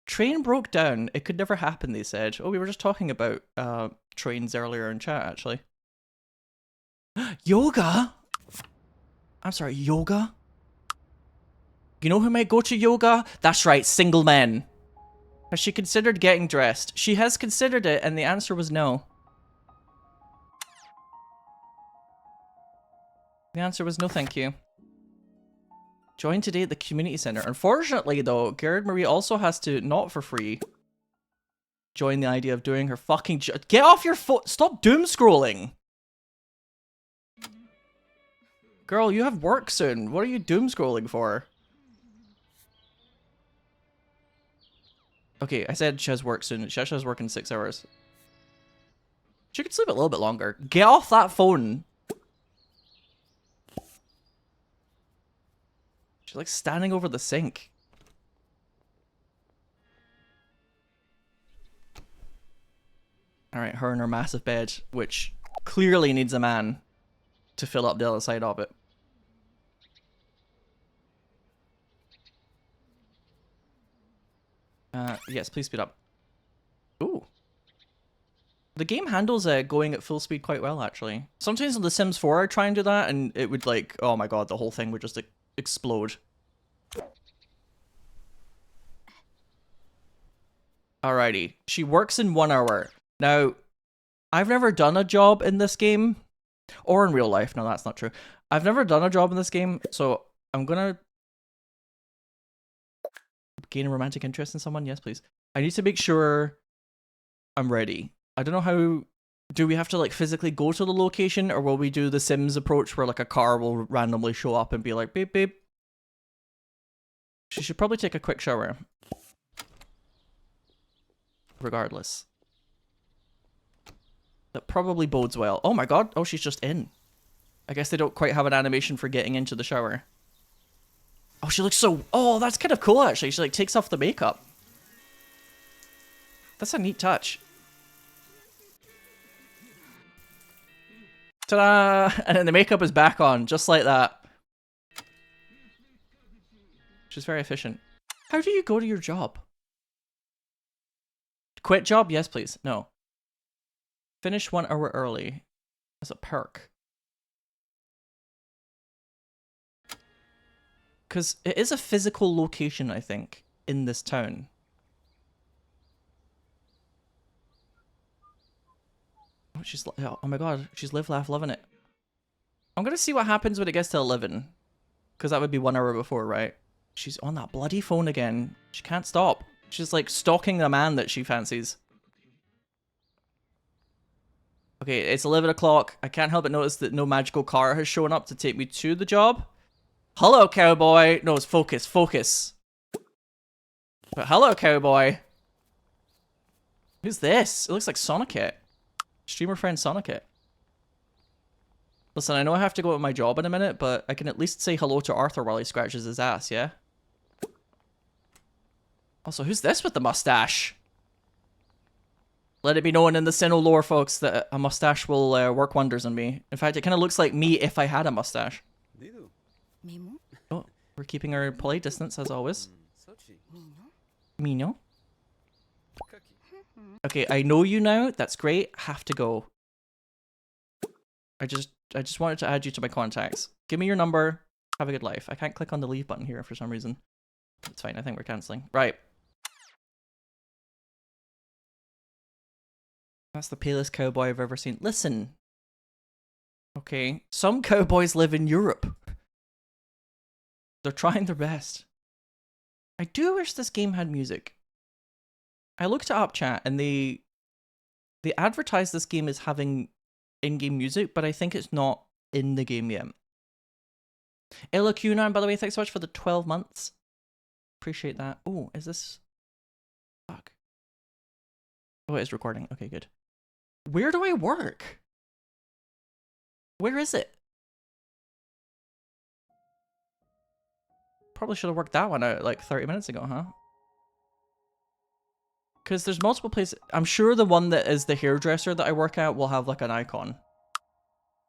Train broke down. It could never happen, they said. Oh, we were just talking about trains earlier in chat, actually. Yoga? I'm sorry, yoga? You know who might go to yoga? That's right, single men. Has she considered getting dressed? She has considered it, and the answer was no. The answer was no, thank you. Join today at the community center. Unfortunately, though, Gerd-Marie also has to, not for free, join the idea of doing her fucking get off your phone! Stop doom scrolling! Girl, you have work soon. What are you doom scrolling for? Okay, I said she has work soon. She actually has work in 6 hours. She could sleep a little bit longer. Get off that phone! She's like standing over the sink. Alright, her and her massive bed, which clearly needs a man to fill up the other side of it. Yes, please speed up. Ooh, The game handles going at full speed quite well, actually. Sometimes in The Sims 4, I try and do that, and it would like, oh my god, the whole thing would just explode. Alrighty. She works in 1 hour. Now, I've never done a job in this game. Or in real life. No, that's not true. I've never done a job in this game, so I'm gonna gain a romantic interest in someone. Yes, please. I need to make sure I'm ready. I don't know how... Do we have to like physically go to the location, or will we do the Sims approach where like a car will randomly show up and be like, beep, beep. She should probably take a quick shower. Regardless. That probably bodes well. Oh my god. Oh, she's just in. I guess they don't quite have an animation for getting into the shower. Oh, she looks so... Oh, that's kind of cool, actually. She like takes off the makeup. That's a neat touch. Ta-da! And then the makeup is back on, just like that. She's very efficient. How do you go to your job? Quit job? Yes, please. No. Finish 1 hour early as a perk. Because it is a physical location, I think, in this town. Oh, she's... Oh my god, she's live, laugh, loving it. I'm gonna see what happens when it gets to 11. Because that would be 1 hour before, right? She's on that bloody phone again. She can't stop. She's like stalking the man that she fancies. Okay, it's 11 o'clock. I can't help but notice that no magical car has shown up to take me to the job. Hello, cowboy. No, it's focus, focus. But hello, cowboy. Who's this? It looks like Sonicet. Streamer friend Sonicet. Listen, I know I have to go to my job in a minute, but I can at least say hello to Arthur while he scratches his ass, yeah? Also, who's this with the mustache? Let it be known in the Sinow lore, folks, that a mustache will work wonders on me. In fact, it kind of looks like me if I had a mustache. Oh, we're keeping our polite distance, as always. Mino? Okay, I know you now. That's great. Have to go. I just wanted to add you to my contacts. Give me your number. Have a good life. I can't click on the leave button here for some reason. It's fine. I think we're cancelling. Right. That's the palest cowboy I've ever seen. Listen. Okay. Some cowboys live in Europe. They're trying their best. I do wish this game had music. I looked it up, chat, and they advertise this game as having in-game music, but I think it's not in the game yet. Ella Cunan, by the way, thanks so much for the 12 months. Appreciate that. Oh, is this... Fuck. Oh, it is recording. Okay, good. Where do I work? Where is it? Probably should have worked that one out like 30 minutes ago, huh? Because there's multiple places. I'm sure the one that is the hairdresser that I work at will have like an icon.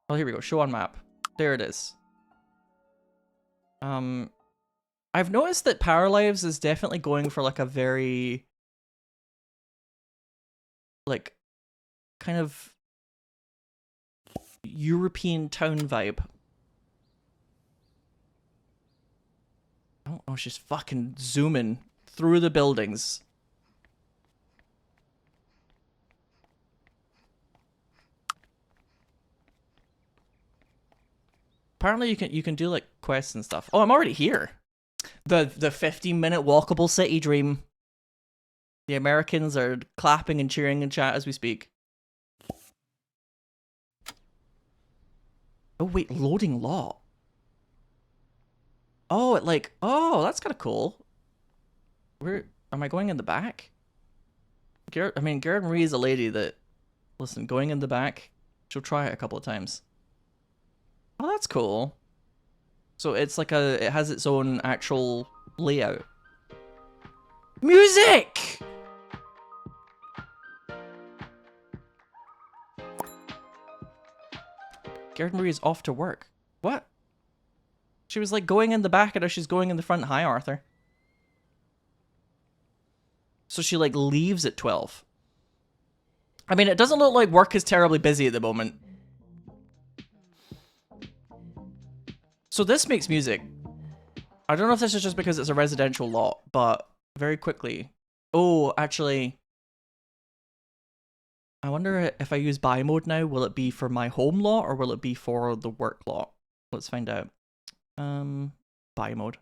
Oh, here we go. Show on map. There it is. I've noticed that Paralives is definitely going for like a very... like, kind of European town vibe. Oh, she's fucking zooming through the buildings. Apparently you can do like quests and stuff. Oh, I'm already here. The 15-minute walkable city dream. The Americans are clapping and cheering in chat as we speak. Oh wait, loading lot. Oh, it like, oh, that's kind of cool. Where am I going in the back? I mean, Gerd-Marie is a lady that, listen, going in the back, she'll try it a couple of times. Oh, that's cool. So it's like it has its own actual layout. Music! Gerd-Marie is off to work. What? She was like going in the back and now she's going in the front. Hi, Arthur. So she like leaves at 12. I mean, it doesn't look like work is terribly busy at the moment. So this makes music. I don't know if this is just because it's a residential lot, but very quickly. Oh, actually, I wonder if I use buy mode now, will it be for my home lot or will it be for the work lot? Let's find out. Buy mode.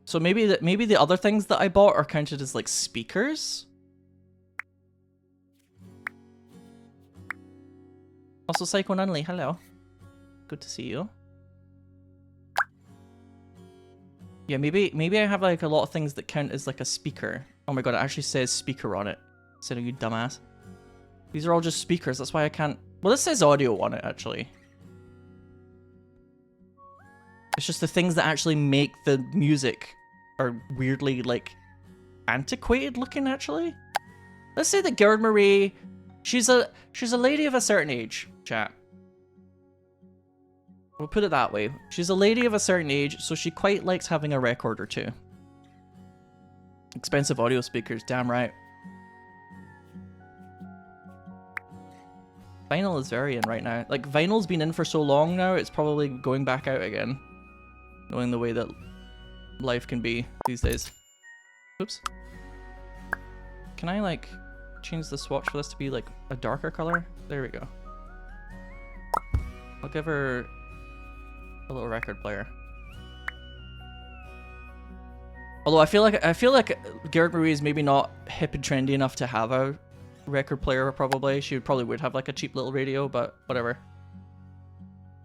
So maybe the other things that I bought are counted as like speakers. Also, Psycho Nunley, hello. Good to see you. Yeah, maybe I have like a lot of things that count as like a speaker. Oh my god, it actually says speaker on it. Instead of you dumbass. These are all just speakers, that's why I can't... Well, this says audio on it, actually. It's just the things that actually make the music are weirdly, like, antiquated looking, actually. Let's say that Gerd-Marie, she's a lady of a certain age, chat. We'll put it that way. She's a lady of a certain age, so she quite likes having a record or two. Expensive audio speakers, damn right. Vinyl is very in right now. Like, vinyl's been in for so long now, it's probably going back out again. Knowing the way that life can be these days. Oops. Can I, like, change the swatch for this to be, like, a darker color? There we go. I'll give her a little record player. Although I feel like Gerd-Marie is maybe not hip and trendy enough to have a record player, probably. She probably would have, like, a cheap little radio, but whatever.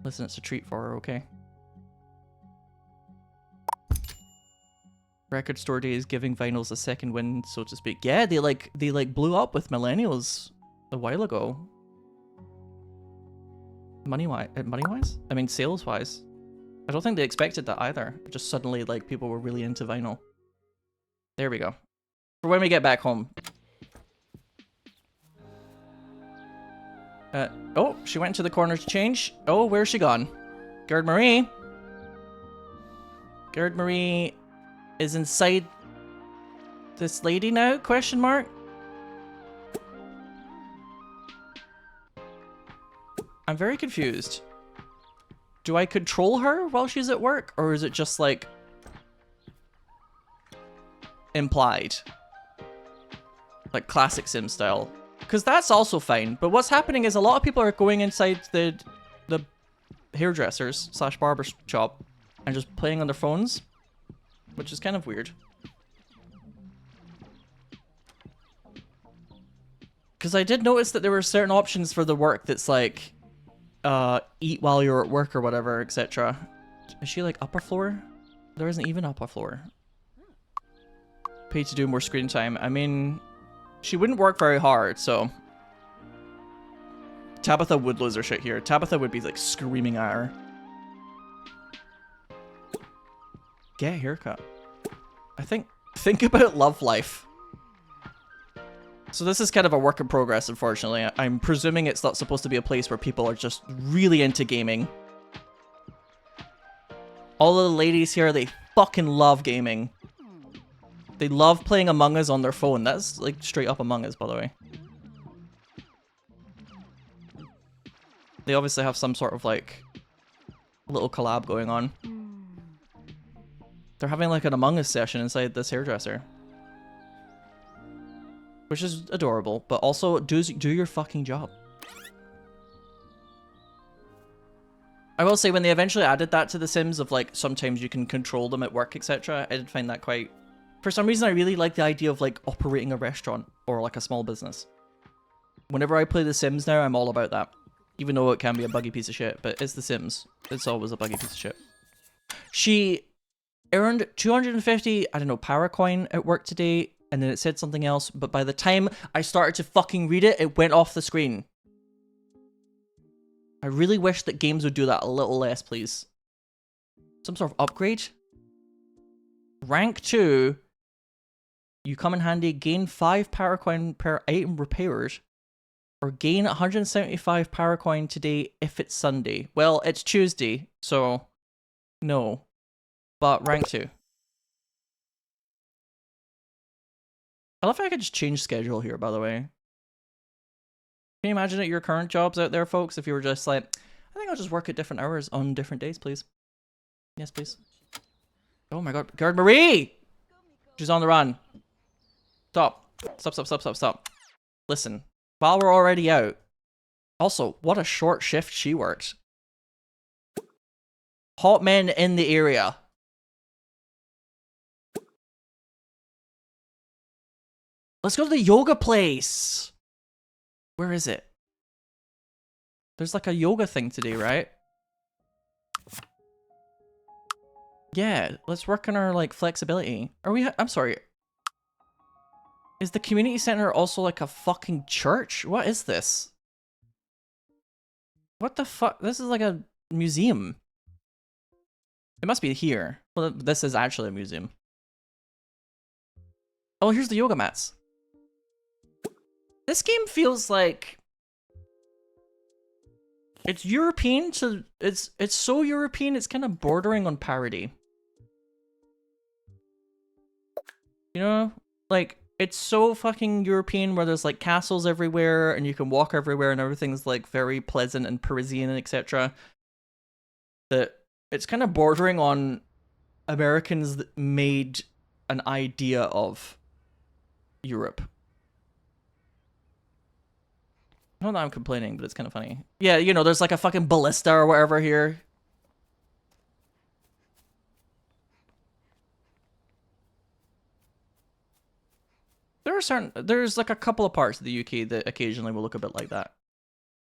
Listen, it's a treat for her, okay? Record store days giving vinyls a second wind, so to speak. Yeah, they blew up with millennials a while ago. Money-wise? I mean, sales-wise. I don't think they expected that either. Just suddenly, like, people were really into vinyl. There we go. For when we get back home. Oh, she went to the corner to change. Oh, where's she gone? Gerd-Marie? Gerd-Marie is inside this lady now? Question mark? I'm very confused. Do I control her while she's at work? Or is it just like implied? Like classic Sim style. Because that's also fine. But what's happening is a lot of people are going inside the hairdressers / barber shop and just playing on their phones. Which is kind of weird. Because I did notice that there were certain options for the work that's like, eat while you're at work or whatever, etc. Is she like upper floor? There isn't even upper floor. Pay to do more screen time. I mean, she wouldn't work very hard, so. Tabitha would lose her shit here. Tabitha would be like screaming at her. Get a haircut. Think about love life. So this is kind of a work in progress, unfortunately. I'm presuming it's not supposed to be a place where people are just really into gaming. All of the ladies here, they fucking love gaming. They love playing Among Us on their phone. That's like straight up Among Us, by the way. They obviously have some sort of like little collab going on. They're having like an Among Us session inside this hairdresser. Which is adorable, but also do your fucking job. I will say when they eventually added that to The Sims of like sometimes you can control them at work, etc. I did find that quite... For some reason I really like the idea of like operating a restaurant or like a small business. Whenever I play The Sims now, I'm all about that. Even though it can be a buggy piece of shit, but it's The Sims. It's always a buggy piece of shit. She earned 250, I don't know, power coin at work today, and then it said something else, but by the time I started to fucking read it, it went off the screen. I really wish that games would do that a little less, please. Some sort of upgrade? Rank 2. You come in handy, gain 5 power coin per item repaired, or gain 175 power coin today if it's Sunday. Well, it's Tuesday, so no. But rank 2. I love how I could just change schedule here, by the way. Can you imagine at your current jobs out there, folks, if you were just like, I think I'll just work at different hours on different days, please. Yes, please. Oh my god. Gerd-Marie! She's on the run. Stop. Stop, stop, stop, stop, stop. Listen, while we're already out, also, what a short shift she works. Hot men in the area. Let's go to the yoga place. Where is it? There's like a yoga thing today, right? Yeah, let's work on our like flexibility. Are we? I'm sorry. Is the community center also like a fucking church? What is this? What the fuck? This is like a museum. It must be here. Well, this is actually a museum. Oh, here's the yoga mats. This game feels like it's European to it's so European it's kind of bordering on parody. You know? Like it's so fucking European where there's like castles everywhere and you can walk everywhere and everything's like very pleasant and Parisian and etc. That it's kind of bordering on Americans that made an idea of Europe. Not that I'm complaining, but it's kind of funny. Yeah, you know, there's like a fucking ballista or whatever here. There's like a couple of parts of the UK that occasionally will look a bit like that.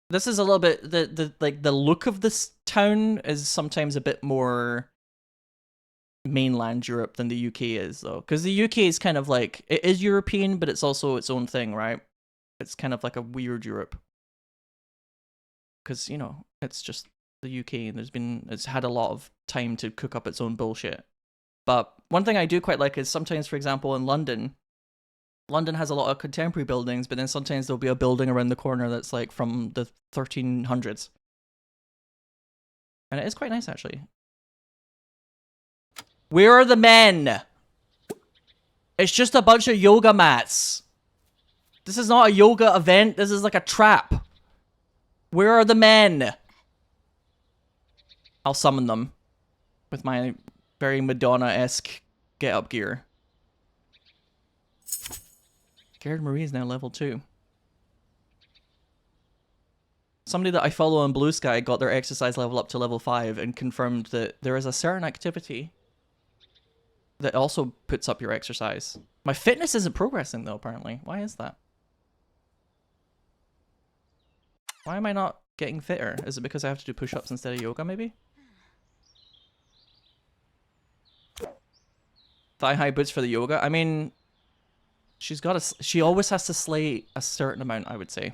This is a little bit, the look of this town is sometimes a bit more mainland Europe than the UK is though. Because the UK is kind of like, it is European, but it's also its own thing, right? It's kind of like a weird Europe. Because, you know, it's just the UK and it's had a lot of time to cook up its own bullshit. But one thing I do quite like is sometimes, for example, in London has a lot of contemporary buildings, but then sometimes there'll be a building around the corner that's like from the 1300s. And it is quite nice, actually. Where are the men? It's just a bunch of yoga mats. This is not a yoga event. This is like a trap. Where are the men? I'll summon them with my very Madonna-esque get-up gear. Gerd-Marie is now level 2. Somebody that I follow on Blue Sky got their exercise level up to level 5 and confirmed that there is a certain activity that also puts up your exercise. My fitness isn't progressing though, apparently. Why is that? Why am I not getting fitter? Is it because I have to do push-ups instead of yoga, maybe? Thigh-high boots for the yoga? I mean, she always has to slay a certain amount, I would say.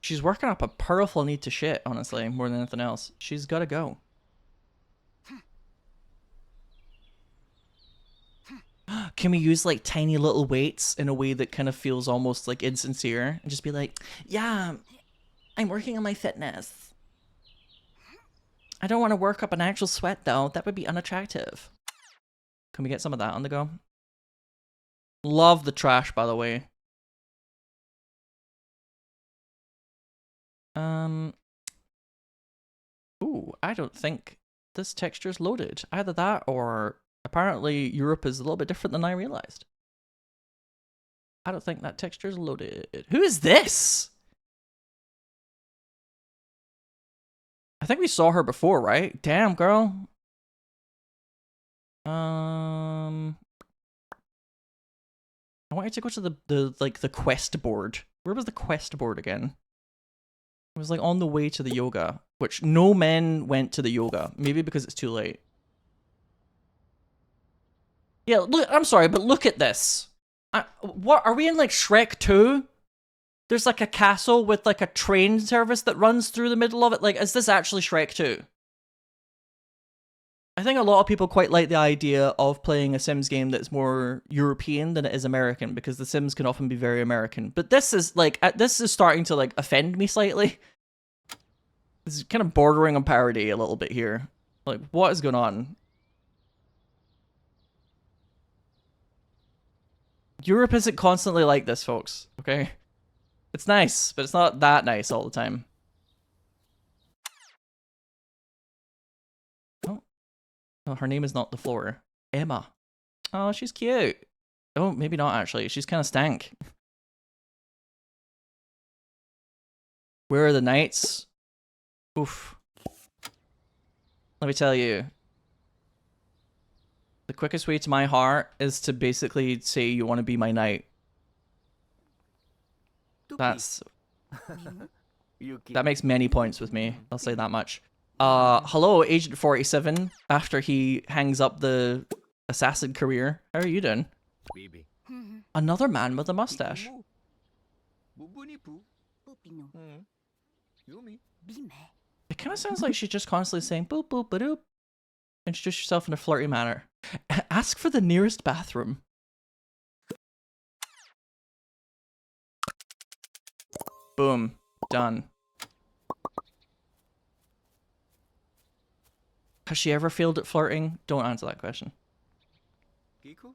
She's working up a powerful need to shit, honestly, more than anything else. She's gotta go. Can we use like tiny little weights in a way that kind of feels almost like insincere and just be like, yeah, I'm working on my fitness. I don't want to work up an actual sweat though. That would be unattractive. Can we get some of that on the go? Love the trash, by the way. Ooh, I don't think this texture's loaded. Either that or apparently Europe is a little bit different than I realized. I don't think that texture's loaded. Who is this? I think we saw her before, right? Damn, girl. I want you to go to the quest board. Where was the quest board again? It was like on the way to the yoga, which no men went to the yoga. Maybe because it's too late. Yeah, look, I'm sorry, but look at this. What, are we in like Shrek 2? There's like a castle with like a train service that runs through the middle of it. Like, is this actually Shrek 2? I think a lot of people quite like the idea of playing a Sims game that's more European than it is American, because the Sims can often be very American. But this is like, this is starting to like offend me slightly. This is kind of bordering on parody a little bit here. Like, what is going on? Europe isn't constantly like this, folks. Okay? It's nice, but it's not that nice all the time. Oh. Oh, her name is not the floor. Emma. Oh, she's cute. Oh, maybe not actually. She's kind of stank. Where are the knights? Oof. Let me tell you. The quickest way to my heart is to basically say you want to be my knight. That's... that makes many points with me. I'll say that much. Hello, Agent 47. After he hangs up the assassin career. How are you doing? Baby. Another man with a mustache. Bubunipu. Pupino. Yumi. Bime. It kind of sounds like she's just constantly saying boop boop ba doop. Introduce yourself in a flirty manner. Ask for the nearest bathroom. Boom. Done. Has she ever failed at flirting? Don't answer that question. Kiku.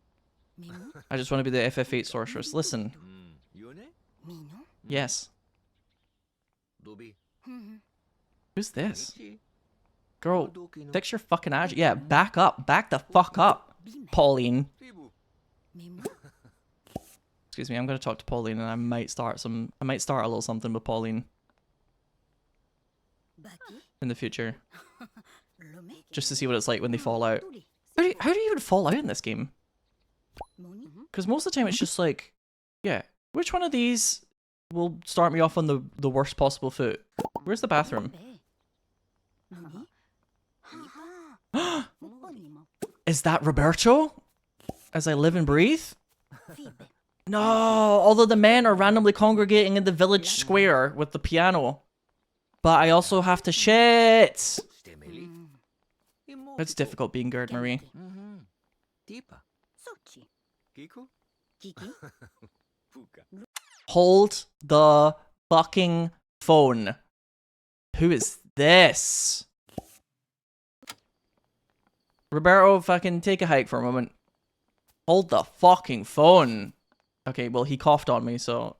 Minu. I just want to be the FF8 sorceress. Listen. Yone. Mino. Yes. Dobi. Who's this? Michi. Girl, Doki no. fix your fucking attitude. Yeah, back up. Back the fuck up. Bime. Pauline. Fibu. Mimo. Excuse me, I'm gonna talk to Pauline and I might start a little something with Pauline Baki. in the future. Lome. Just to see what it's like when they fall out. Tuli. How do you even fall out in this game? Moni. Because most of the time it's just like, yeah, which one of these will start me off on the worst possible foot? Where's the bathroom? Be. Moni. Ha. Muponimo. Is that Roberto? As I live and breathe? Fibe. No, although the men are randomly congregating in the village square with the piano. But I also have to shit. Stemeli. Imo. It's difficult being Gerd-Marie. Tipa. Sochi. Kiku. Kiki. Fuka. Hold the fucking phone. Who is this? Roberto, fucking take a hike for a moment. Hold the fucking phone. Okay, well, he coughed on me, so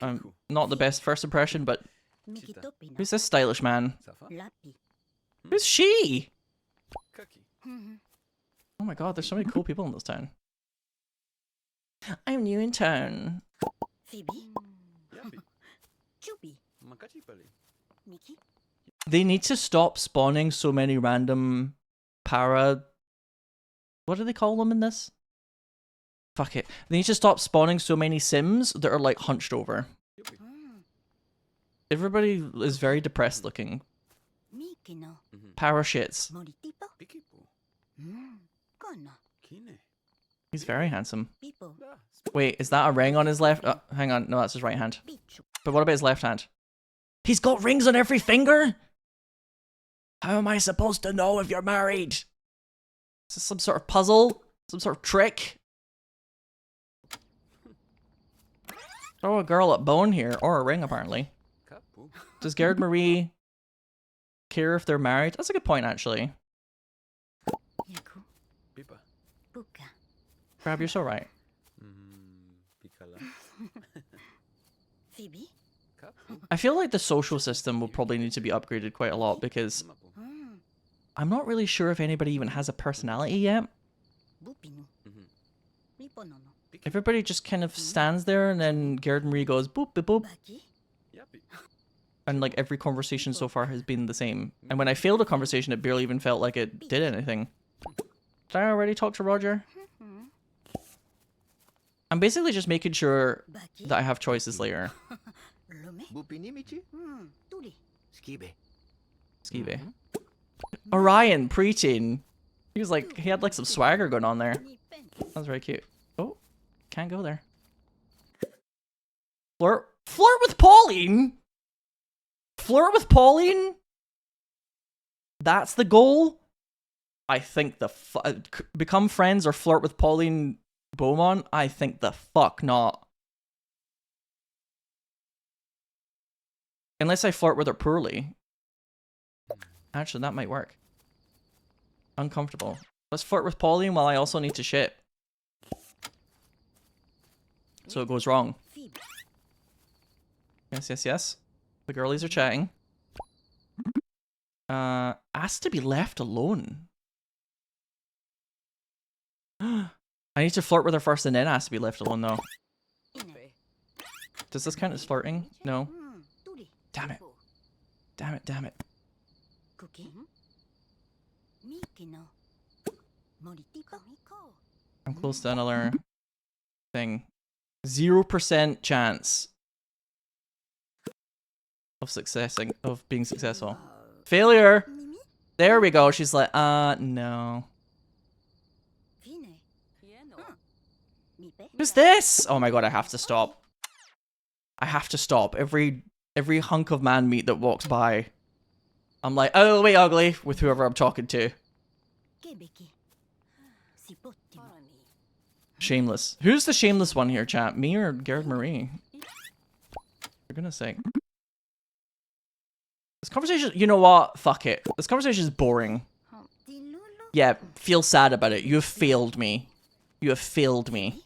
not the best first impression, but Mikitopino. who's this stylish man? Safa. Lapi. Who's she? Kaki. Oh my god, there's so many cool people in this town. I'm new in town. Phoebe. Yapi. Chubi. Makachipali. Miki. They need to stop spawning so many random what do they call them in this? Fuck it. They need to stop spawning so many Sims that are like hunched over. Yupi. Everybody is very depressed looking. Mikino. Para shits. Moritipo. Pikipu. Kono. Kine. He's very handsome. Pipo. Da. Wait, is that a ring on his left? Hang on. No, that's his right hand. Pichu. But what about his left hand? He's got rings on every finger? How am I supposed to know if you're married? Is this some sort of puzzle? Some sort of trick? Throw a girl at bone here, or a ring apparently. Kapu. Does Gerd-Marie care if they're married? That's a good point actually. Yaku. Pipa. Puka. Crab, you're so right. Pikala. Phoebe. Kapu. I feel like the social system will probably need to be upgraded quite a lot because Mapu. I'm not really sure if anybody even has a personality yet. Bupino. Riponono. Everybody just kind of stands there and then Gerd-Marie goes boop boop boop. Baki. Yapi. And like every conversation so far has been the same. And when I failed a conversation, it barely even felt like it did anything. Did I already talk to Roger? I'm basically just making sure Baki. that I have choices later. Lome. Bupinimichi. Tuli. Skibe. Skive. Orion, preteen. He was like, he had like some swagger going on there. That was very cute. Oh, can't go there. Flirt with Pauline? Flirt with Pauline? That's the goal? I think the become friends or flirt with Pauline Beaumont? I think the fuck not. Unless I flirt with her poorly. Actually, that might work. Uncomfortable. Let's flirt with Pauline while I also need to shit. so it goes wrong. Fibre. Yes, yes, yes. The girlies are chatting. Asked to be left alone. I need to flirt with her first and then ask to be left alone though. Does this count as flirting? No. Tuli. Damn it. Lipo. Damn it, damn it. Cookie. Miki no. Moritiko. I'm close to another thing. 0% chance of being successful. Failure! Mimi. There we go. She's like, no. Fine. Mipe. Who's this? Oh my god, I have to stop. I have to stop. Every hunk of man meat that walks by, I'm like, oh wait, ugly, with whoever I'm talking to. Kebeki. Sipottimo. Shameless. Who's the shameless one here, chat? Me or Gerd-Marie? For goodness sake. This conversation, you know what? Fuck it. This conversation is boring. Dilulu. Yeah, feel sad about it. You have failed me. You have failed me.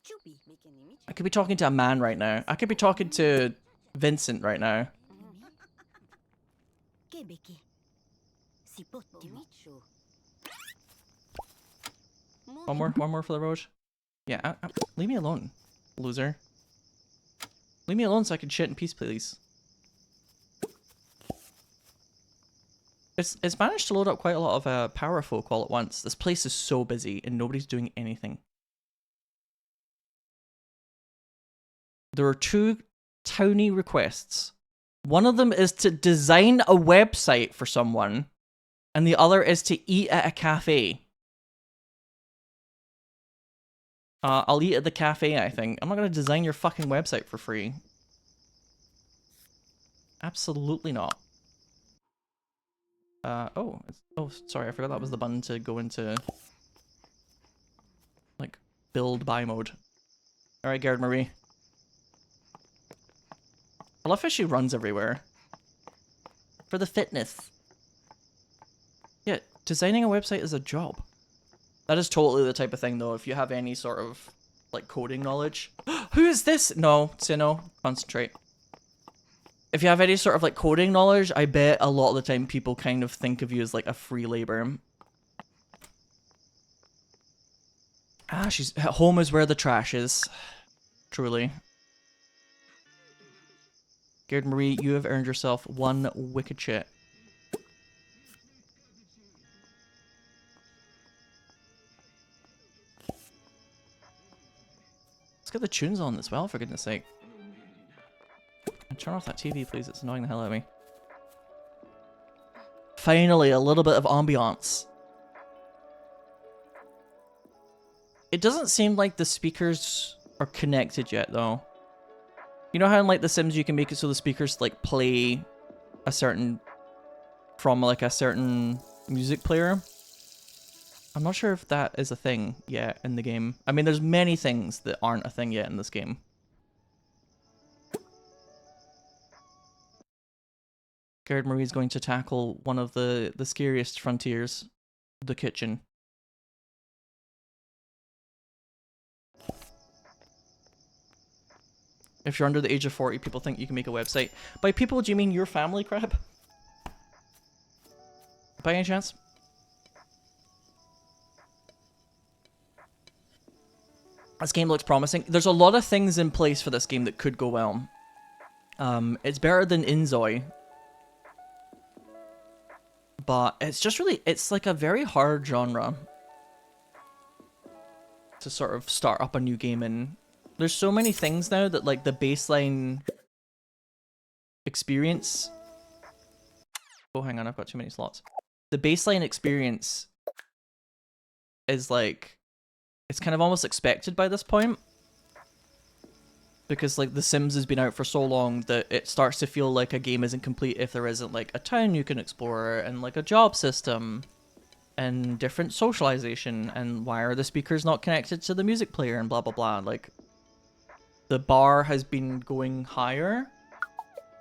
Chubi. I could be talking to a man right now. I could be talking to Vincent right now. Kebeki. Sipottimo. One more for the road. Yeah, leave me alone, loser. Leave me alone so I can shit in peace, please. It's managed to load up quite a lot of power folk all at once. This place is so busy and nobody's doing anything. There are 2 towny requests. One of them is to design a website for someone, and the other is to eat at a cafe. I'll eat at the cafe, I think. I'm not gonna design your fucking website for free. Absolutely not. Oh, sorry, I forgot that was the button to go into, like, build buy mode. Alright, Gerd-Marie. I love how she runs everywhere. For the fitness. Yeah, designing a website is a job. That is totally the type of thing, though, if you have any sort of, like, coding knowledge. Who is this? No, Sinow, concentrate. If you have any sort of, like, coding knowledge, I bet a lot of the time people kind of think of you as, like, a free labor. Ah, home is where the trash is. Truly. Gerd-Marie, you have earned yourself 1 wicked shit. Let's get the tunes on as well, for goodness sake. And turn off that TV, please. It's annoying the hell out of me. Finally, a little bit of ambiance. It doesn't seem like the speakers are connected yet, though. You know how in, like, The Sims you can make it so the speakers, like, play a certain... from, like, a certain music player? I'm not sure if that is a thing yet in the game. I mean, there's many things that aren't a thing yet in this game. Gerd-Marie is going to tackle one of the scariest frontiers, the kitchen. If you're under the age of 40, people think you can make a website. By people, do you mean your family, Crab? By any chance? This game looks promising. There's a lot of things in place for this game that could go well. It's better than Inzoi. But it's just really, it's like a very hard genre to sort of start up a new game in. There's so many things now that, like, the baseline experience... Oh, hang on, I've got too many slots. The baseline experience is, like, it's kind of almost expected by this point. Because, like, The Sims has been out for so long that it starts to feel like a game isn't complete if there isn't, like, a town you can explore, and, like, a job system, and different socialization, and why are the speakers not connected to the music player, and blah blah blah. Like, the bar has been going higher,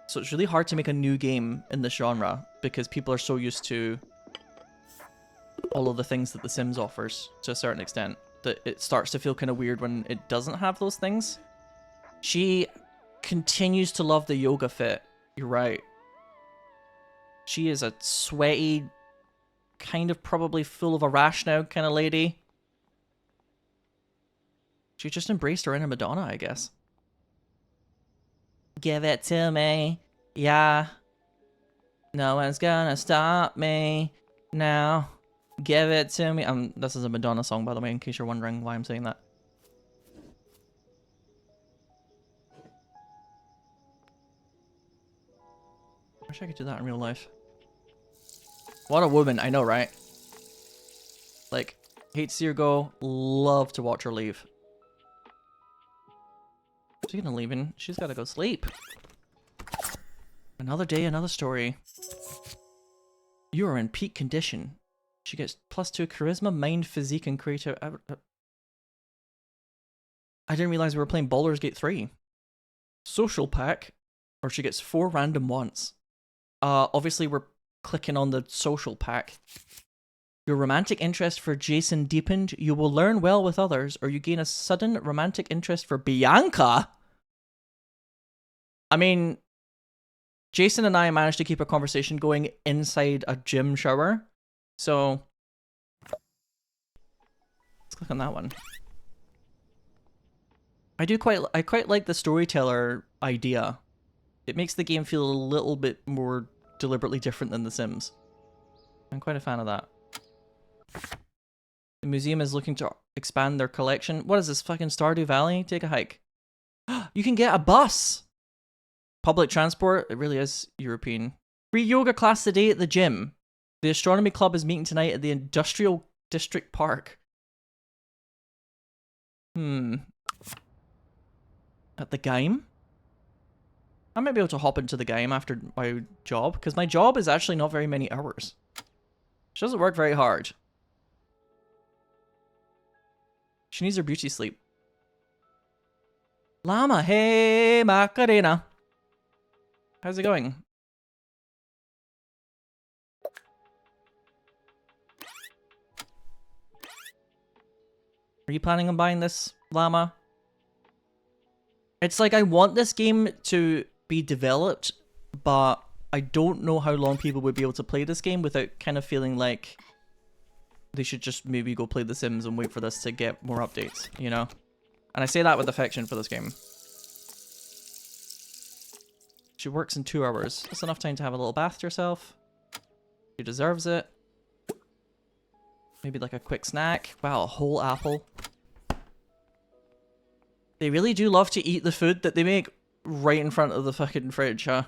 so it's really hard to make a new game in this genre, because people are so used to all of the things that The Sims offers, to a certain extent. that it starts to feel kind of weird when it doesn't have those things. She continues to love the yoga fit. You're right. She is a sweaty, kind of probably full of a rash now kind of lady. She just embraced her inner Madonna, I guess. Give it to me. Yeah. No one's gonna stop me now. Give it to me. This is a Madonna song, by the way, in case you're wondering why I'm saying that. Wish I could do that in real life. What a woman, I know, right? Like, hate to see her go, love to watch her leave. She's gonna leave and she's gotta go sleep. Another day, another story. You are in peak condition. She gets +2 charisma, mind, physique, and creative. I didn't realize we were playing Baldur's Gate 3. Social pack, or she gets 4 random ones. Obviously we're clicking on the social pack. Your romantic interest for Jason deepened. You will learn well with others, or you gain a sudden romantic interest for Bianca. I mean, Jason and I managed to keep a conversation going inside a gym shower. So, let's click on that one. I quite like the storyteller idea. It makes the game feel a little bit more deliberately different than The Sims. I'm quite a fan of that. The museum is looking to expand their collection. What is this, fucking Stardew Valley? Take a hike. You can get a bus! Public transport, it really is European. Free yoga class today at the gym. The astronomy club is meeting tonight at the Industrial District Park. At the game? I might be able to hop into the game after my job, because my job is actually not very many hours. She doesn't work very hard. She needs her beauty sleep. Llama, hey Macarena. How's it going? Are you planning on buying this, Llama? It's like I want this game to be developed, but I don't know how long people would be able to play this game without kind of feeling like they should just maybe go play The Sims and wait for this to get more updates, you know? And I say that with affection for this game. She works in 2 hours. That's enough time to have a little bath to herself. She deserves it. Maybe like a quick snack. Wow, a whole apple. They really do love to eat the food that they make right in front of the fucking fridge, huh?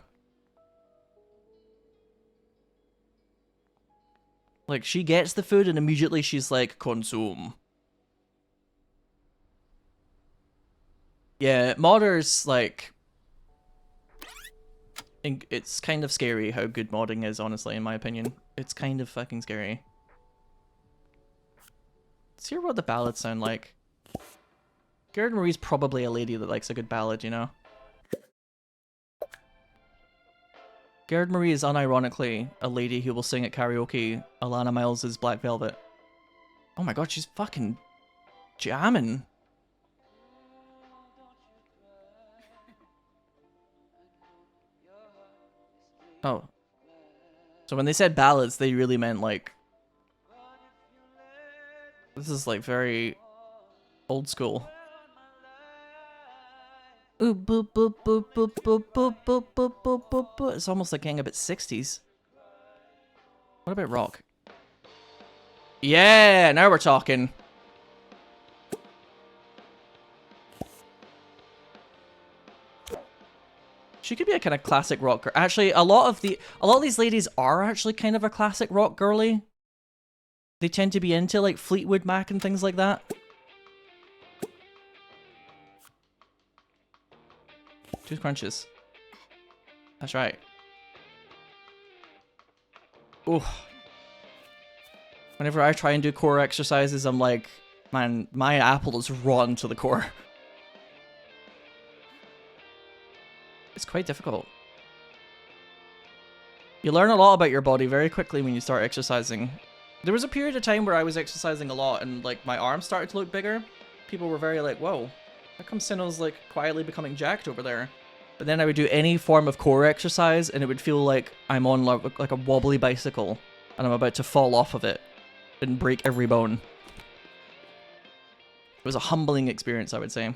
Like, she gets the food and immediately she's like, consume. Yeah, modders, like... It's kind of scary how good modding is, honestly, in my opinion. It's kind of fucking scary. Let's hear what the ballads sound like. Gerd-Marie's probably a lady that likes a good ballad, you know? Gerd-Marie is unironically a lady who will sing at karaoke Alana Miles' Black Velvet. Oh my god, she's fucking jamming. Oh. So when they said ballads, they really meant like... This is like very old school. Ooh, boop, boop, boop, boop, boop, boop, boop, boop, boop, boop, boop. It's almost like getting a bit 60s. What about rock? Yeah, now we're talking. She could be a kind of classic rock girl. Actually, a lot of these ladies are actually kind of a classic rock girly. They tend to be into like Fleetwood Mac and things like that. Tooth crunches. That's right. Ooh. Whenever I try and do core exercises, I'm like, man, my apple is rotten to the core. It's quite difficult. You learn a lot about your body very quickly when you start exercising. There was a period of time where I was exercising a lot and like my arms started to look bigger. People were very like, whoa, how come Sinow's like quietly becoming jacked over there? But then I would do any form of core exercise and it would feel like I'm on like a wobbly bicycle and I'm about to fall off of it and break every bone. It was a humbling experience, I would say.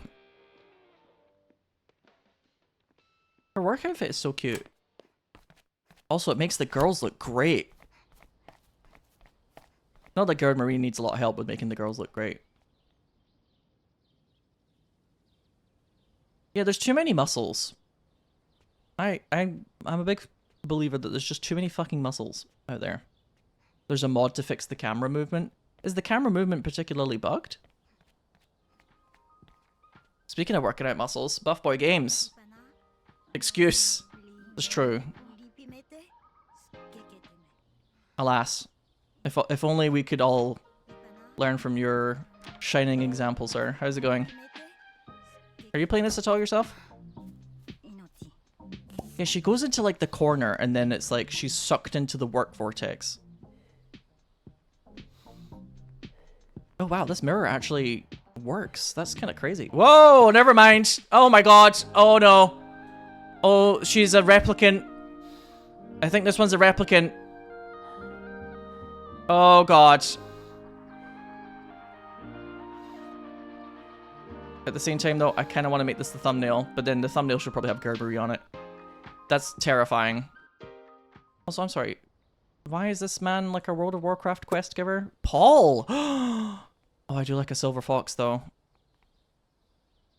Her work outfit is so cute. Also, it makes the girls look great. Not that Gerd-Marie needs a lot of help with making the girls look great. Yeah, there's too many muscles. I'm a big believer that there's just too many fucking muscles out there. There's a mod to fix the camera movement. Is the camera movement particularly bugged? Speaking of working out muscles, Buff Boy Games. Excuse. It's true. Alas. If only we could all learn from your shining example, sir. How's it going? Are you playing this at all yourself? Yeah, she goes into like the corner and then it's like she's sucked into the work vortex. Oh wow, this mirror actually works. That's kind of crazy. Whoa, never mind. Oh my god. Oh no. Oh, she's a replicant. I think this one's a replicant. Oh god. At the same time though, I kind of want to make this the thumbnail, but then the thumbnail should probably have Gerd-Marie on it. That's terrifying. Also, I'm sorry. Why is this man like a World of Warcraft quest giver? Paul! Oh, I do like a silver fox though.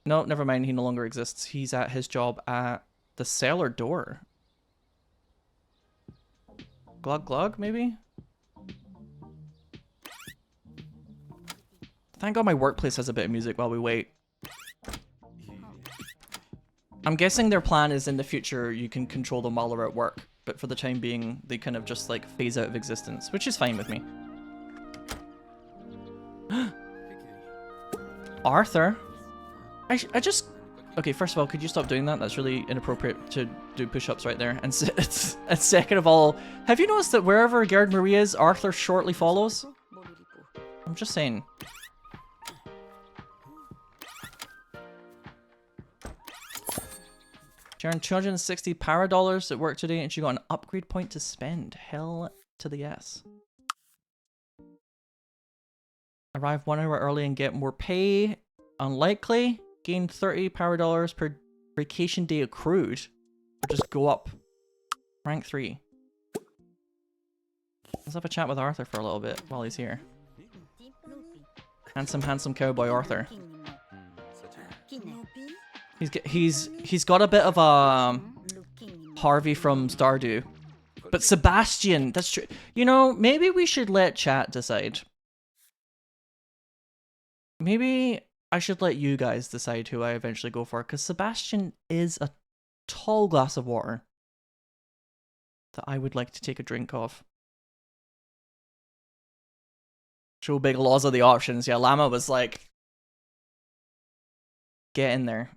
No, never mind. He no longer exists. He's at his job at the cellar door. Glug glug, maybe? Thank God my workplace has a bit of music while we wait. I'm guessing their plan is in the future you can control them while they're at work, but for the time being, they kind of just like phase out of existence, which is fine with me. Arthur? I just... Okay, first of all, could you stop doing that? That's really inappropriate to do push-ups right there. And second of all, have you noticed that wherever Gerd-Marie is, Arthur shortly follows? I'm just saying. She earned 260 Paradollars at work today and she got an upgrade point to spend. Hell to the yes. Arrive 1 hour early and get more pay. Unlikely. Gain 30 Paradollars per vacation day accrued. Or just go up. Rank 3. Let's have a chat with Arthur for a little bit while he's here. Handsome, handsome cowboy Arthur. He's got a bit of a Harvey from Stardew. But Sebastian, that's true. You know, maybe we should let chat decide. Maybe I should let you guys decide who I eventually go for, because Sebastian is a tall glass of water that I would like to take a drink of. Show big laws of the options. Yeah, Llama was like, get in there.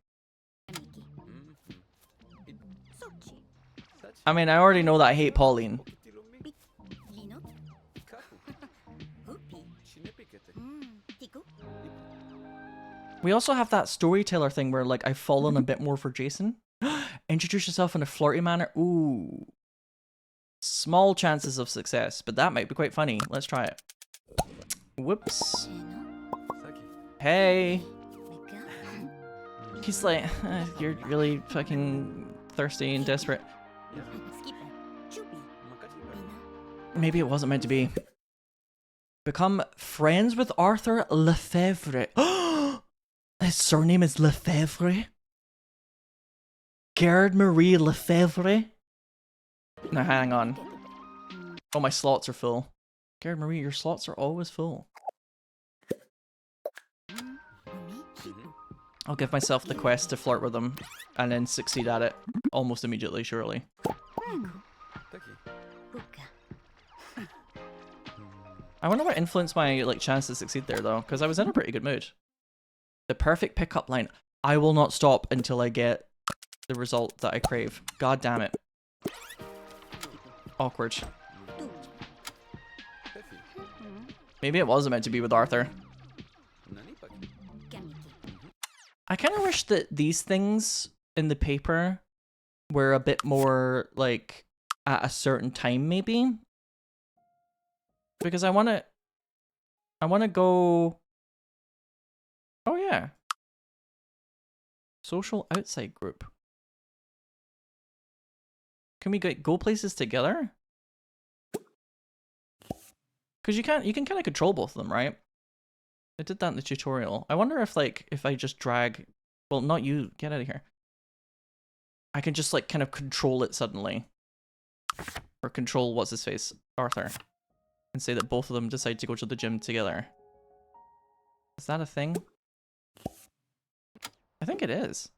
I mean, I already know that I hate Pauline. We also have that storyteller thing where, like, I've fallen a bit more for Jason. Introduce yourself in a flirty manner. Ooh. Small chances of success, but that might be quite funny. Let's try it. Whoops. Hey. He's like, you're really fucking thirsty and desperate. Maybe it wasn't meant to be. Become friends with Arthur Lefebvre. His surname is Lefebvre? Gerd-Marie Lefebvre? Now hang on. Oh, my slots are full. Gerd-Marie, your slots are always full. I'll give myself the quest to flirt with them and then succeed at it almost immediately, surely. I wonder what influenced my chance to succeed there though, because I was in a pretty good mood. The perfect pickup line. I will not stop until I get the result that I crave. God damn it. Maybe it wasn't meant to be with Arthur. I kind of wish that these things in the paper were a bit more, like, at a certain time, maybe? Because I want to go... Oh, yeah. Social outside group. Can we go places together? Because you can kind of control both of them, right? I did that in the tutorial. I wonder if, like, if I just drag... Well, not you. Get out of here. I can just, like, kind of control it suddenly. Or control what's-his-face? Arthur. And say that both of them decide to go to the gym together. Is that a thing? I think it is.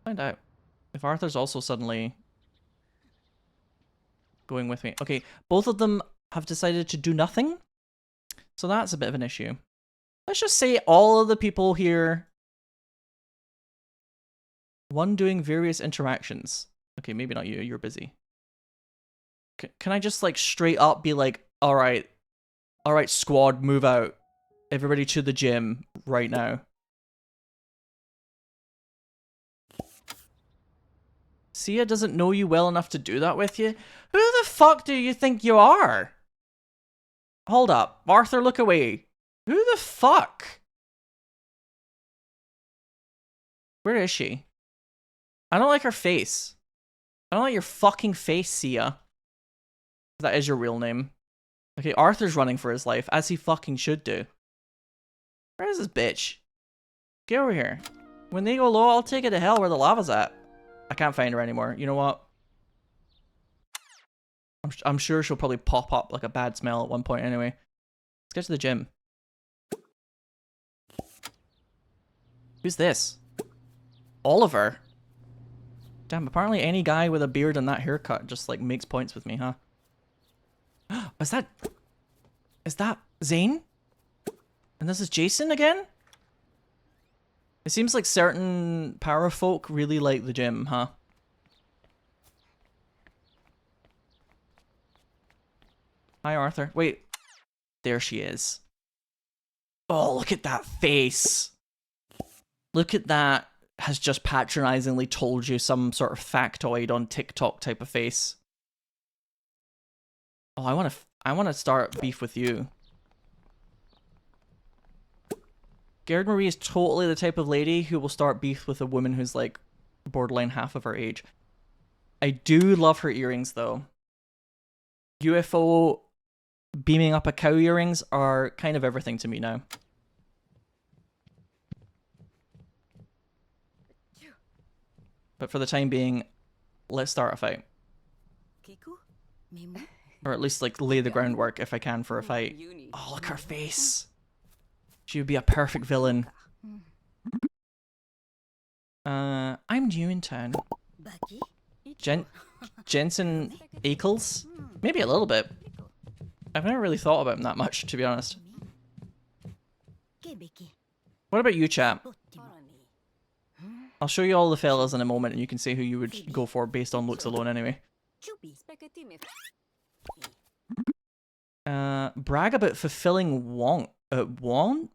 Find out. If Arthur's also suddenly... going with me. Okay, both of them have decided to do nothing. So that's a bit of an issue. Let's just say all of the people here... One doing various interactions. Okay, maybe not you, you're busy. Can I just, like, straight up be like, alright, squad, move out. Everybody to the gym right now. Sia doesn't know you well enough to do that with you? Who the fuck do you think you are? Hold up. Arthur, look away. Who the fuck? Where is she? I don't like her face. I don't like your fucking face, Sia. That is your real name. Okay, Arthur's running for his life, as he fucking should do. Where is this bitch? Get over here. When they go low, I'll take it to hell where the lava's at. I can't find her anymore. You know what? I'm sure she'll probably pop up like a bad smell at one point anyway. Let's get to the gym. Who's this? Oliver? Damn, apparently any guy with a beard and that haircut just like makes points with me, huh? Is that Zane? And this is Jason again? It seems like certain power folk really like the gym, huh? Hi, Arthur. Wait. There she is. Oh, look at that face. Look at that. Has just patronizingly told you some sort of factoid on TikTok type of face. Oh, I want to start beef with you. Gerd-Marie is totally the type of lady who will start beef with a woman who's like borderline half of her age. I do love her earrings though. UFO beaming up a cow earrings are kind of everything to me now. But for the time being, let's start a fight. Or at least like lay the groundwork if I can for a fight. Oh, look at her face. She would be a perfect villain. I'm new in town. Jensen Ackles? Maybe a little bit. I've never really thought about him that much, to be honest. What about you, chap? I'll show you all the fellas in a moment and you can say who you would go for based on looks alone anyway. Brag about fulfilling want? Want?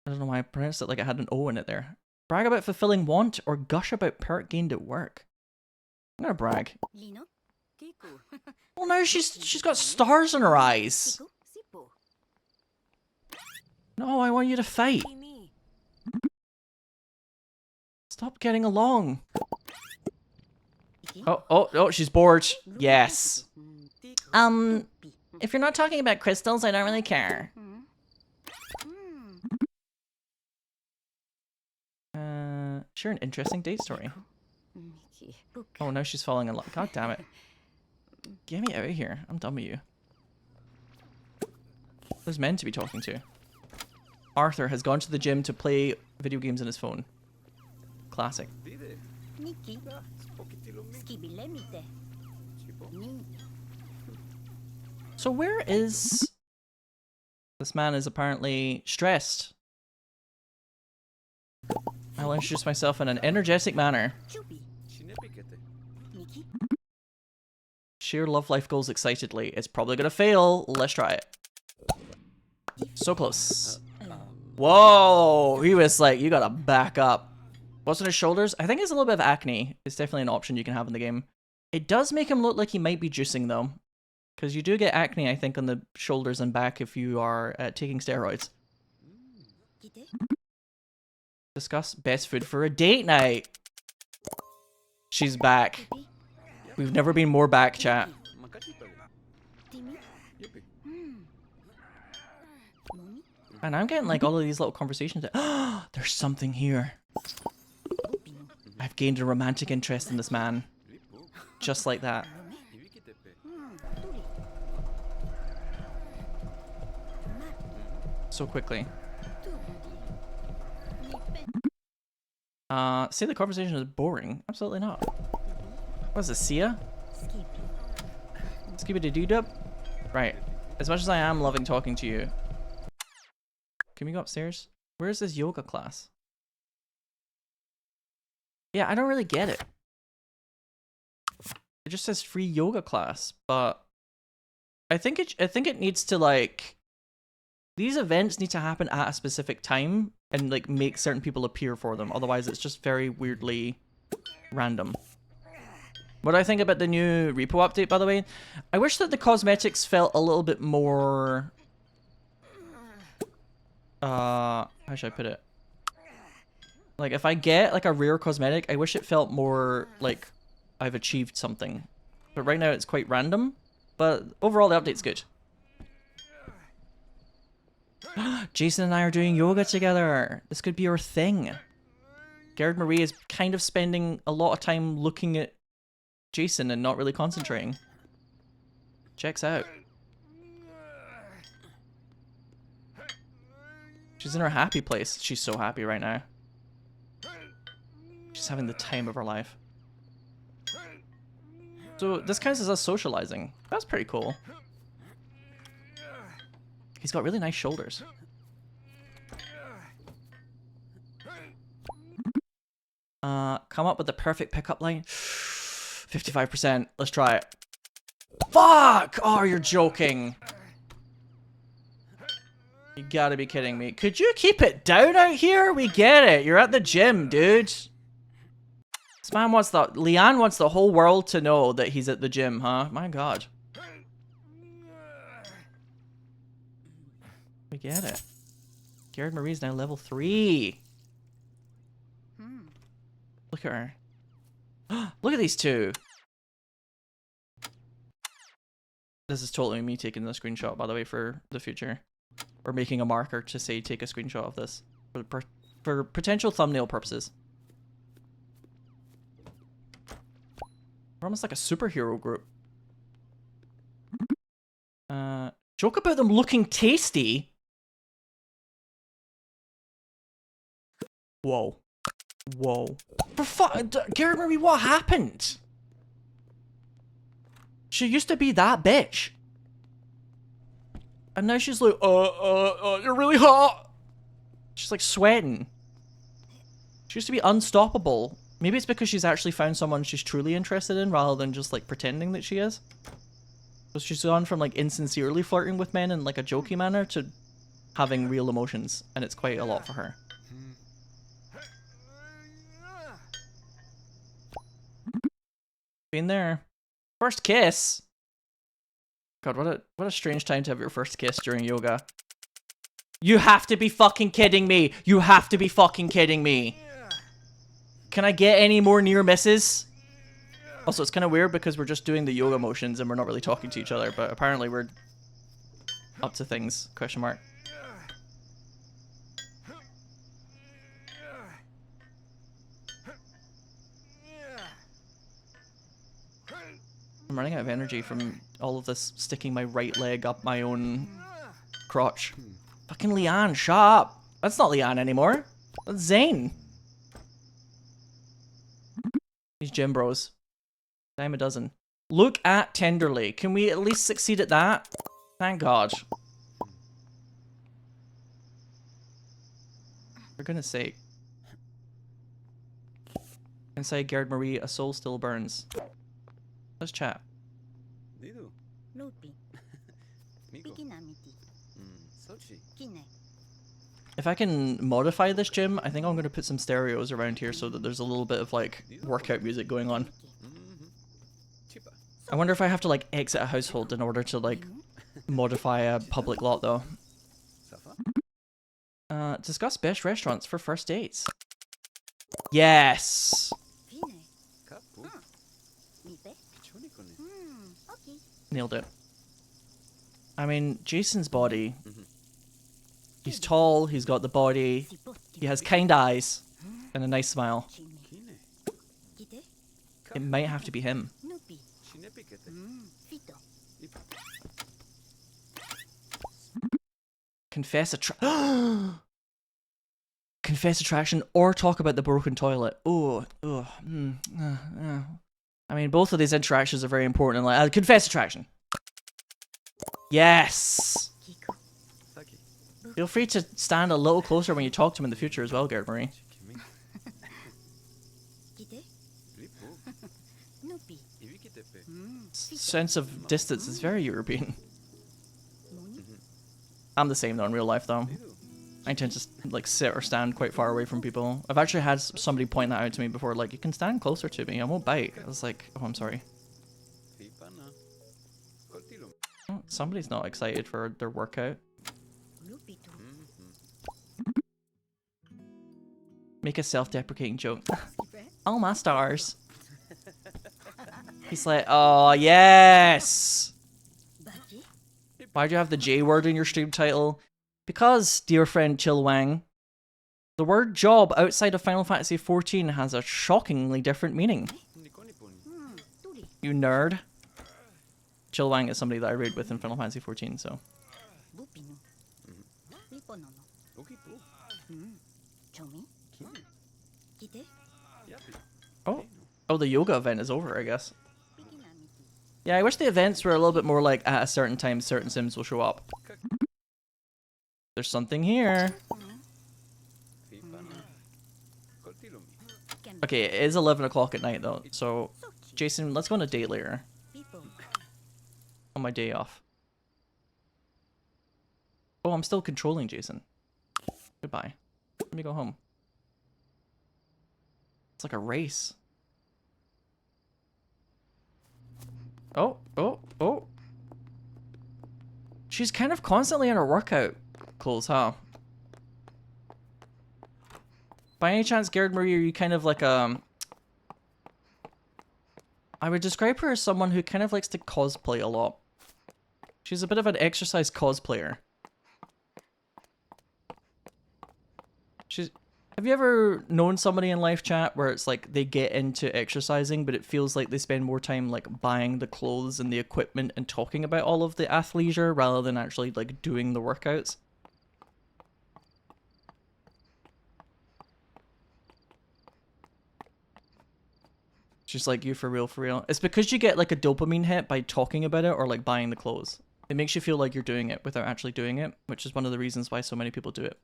I don't know why I pronounced it like it had an O in it there. Brag about fulfilling want or gush about perk gained at work. I'm gonna brag. Well, now she's got stars in her eyes. No, I want you to fight. Stop getting along. Oh, she's bored. Yes. If you're not talking about crystals, I don't really care. Sure, an interesting date story. Oh, now she's falling in love. God damn it. Get me out of here. I'm done with you. Who's meant to be talking to? Arthur has gone to the gym to play video games on his phone. Classic. So where is... This man is apparently stressed. I'll introduce myself in an energetic manner. Share love life goals excitedly. It's probably gonna fail. Let's try it. So close. Whoa! He was like, you gotta back up. What's on his shoulders? I think it's a little bit of acne. It's definitely an option you can have in the game. It does make him look like he might be juicing though. Because you do get acne, I think, on the shoulders and back if you are taking steroids. Discuss best food for a date night. She's back. We've never been more back, chat. And I'm getting like all of these little conversations. There's something here. I've gained a romantic interest in this man. Just like that. So quickly. Say the conversation is boring. Absolutely not. What is this, Sia? Skibidi-doo-dub? Right. As much as I am loving talking to you. Can we go upstairs? Where's this yoga class? Yeah, I don't really get it. It just says free yoga class, but I think it needs to like these events need to happen at a specific time and like make certain people appear for them. Otherwise, it's just very weirdly random. What do I think about the new repo update, by the way? I wish that the cosmetics felt a little bit more how should I put it? Like if I get like a rare cosmetic, I wish it felt more like I've achieved something. But right now it's quite random. But overall the update's good. Jason and I are doing yoga together. This could be our thing. Gerd-Marie is kind of spending a lot of time looking at Jason and not really concentrating. Checks out. She's in her happy place. She's so happy right now. She's having the time of her life. So this counts as us socializing. That's pretty cool. He's got really nice shoulders. Come up with the perfect pickup line. 55%. Let's try it. Fuck! Oh, you're joking. You gotta be kidding me. Could you keep it down out here? We get it. You're at the gym, dude. This man wants Leanne wants the whole world to know that he's at the gym, huh? My god. We get it. Gerd-Marie's now level 3. Look at her. Look at these two. This is totally me taking the screenshot, by the way, for the future. Or making a marker to say take a screenshot of this. For potential thumbnail purposes. We're almost like a superhero group. Joke about them looking tasty. Whoa. Whoa. For fuck, Gerd-Marie, what happened? She used to be that bitch. And now she's like, you're really hot. She's like sweating. She used to be unstoppable. Maybe it's because she's actually found someone she's truly interested in rather than just like pretending that she is. So she's gone from like insincerely flirting with men in like a jokey manner to having real emotions. And it's quite a lot for her. Been there. First kiss. God, what a strange time to have your first kiss during yoga. You have to be fucking kidding me. You have to be fucking kidding me. Can I get any more near misses? Also, it's kind of weird because we're just doing the yoga motions and we're not really talking to each other, but apparently we're up to things, question mark. I'm running out of energy from all of this sticking my right leg up my own crotch. Fucking Leanne, shut up. That's not Leanne anymore. That's Zane. These gym bros. Dime a dozen. Look at tenderly. Can we at least succeed at that? Thank God. For goodness sake. Inside Gerd-Marie, a soul still burns. Let's chat. Lidu. Lupi. Migo. Pikinamiti. Sochi. Kine. If I can modify this gym, I think I'm going to put some stereos around here so that there's a little bit of like workout music going on. Chipa. I wonder if I have to like exit a household in order to like modify a public lot though. Safa. Discuss best restaurants for first dates. Yes! Fine. Kapu. Mipe. Kichonikone. Okay. Nailed it. I mean, Jason's body. He's tall, he's got the body, he has kind eyes, and a nice smile. Chime. Kine. Kite. It might have to be him. Nupi. Chinepikete. Fito. Ipa. Confess attraction or talk about the broken toilet. I mean, both of these interactions are very important. Like, confess attraction. Yes! Kiku. Saki. Feel free to stand a little closer when you talk to him in the future as well, Gerd-Marie. Chikimi. Kite. Lipu. Nupi. Ibikitepe. Sense of distance is very European. Moni. I'm the same though in real life though. Lidu. I tend to like sit or stand quite far away from people. I've actually had somebody point that out to me before, like, you can stand closer to me, I won't bite. I was like, oh, I'm sorry. Ipana. Koltilum. Oh, somebody's not excited for their workout. Lupitu. Make a self-deprecating joke. All my stars. He's like, oh, yes! Baki. Why'd you have the J word in your stream title? Because, dear friend Chill Wang, the word job outside of Final Fantasy XIV has a shockingly different meaning. Nikoniponi. Turi. You nerd. Chill Wang is somebody that I raid with in Final Fantasy XIV, so. Lupinu. Liponono. Ukipu. Chomi. Kine. Kite. Yapi. Oh, the yoga event is over, I guess. Pikinamiti. Yeah, I wish the events were a little bit more like at a certain time certain Sims will show up. There's something here. Ipana. Koltilum. Ken. Okay, it is 11 o'clock at night though, so Sochi. Jason, let's go on a date later. Pipo. On my day off. Oh, I'm still controlling Jason. Goodbye. Let me go home. It's like a race. Oh. She's kind of constantly in her workout clothes, huh? By any chance, Gerd-Marie, are you kind of like I would describe her as someone who kind of likes to cosplay a lot. She's a bit of an exercise cosplayer. Have you ever known somebody in live chat where it's like they get into exercising, but it feels like they spend more time like buying the clothes and the equipment and talking about all of the athleisure rather than actually like doing the workouts? She's like, you for real, for real. It's because you get like a dopamine hit by talking about it or like buying the clothes. It makes you feel like you're doing it without actually doing it, which is one of the reasons why so many people do it.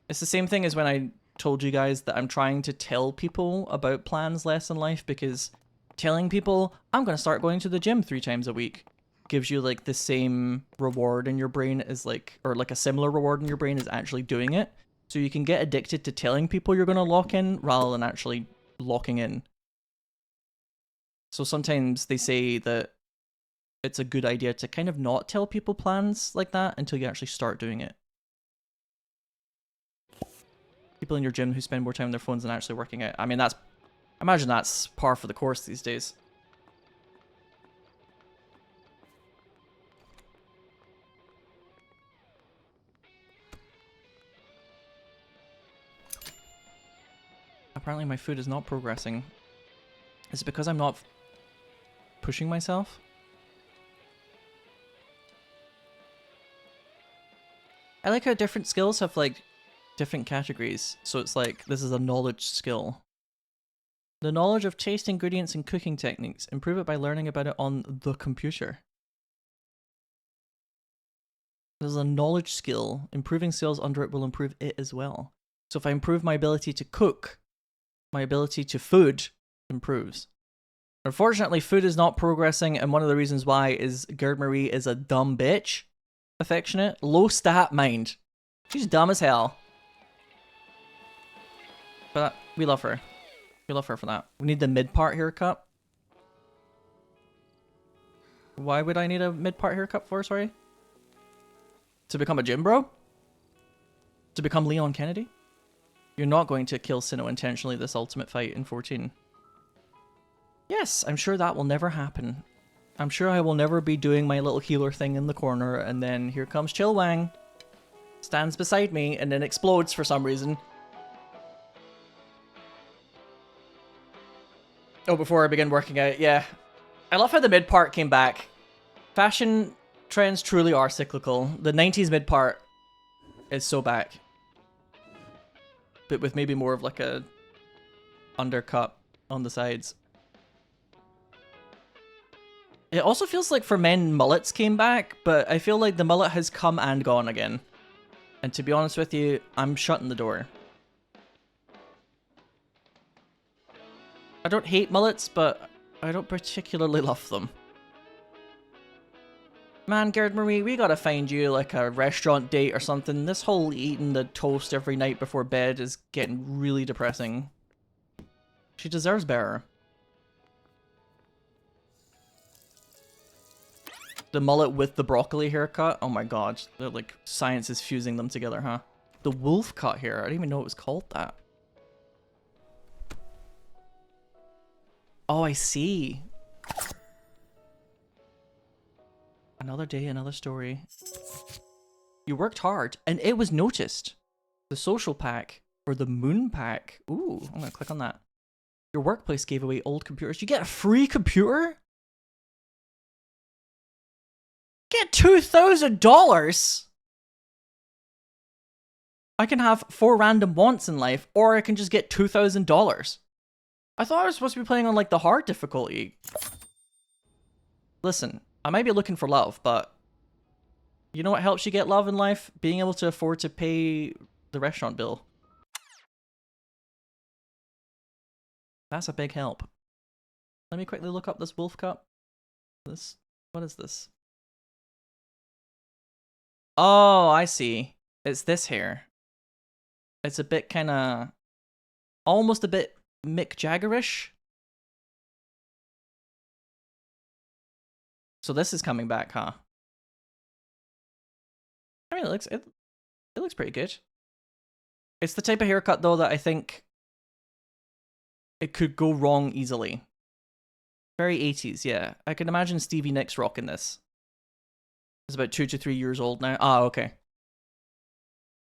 It's the same thing as when I told you guys that I'm trying to tell people about plans less in life, because telling people I'm going to start going to the gym 3 times a week gives you like the same reward in your brain as like, or like a similar reward in your brain as actually doing it. So you can get addicted to telling people you're going to lock in rather than actually locking in. So sometimes they say that it's a good idea to kind of not tell people plans like that until you actually start doing it. People in your gym who spend more time on their phones than actually working out. I mean, I imagine that's par for the course these days. Apparently my food is not progressing. Is it because I'm not pushing myself? I like how different skills have like different categories. So it's like, this is a knowledge skill. The knowledge of taste ingredients and cooking techniques. Improve it by learning about it on the computer. There's a knowledge skill. Improving skills under it will improve it as well. So if I improve my ability to cook, my ability to food improves. Unfortunately, food is not progressing, and one of the reasons why is Gerd-Marie is a dumb bitch. Affectionate. Low stat mind. She's dumb as hell. But we love her. We love her for that. We need the mid-part haircut. Why would I need a mid-part haircut for, sorry? To become a gym bro? To become Leon Kennedy? You're not going to kill Sinow intentionally this ultimate fight in 14. Yes, I'm sure that will never happen. I'm sure I will never be doing my little healer thing in the corner, and then here comes Chillwang. Stands beside me, and then explodes for some reason. Oh, before I begin working out, yeah. I love how the mid part came back. Fashion trends truly are cyclical. The 90s mid part is so back. But with maybe more of like a undercut on the sides. It also feels like for men, mullets came back, but I feel like the mullet has come and gone again. And to be honest with you, I'm shutting the door. I don't hate mullets, but I don't particularly love them. Man, Gerd-Marie, we gotta find you like a restaurant date or something. This whole eating the toast every night before bed is getting really depressing. She deserves better. The mullet with the broccoli haircut. Oh my god. They're like, science is fusing them together, huh? The wolf cut hair. I didn't even know it was called that. Oh, I see. Another day, another story. You worked hard, and it was noticed. The social pack, or the moon pack. Ooh, I'm gonna click on that. Your workplace gave away old computers. You get a free computer? Get $2,000! I can have 4 random wants in life, or I can just get $2,000. I thought I was supposed to be playing on like the hard difficulty. Listen, I might be looking for love, but you know what helps you get love in life? Being able to afford to pay the restaurant bill. That's a big help. Let me quickly look up this wolf cut. What is this? Oh, I see. It's this hair. It's a bit kind of, almost a bit Mick Jaggerish. So this is coming back, huh? I mean, it looks pretty good. It's the type of haircut though that I think it could go wrong easily. Very 80s, yeah. I can imagine Stevie Nicks rocking this. It's about 2 to 3 years old now. Ah, okay.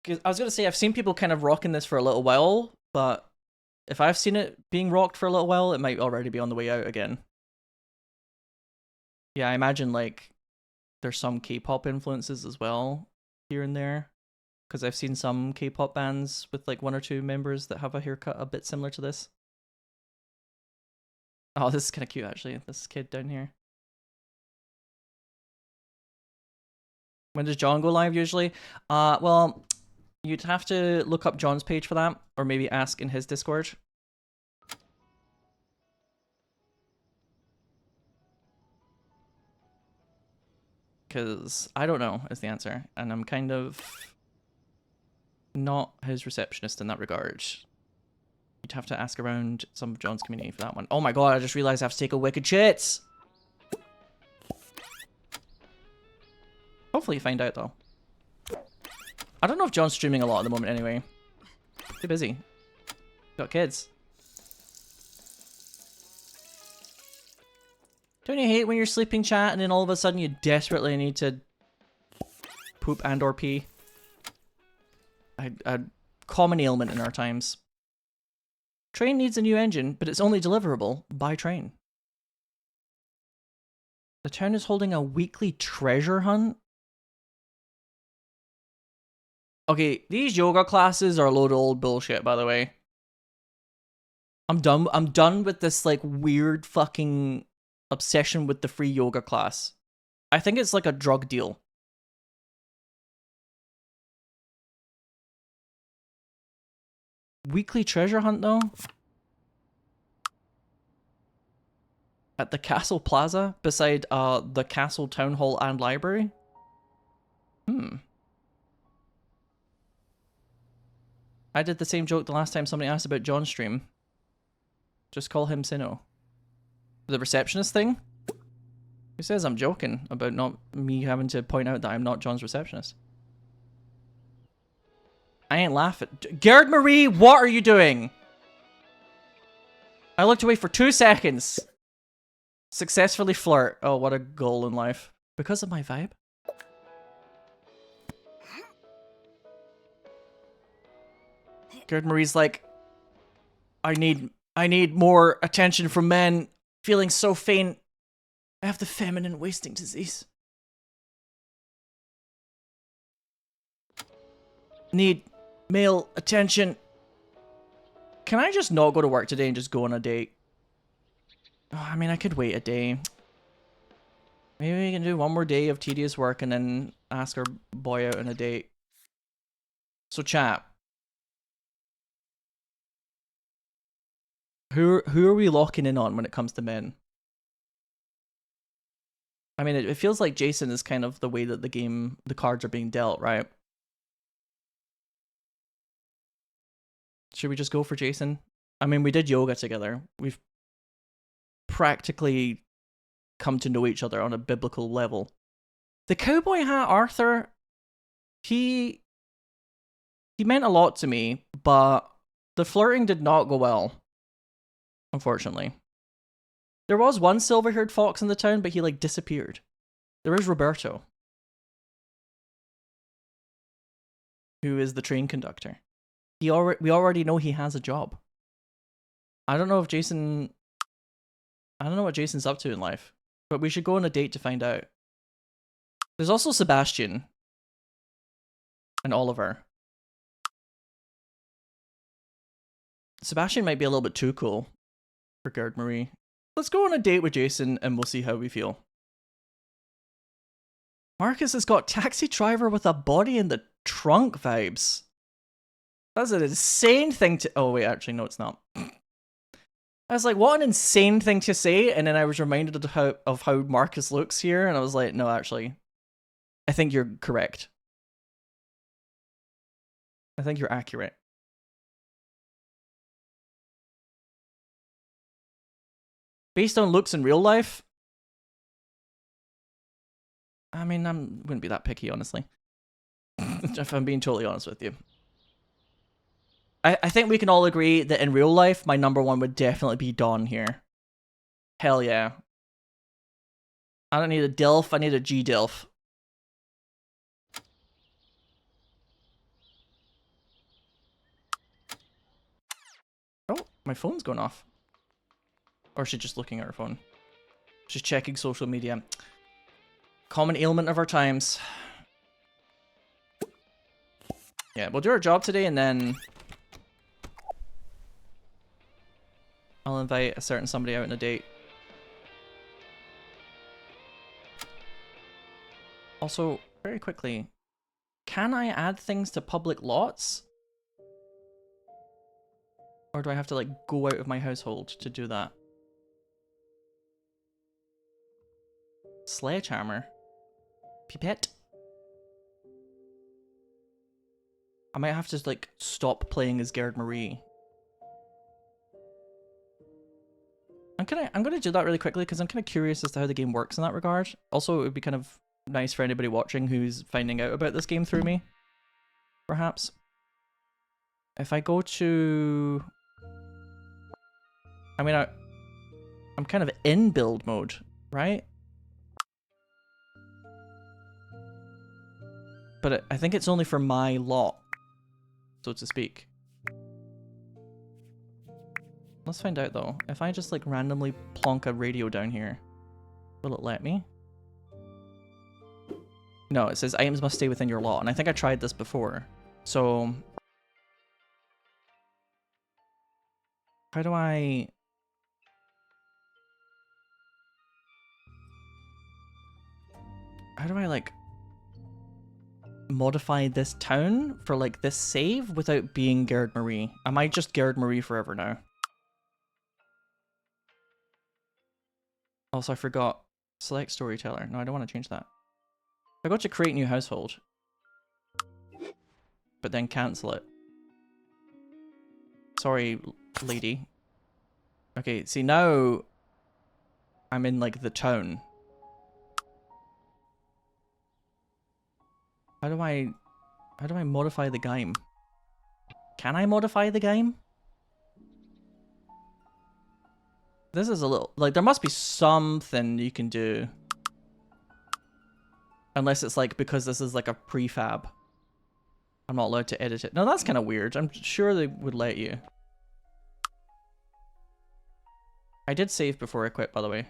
Because I was gonna say I've seen people kind of rocking this for a little while, but if I've seen it being rocked for a little while, it might already be on the way out again. Yeah, I imagine like there's some K-pop influences as well here and there, because I've seen some K-pop bands with like 1 or 2 members that have a haircut a bit similar to this. Oh, this is kind of cute actually. This kid down here. When does John go live usually? Well, you'd have to look up John's page for that, or maybe ask in his Discord. Because I don't know is the answer, and I'm kind of not his receptionist in that regard. You'd have to ask around some of John's community for that one. Oh my god, I just realized I have to take a wicked shit! Hopefully you find out though. I don't know if John's streaming a lot at the moment anyway. Too busy. Got kids. Don't you hate when you're sleeping, chat, and then all of a sudden you desperately need to poop and or pee? A common ailment in our times. Train needs a new engine, but it's only deliverable by train. The town is holding a weekly treasure hunt. Okay, these yoga classes are a load of old bullshit, by the way. I'm done with this like weird fucking obsession with the free yoga class. I think it's like a drug deal. Weekly treasure hunt though? At the Castle Plaza, beside the Castle Town Hall and Library? I did the same joke the last time somebody asked about John's stream. Just call him Sinow. The receptionist thing? Who says I'm joking about not me having to point out that I'm not John's receptionist? I ain't laughing. Gerd-Marie, what are you doing? I looked away for 2 seconds. Successfully flirt. Oh, what a goal in life. Because of my vibe? Gerd-Marie's like, I need more attention from men. Feeling so faint. I have the feminine wasting disease. Need male attention. Can I just not go to work today and just go on a date? Oh, I mean, I could wait a day. Maybe we can do one more day of tedious work and then ask our boy out on a date. So chat. Who are we locking in on when it comes to men? I mean, it feels like Jason is kind of the way that the cards are being dealt, right? Should we just go for Jason? I mean, we did yoga together. We've practically come to know each other on a biblical level. The cowboy hat Arthur, he meant a lot to me, but the flirting did not go well, unfortunately. There was one silver-haired fox in the town, but he like disappeared. There is Roberto, who is the train conductor. We already know he has a job. I don't know what Jason's up to in life, but we should go on a date to find out. There's also Sebastian and Oliver. Sebastian might be a little bit too cool for Gerd-Marie. Let's go on a date with Jason and we'll see how we feel. Marcus has got taxi driver with a body in the trunk vibes. That's an insane thing to... Oh, wait, actually, no, it's not. I was like, what an insane thing to say, and then I was reminded of how Marcus looks here, and I was like, no, actually, I think you're correct. I think you're accurate. Based on looks in real life, I mean, I wouldn't be that picky, honestly. If I'm being totally honest with you. I think we can all agree that in real life, my number one would definitely be Dawn here. Hell yeah. I don't need a DILF, I need a G-DILF. Oh, my phone's going off. Or is she just looking at her phone? She's checking social media. Common ailment of our times. Yeah, we'll do our job today and then... I'll invite a certain somebody out on a date. Also, very quickly, can I add things to public lots? Or do I have to, like, go out of my household to do that? Sledgehammer. Pipette. I might have to, like, stop playing as Gerd-Marie. I'm gonna do that really quickly because I'm kind of curious as to how the game works in that regard. Also, it would be kind of nice for anybody watching who's finding out about this game through me. Perhaps. If I go to... I mean, I'm kind of in build mode, right? But I think it's only for my lot, so to speak. Let's find out though. If I just like randomly plonk a radio down here, will it let me? No, it says items must stay within your lot, and I think I tried this before. So how do I like modify this town for like this save without being Gerd-Marie? Am I just Gerd-Marie forever now? Also, I forgot. Select storyteller. No, I don't want to change that. I got to create new household. But then cancel it. Sorry, lady. Okay, see now I'm in like the town. How do I modify the game? Can I modify the game? This is a little like there must be something you can do. Unless it's like because this is like a prefab. I'm not allowed to edit it. No, that's kind of weird. I'm sure they would let you. I did save before I quit, by the way.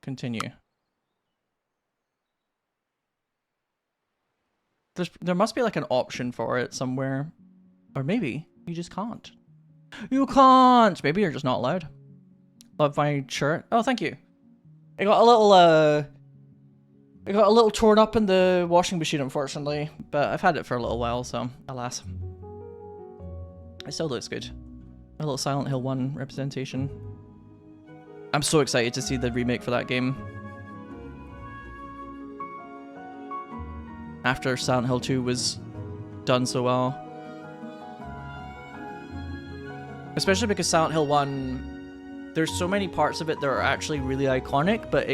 Continue. There must be like an option for it somewhere. Or maybe you just can't. You can't! Maybe you're just not allowed. Love my shirt. Oh, thank you. It got a little torn up in the washing machine, unfortunately. But I've had it for a little while, so alas. It still looks good. A little Silent Hill 1 representation. I'm so excited to see the remake for that game. After Silent Hill 2 was done so well. Especially because Silent Hill 1, there's so many parts of it that are actually really iconic, but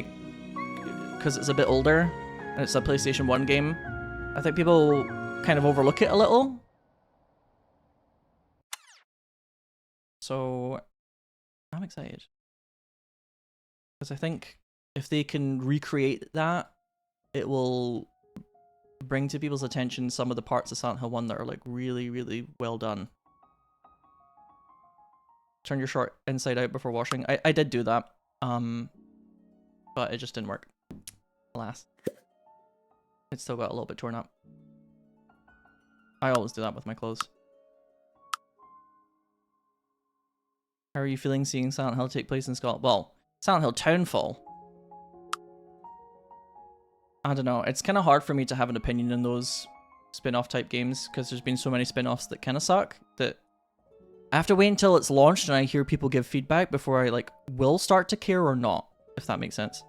because it's a bit older and it's a PlayStation 1 game, I think people kind of overlook it a little. So I'm excited. Because I think if they can recreate that, it will bring to people's attention some of the parts of Silent Hill 1 that are like really, really well done. Turn your short inside out before washing. I did do that. But it just didn't work. Alas. It's still got a little bit torn up. I always do that with my clothes. How are you feeling seeing Silent Hill take place in Scotland? Well, Silent Hill Townfall. I don't know. It's kind of hard for me to have an opinion in those spin-off type games because there's been so many spin-offs that kind of suck that I have to wait until it's launched and I hear people give feedback before I like will start to care or not, if that makes sense.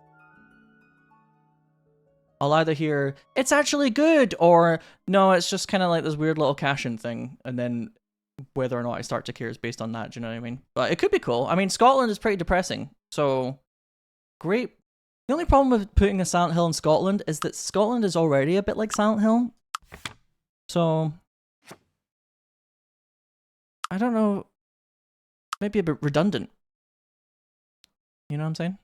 I'll either hear, it's actually good, or no, it's just kind of like this weird little cash-in thing, and then whether or not I start to care is based on that, do you know what I mean? But it could be cool. I mean, Scotland is pretty depressing, so great. The only problem with putting a Silent Hill in Scotland is that Scotland is already a bit like Silent Hill. So I don't know, maybe a bit redundant. You know what I'm saying?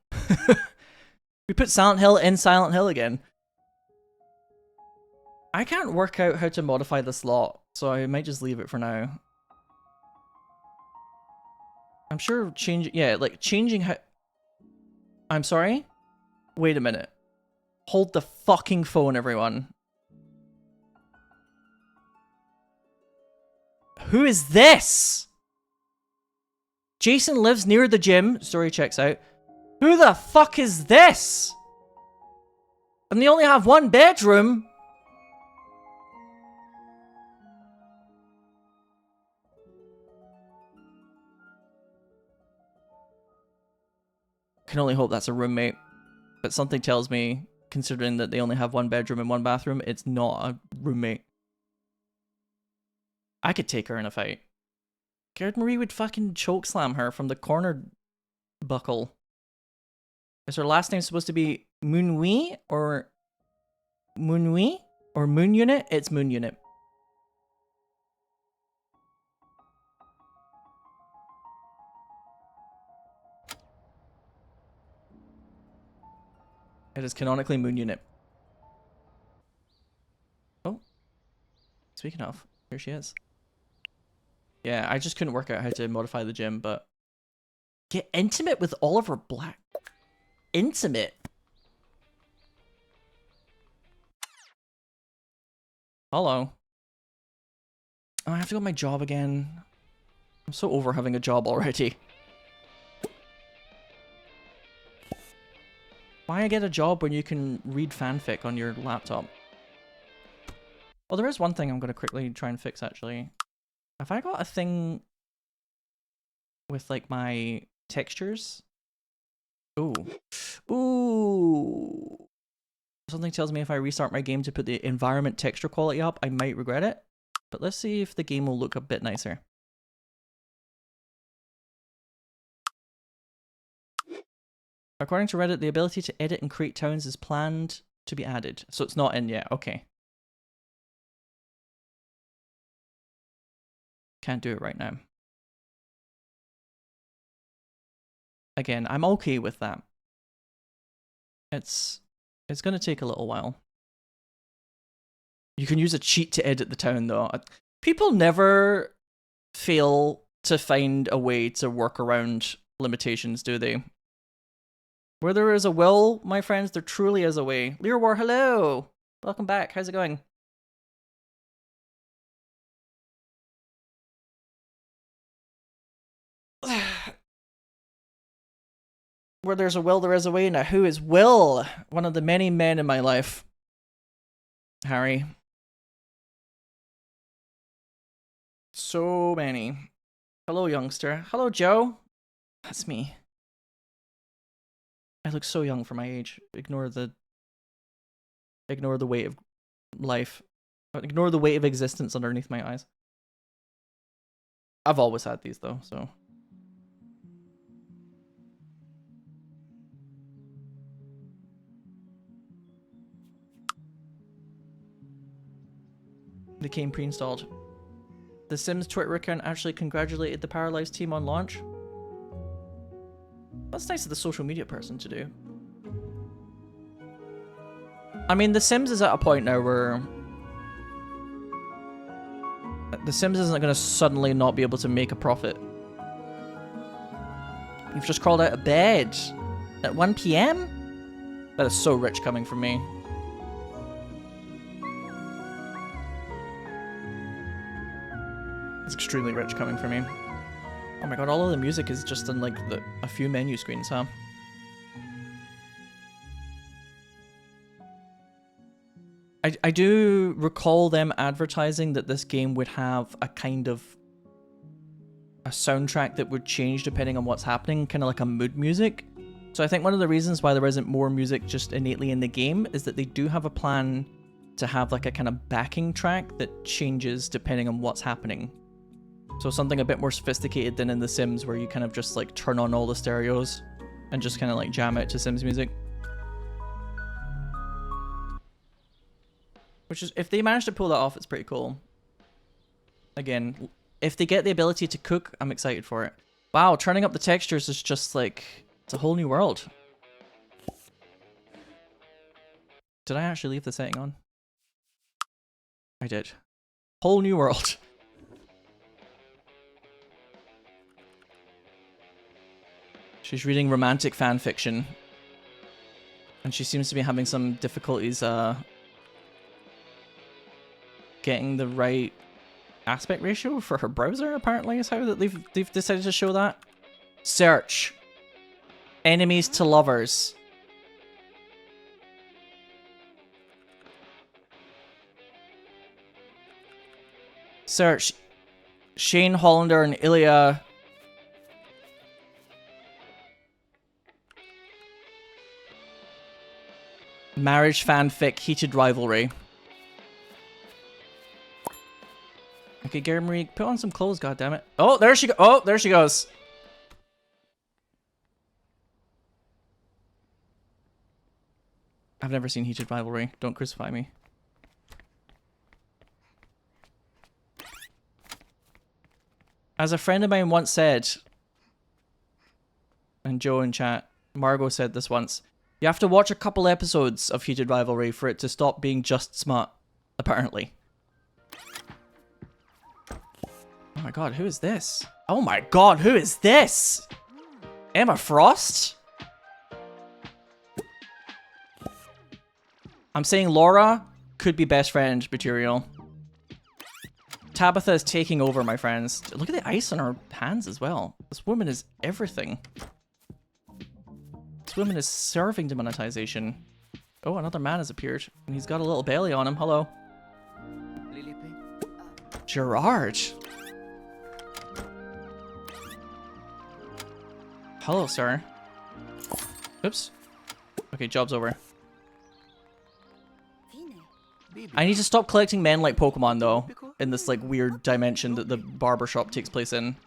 We put Silent Hill in Silent Hill again. I can't work out how to modify this lot, so I might just leave it for now. I'm sure changing how... I'm sorry? Wait a minute. Hold the fucking phone, everyone. Who is this? Jason lives near the gym. Story checks out. Who the fuck is this? And they only have one bedroom. Can only hope that's a roommate. But something tells me, considering that they only have one bedroom and one bathroom, it's not a roommate. I could take her in a fight. Gerd-Marie would fucking chokeslam her from the corner buckle. Is her last name supposed to be Moonwee or Moonwee or Moon Unit? It's Moon Unit. It is canonically Moon Unit. Oh. Speaking of, here she is. Yeah, I just couldn't work out how to modify the gym, but... Get intimate with Oliver Black. Intimate? Hello. Oh, I have to go to my job again. I'm so over having a job already. Why get a job when you can read fanfic on your laptop? Well, there is one thing I'm going to quickly try and fix, actually. Have I got a thing with, like, my textures. Ooh. Ooh. Something tells me if I restart my game to put the environment texture quality up, I might regret it. But let's see if the game will look a bit nicer. According to Reddit, the ability to edit and create towns is planned to be added. So it's not in yet. Okay. Can't do it right now. Again, I'm okay with that. It's going to take a little while. You can use a cheat to edit the town, though. People never fail to find a way to work around limitations, do they? Where there is a will, my friends, there truly is a way. Learwar, hello! Welcome back. How's it going? Where there's a will, there is a way. Now, who is Will? One of the many men in my life. Harry. So many. Hello, youngster. Hello, Joe. That's me. I look so young for my age. Ignore the weight of life. Ignore the weight of existence underneath my eyes. I've always had these, though, so... They came pre-installed. The Sims Twitter account actually congratulated the Paralives team on launch. That's nice of the social media person to do. I mean, The Sims is at a point now where... The Sims isn't going to suddenly not be able to make a profit. You've just crawled out of bed at 1 PM? That is so rich coming from me. It's extremely rich coming from me. Oh my god, all of the music is just on like a few menu screens, huh? I do recall them advertising that this game would have a kind of a soundtrack that would change depending on what's happening, kind of like a mood music. So I think one of the reasons why there isn't more music just innately in the game is that they do have a plan to have like a kind of backing track that changes depending on what's happening. So something a bit more sophisticated than in The Sims where you kind of just like turn on all the stereos and just kind of like jam it to Sims music. Which is, if they manage to pull that off, it's pretty cool. Again, if they get the ability to cook, I'm excited for it. Wow, turning up the textures is just like, it's a whole new world. Did I actually leave the setting on? I did. Whole new world. She's reading romantic fan fiction. And she seems to be having some difficulties getting the right aspect ratio for her browser, apparently, is how that they've decided to show that. Search. Enemies to lovers. Search. Shane Hollander and Ilya. Marriage fanfic, heated rivalry. Okay, Gerd-Marie, put on some clothes, goddammit. Oh, there she go. Oh, there she goes. I've never seen heated rivalry. Don't crucify me. As a friend of mine once said, and Joe in chat, Margot said this once, you have to watch a couple episodes of Heated Rivalry for it to stop being just smut, apparently. Oh my god, who is this? Oh my god, who is this? Emma Frost? I'm saying Laura could be best friend material. Tabitha is taking over, my friends. Look at the ice on her hands as well. This woman is everything. This woman is serving demonetization. Oh, another man has appeared. And he's got a little belly on him. Hello. Gerard. Hello, sir. Oops. Okay, job's over. I need to stop collecting men like Pokemon, though, in this, like, weird dimension that the barbershop takes place in.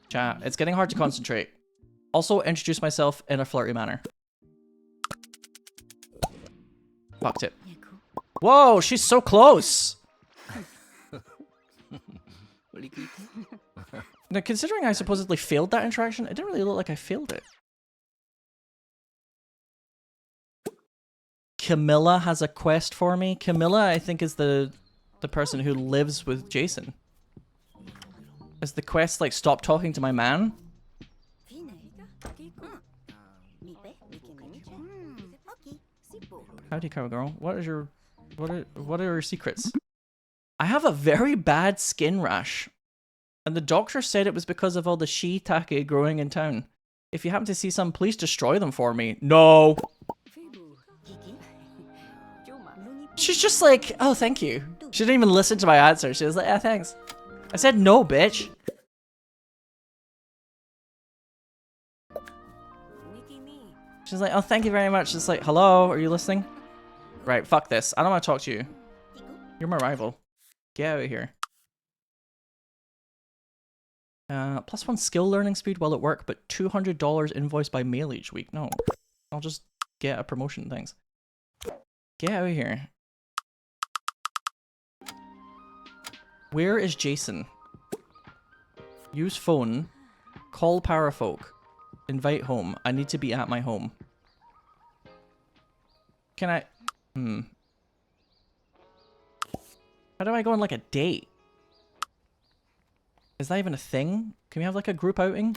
Chat. It's getting hard to concentrate. Also, introduce myself in a flirty manner. Fucked it. Whoa, she's so close! Now, considering I supposedly failed that interaction, it didn't really look like I failed it. Camilla has a quest for me. Camilla, I think, is the person who lives with Jason. Is the quest like stop talking to my man? Howdy, cowgirl. What are your secrets? I have a very bad skin rash, and the doctor said it was because of all the shiitake growing in town. If you happen to see some, please destroy them for me. No. She's just like, oh, thank you. She didn't even listen to my answer. She was like, yeah, thanks. I said no, bitch. She's like, oh, thank you very much. It's like, hello, are you listening? Right, fuck this. I don't want to talk to you. You're my rival. Get out of here. +1 skill learning speed while at work, but $200 invoiced by mail each week. No, I'll just get a promotion, thanks. Get out of here. Where is Jason? Use phone. Call Parafolk. Invite home. I need to be at my home. Can I... How do I go on like a date? Is that even a thing? Can we have like a group outing?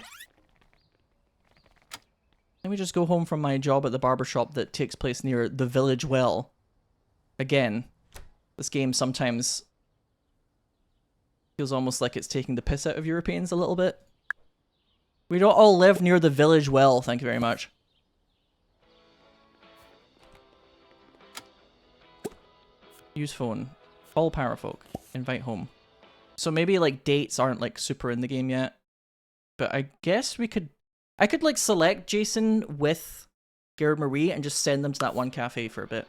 Let me just go home from my job at the barbershop that takes place near the village well. Again, this game sometimes feels almost like it's taking the piss out of Europeans a little bit. We don't all live near the village well, thank you very much. Use phone. Call Parafolk. Invite home. So maybe like dates aren't like super in the game yet. But I guess we could... I could like select Jason with Gerd-Marie and just send them to that one cafe for a bit.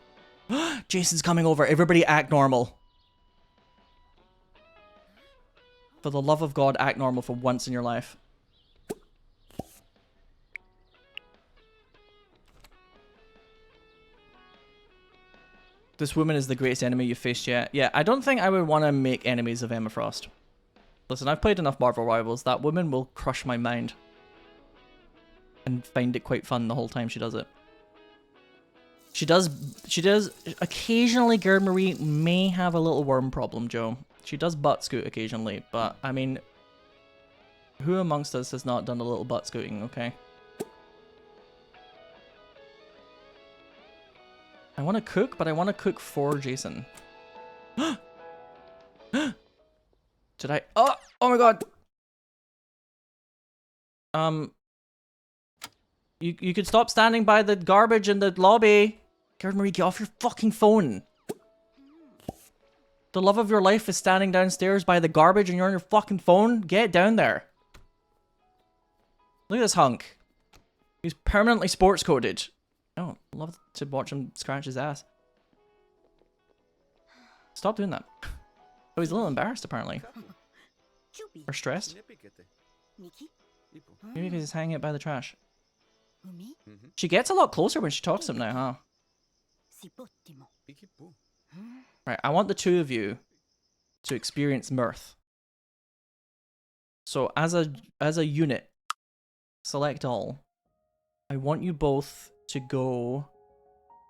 Jason's coming over. Everybody act normal. For the love of God, act normal for once in your life. This woman is the greatest enemy you've faced yet. Yeah, I don't think I would want to make enemies of Emma Frost. Listen, I've played enough Marvel Rivals. That woman will crush my mind. And find it quite fun the whole time she does it. She does occasionally. Gerd-Marie may have a little worm problem, Joe. She does butt scoot occasionally, but I mean, who amongst us has not done a little butt scooting, okay? I want to cook, but I want to cook for Jason. Did I? Oh my god! You could stop standing by the garbage in the lobby. Gerd-Marie, get off your fucking phone. The love of your life is standing downstairs by the garbage and you're on your fucking phone? Get down there. Look at this hunk. He's permanently sports coded. Oh, love to watch him scratch his ass. Stop doing that. Oh, he's a little embarrassed apparently. Or stressed. Maybe because he's hanging out by the trash. She gets a lot closer when she talks to him now, huh? Right, I want the two of you to experience mirth. So as a unit, select all. I want you both to go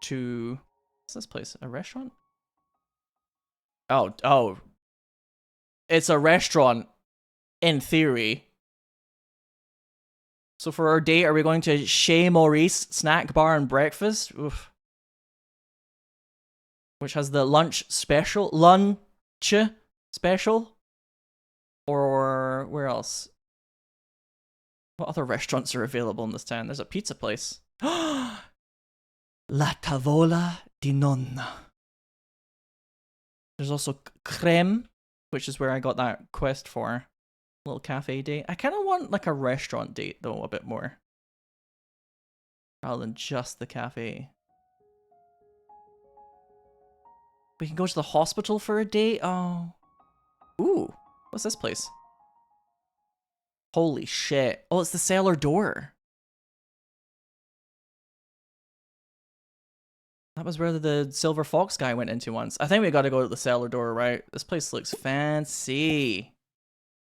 to... What's this place? A restaurant? Oh. It's a restaurant, in theory. So for our date, are we going to Chez Maurice Snack Bar and Breakfast? Oof. Which has the lunch special? Or where else? What other restaurants are available in this town? There's a pizza place. La Tavola di Nonna. There's also Creme, which is where I got that quest for. Little cafe date. I kind of want like a restaurant date though, a bit more. rather than just the cafe. We can go to the hospital for a day? Oh. Ooh. What's this place? Holy shit. Oh, it's the cellar door. That was where the silver fox guy went into once. I think we gotta go to the cellar door, right? This place looks fancy.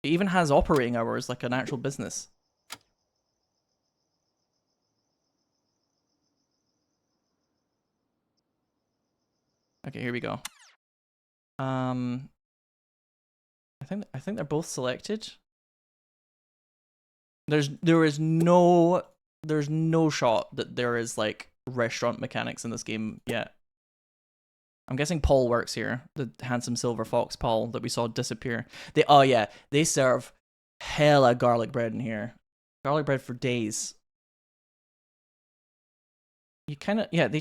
It even has operating hours like an actual business. Okay, here we go. I think they're both selected. There's no shot that there is like restaurant mechanics in this game yet. I'm guessing Paul works here, the handsome silver fox Paul that we saw disappear. They serve hella garlic bread in here. Garlic bread for days. They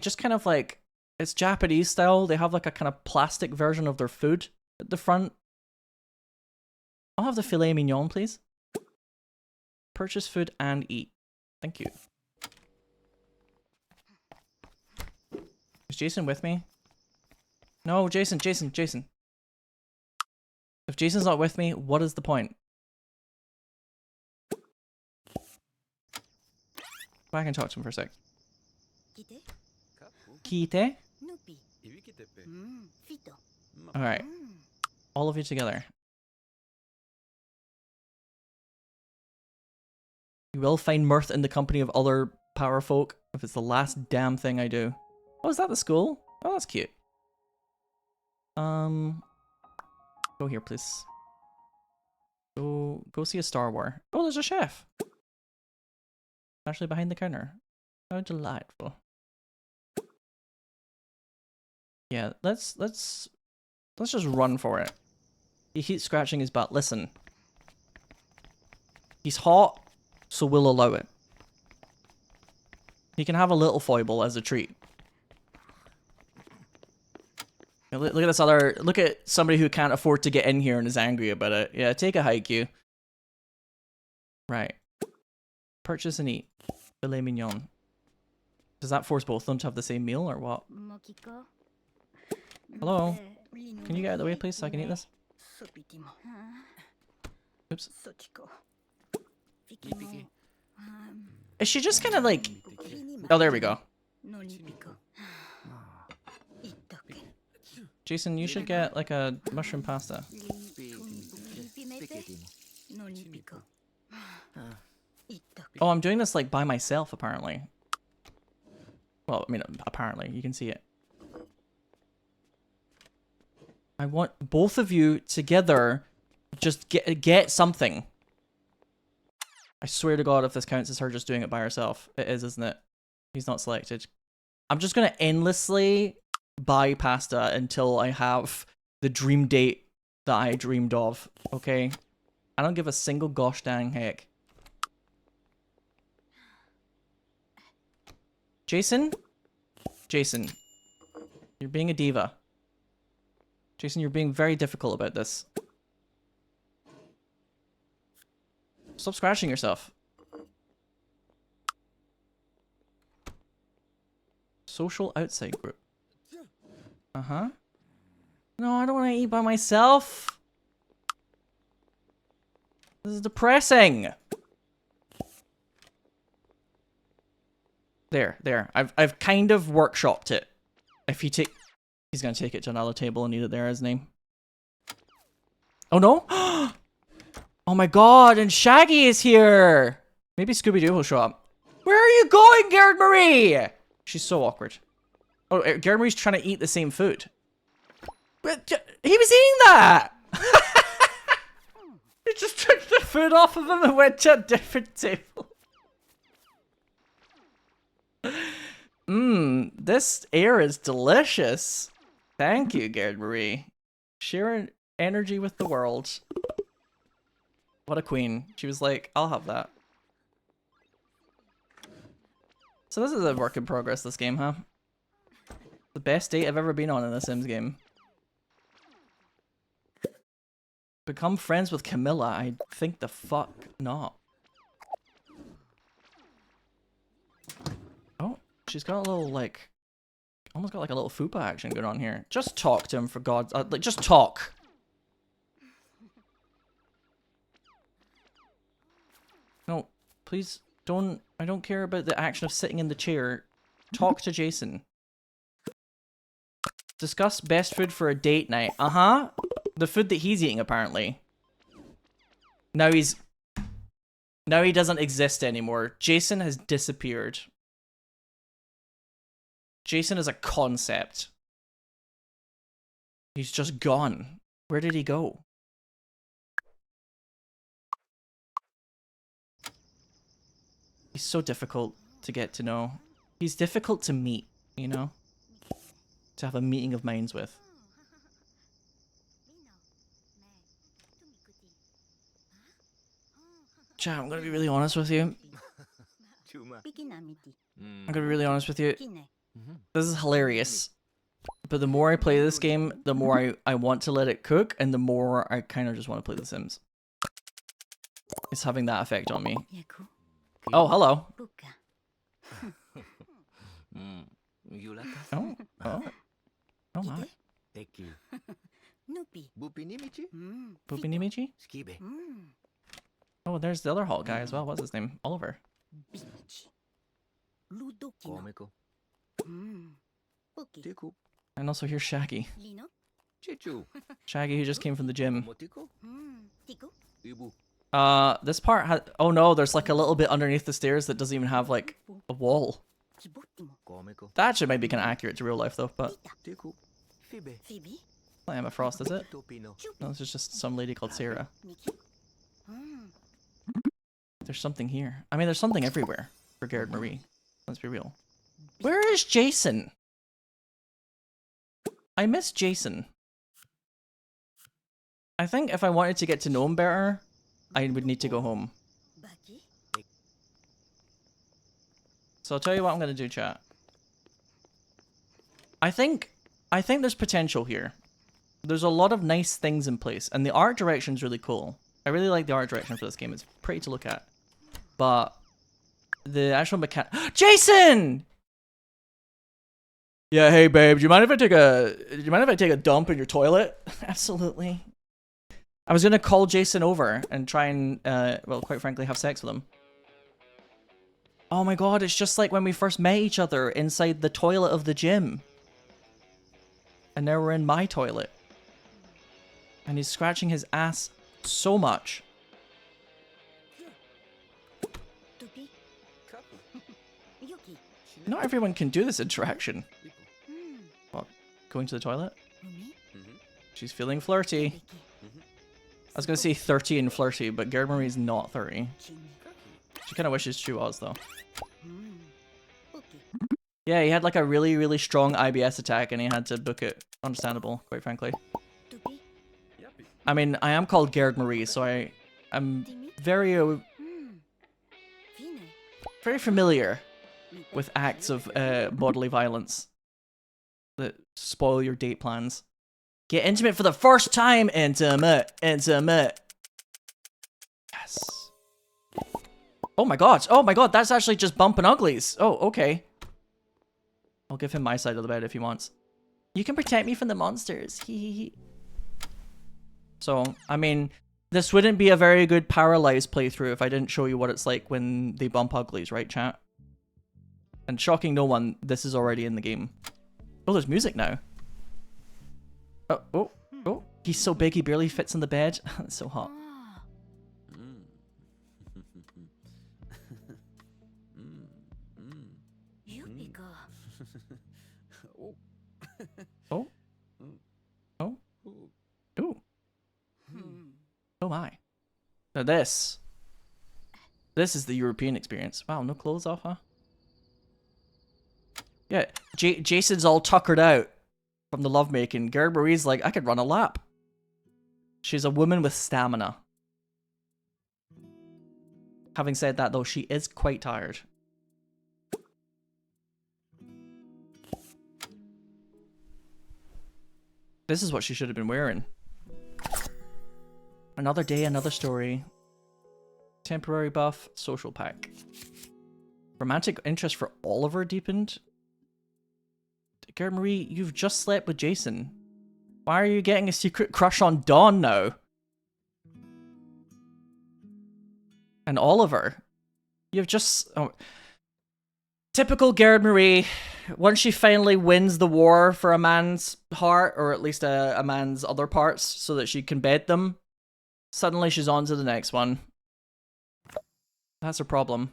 just kind of like, it's Japanese style. They have like a kind of plastic version of their food at the front. I'll have the filet mignon, please. Purchase food and eat. Thank you. Is Jason with me? No, Jason. If Jason's not with me, what is the point? I can talk to him for a sec. Kite? Alright. All of you together. You will find mirth in the company of other power folk if it's the last damn thing I do. Oh, is that the school? Oh, that's cute. Go here, please. Go see a Star War. Oh, there's a chef. Actually behind the counter. How delightful. Yeah, let's just run for it. He keeps scratching his butt. Listen. He's hot, so we'll allow it. He can have a little foible as a treat. Look at this other... Look at somebody who can't afford to get in here and is angry about it. Yeah, take a hike, you. Right. Purchase and eat. Filet mignon. Does that force both of them to have the same meal or what? Hello? Can you get out of the way, please, so I can eat this? Oops. Is she just kind of like... Oh, there we go. Jason, you should get like a mushroom pasta. Oh, I'm doing this like by myself, apparently. Well, I mean, apparently. You can see it. I want both of you together. Just get something. I swear to God, if this counts as her just doing it by herself. It is, isn't it? He's not selected. I'm just going to endlessly buy pasta until I have the dream date that I dreamed of. Okay? I don't give a single gosh dang heck. Jason? Jason. You're being a diva. Jason, you're being very difficult about this. Stop scratching yourself. Social outside group. Uh-huh. No, I don't want to eat by myself. This is depressing. There. I've kind of workshopped it. If he take... He's gonna take it to another table and eat it there, isn't he? Oh no? Oh my god, and Shaggy is here! Maybe Scooby-Doo will show up. Where are you going, Gerd-Marie? She's so awkward. Oh, Gerd-Marie's trying to eat the same food. But he was eating that! He just took the food off of him and went to a different table. This air is delicious. Thank you, Gerd-Marie. Sharing energy with the world. What a queen. She was like, I'll have that. So this is a work in progress, this game, huh? The best date I've ever been on in a Sims game. Become friends with Camilla? I think the fuck not. Oh. She's got a little, like, almost got like a little fupa action going on here. Just talk to him, for God's... like, just talk. No, please don't... I don't care about the action of sitting in the chair. Talk to Jason. Discuss best food for a date night. Uh-huh. The food that he's eating, apparently. Now he's... Now he doesn't exist anymore. Jason has disappeared. Jason is a concept. He's just gone. Where did he go? He's so difficult to get to know. He's difficult to meet, you know? To have a meeting of minds with. Chat, I'm gonna be really honest with you. I'm gonna be really honest with you. This is hilarious. But the more I play this game, the more I want to let it cook, and the more I kind of just want to play The Sims. It's having that effect on me. Oh, hello. Oh, oh. Oh my. Bupinimichi? Oh, there's the other Hulk guy as well. What's his name? Oliver. And also here's Shaggy. Shaggy who just came from the gym. This part has... Oh no, there's like a little bit underneath the stairs that doesn't even have like a wall. That actually might be kind of accurate to real life though, but... Not Emma Frost, is it? No, this is just some lady called Sarah. There's something here. I mean, there's something everywhere for Gerd-Marie. Let's be real. Where is Jason? I miss Jason. I think if I wanted to get to know him better, I would need to go home. So I'll tell you what I'm gonna do, chat. I think there's potential here. There's a lot of nice things in place, and the art direction's really cool. I really like the art direction for this game. It's pretty to look at. But the actual mechanic... Jason! Yeah, hey babe, do you mind if I take a dump in your toilet? Absolutely. I was gonna call Jason over and try and well, quite frankly, have sex with him. Oh my god, it's just like when we first met each other inside the toilet of the gym. And now we're in my toilet. And he's scratching his ass so much. Not everyone can do this interaction. What? Going to the toilet? She's feeling flirty. I was gonna say 30 and flirty, but Gerd-Marie's not 30. She kind of wishes she was, though. Yeah, he had like a really, really strong IBS attack and he had to book it. Understandable, quite frankly. I mean, I am called Gerd-Marie, so I'm very familiar with acts of bodily violence that spoil your date plans. Get intimate for the first time! Intimate! Intimate! Yes. Oh my god! Oh my god, that's actually just bumping uglies! Oh, okay. I'll give him my side of the bed if he wants. You can protect me from the monsters. Hee. So, I mean, this wouldn't be a very good Paralives playthrough if I didn't show you what it's like when they bump uglies, right, chat? And shocking no one, this is already in the game. Oh, there's music now. Oh. He's so big he barely fits in the bed. That's so hot. Oh. Oh. Ooh. Oh my. Now this is the European experience. Wow, no clothes off, huh? Yeah, Jason's all tuckered out from the lovemaking. Gerd-Marie's like, I could run a lap. She's a woman with stamina. Having said that, though, she is quite tired. This is what she should have been wearing. Another day, another story. Temporary buff, social pack. Romantic interest for Oliver deepened? Gerd-Marie, you've just slept with Jason. Why are you getting a secret crush on Dawn now? And Oliver. You've just... Oh. Typical Gerd-Marie. Once she finally wins the war for a man's heart, or at least a man's other parts, so that she can bed them, suddenly she's on to the next one. That's her problem.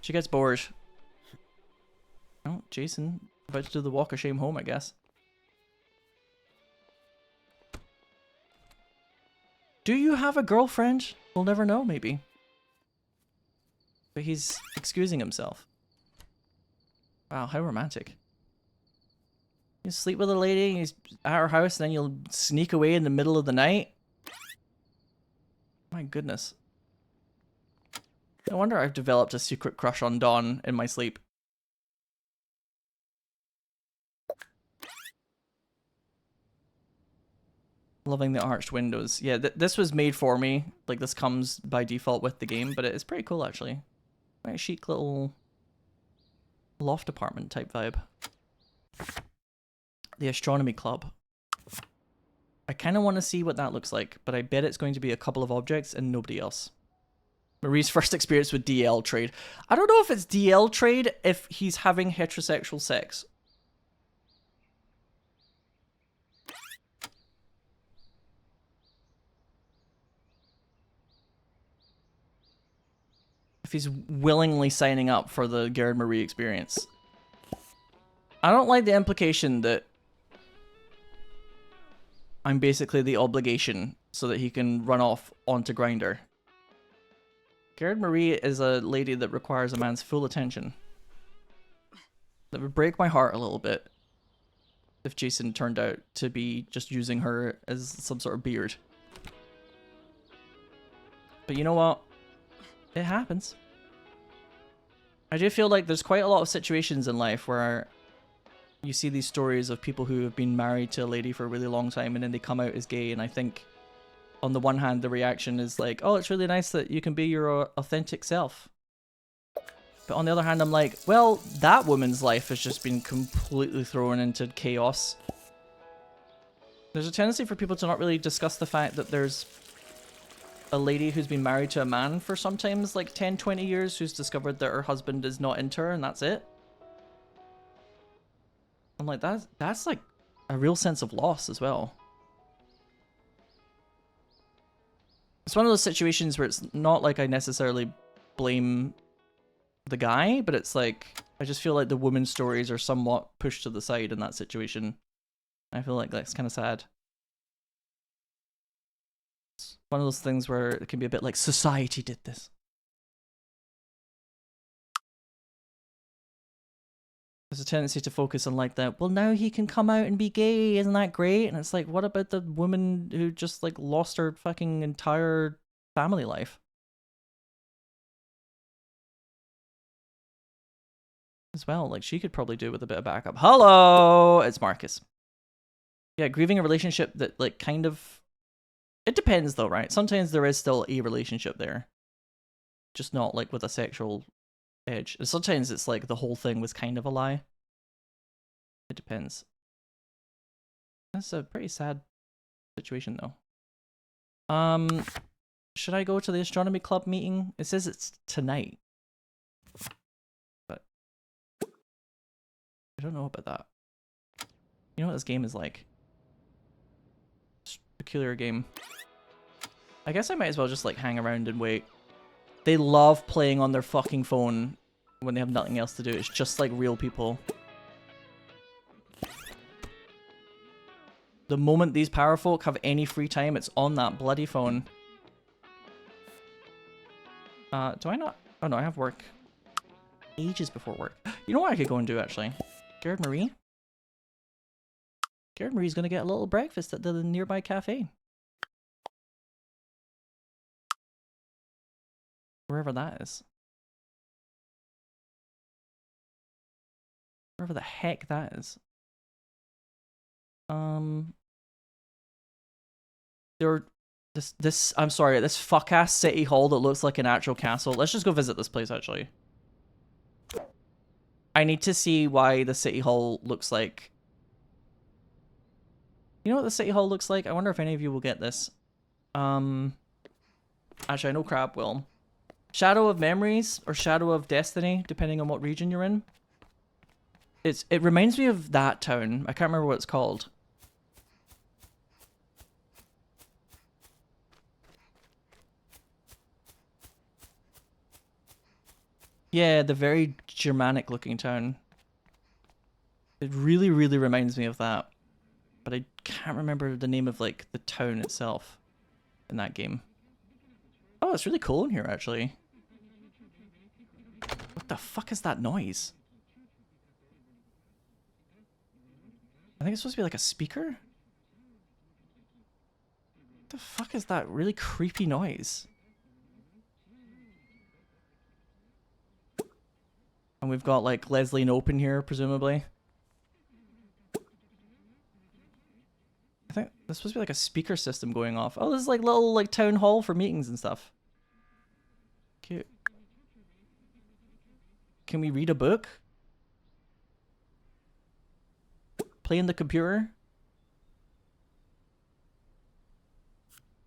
She gets bored. Oh, Jason. About to do the walk of shame home, I guess. Do you have a girlfriend? We'll never know, maybe. But he's excusing himself. Wow, how romantic. You sleep with a lady, he's at her house, and then you'll sneak away in the middle of the night? My goodness. No wonder I've developed a secret crush on Dawn in my sleep. Loving the arched windows. Yeah, this was made for me. Like, this comes by default with the game, but it is pretty cool, actually. Quite a chic little loft apartment type vibe. The Astronomy Club. I kind of want to see what that looks like, but I bet it's going to be a couple of objects and nobody else. Marie's first experience with DL trade. I don't know if it's DL trade if he's having heterosexual sex. If he's willingly signing up for the Gerd-Marie experience. I don't like the implication that I'm basically the obligation so that he can run off onto Grindr. Gerd-Marie is a lady that requires a man's full attention. That would break my heart a little bit if Jason turned out to be just using her as some sort of beard. But you know what? It happens. I do feel like there's quite a lot of situations in life where you see these stories of people who have been married to a lady for a really long time and then they come out as gay, and I think on the one hand the reaction is like, oh, it's really nice that you can be your authentic self. But on the other hand I'm like, well, that woman's life has just been completely thrown into chaos. There's a tendency for people to not really discuss the fact that there's a lady who's been married to a man for sometimes like 10-20 years who's discovered that her husband is not into her and that's it. I'm like, that's like a real sense of loss as well. It's one of those situations where it's not like I necessarily blame the guy, but it's like I just feel like the women's stories are somewhat pushed to the side in that situation. I feel like that's kind of sad. It's one of those things where it can be a bit like society did this. There's a tendency to focus on like that, well, now he can come out and be gay, isn't that great? And it's like, what about the woman who just like lost her fucking entire family life? As well, like she could probably do with a bit of backup. Hello, it's Marcus. Yeah, grieving a relationship that like kind of, it depends though, right? Sometimes there is still a relationship there, just not like with a sexual edge. And sometimes it's like the whole thing was kind of a lie. It depends. That's a pretty sad situation though. Should I go to the astronomy club meeting? It says it's tonight, but I don't know about that. You know what this game is like? It's a peculiar game. I guess I might as well just like hang around and wait. They love playing on their fucking phone when they have nothing else to do. It's just like real people. The moment these power folk have any free time, it's on that bloody phone. Do I not? Oh no, I have work. Ages before work. You know what I could go and do actually? Gerd-Marie? Gerd-Marie's gonna get a little breakfast at the nearby cafe. Wherever that is. Wherever the heck that is. I'm sorry, this fuck-ass city hall that looks like an actual castle. Let's just go visit this place, actually. I need to see why the city hall looks like. You know what the city hall looks like? I wonder if any of you will get this. Actually, I know Crab will. Shadow of Memories or Shadow of Destiny, depending on what region you're in. It reminds me of that town. I can't remember what it's called. Yeah, the very Germanic looking town. It really, really reminds me of that. But I can't remember the name of like the town itself in that game. Oh, it's really cool in here actually. What the fuck is that noise? I think it's supposed to be like a speaker? What the fuck is that really creepy noise? And we've got like Leslie and Open here, presumably. I think there's supposed to be like a speaker system going off. Oh, this is like little like town hall for meetings and stuff. Cute. Can we read a book? Play in the computer?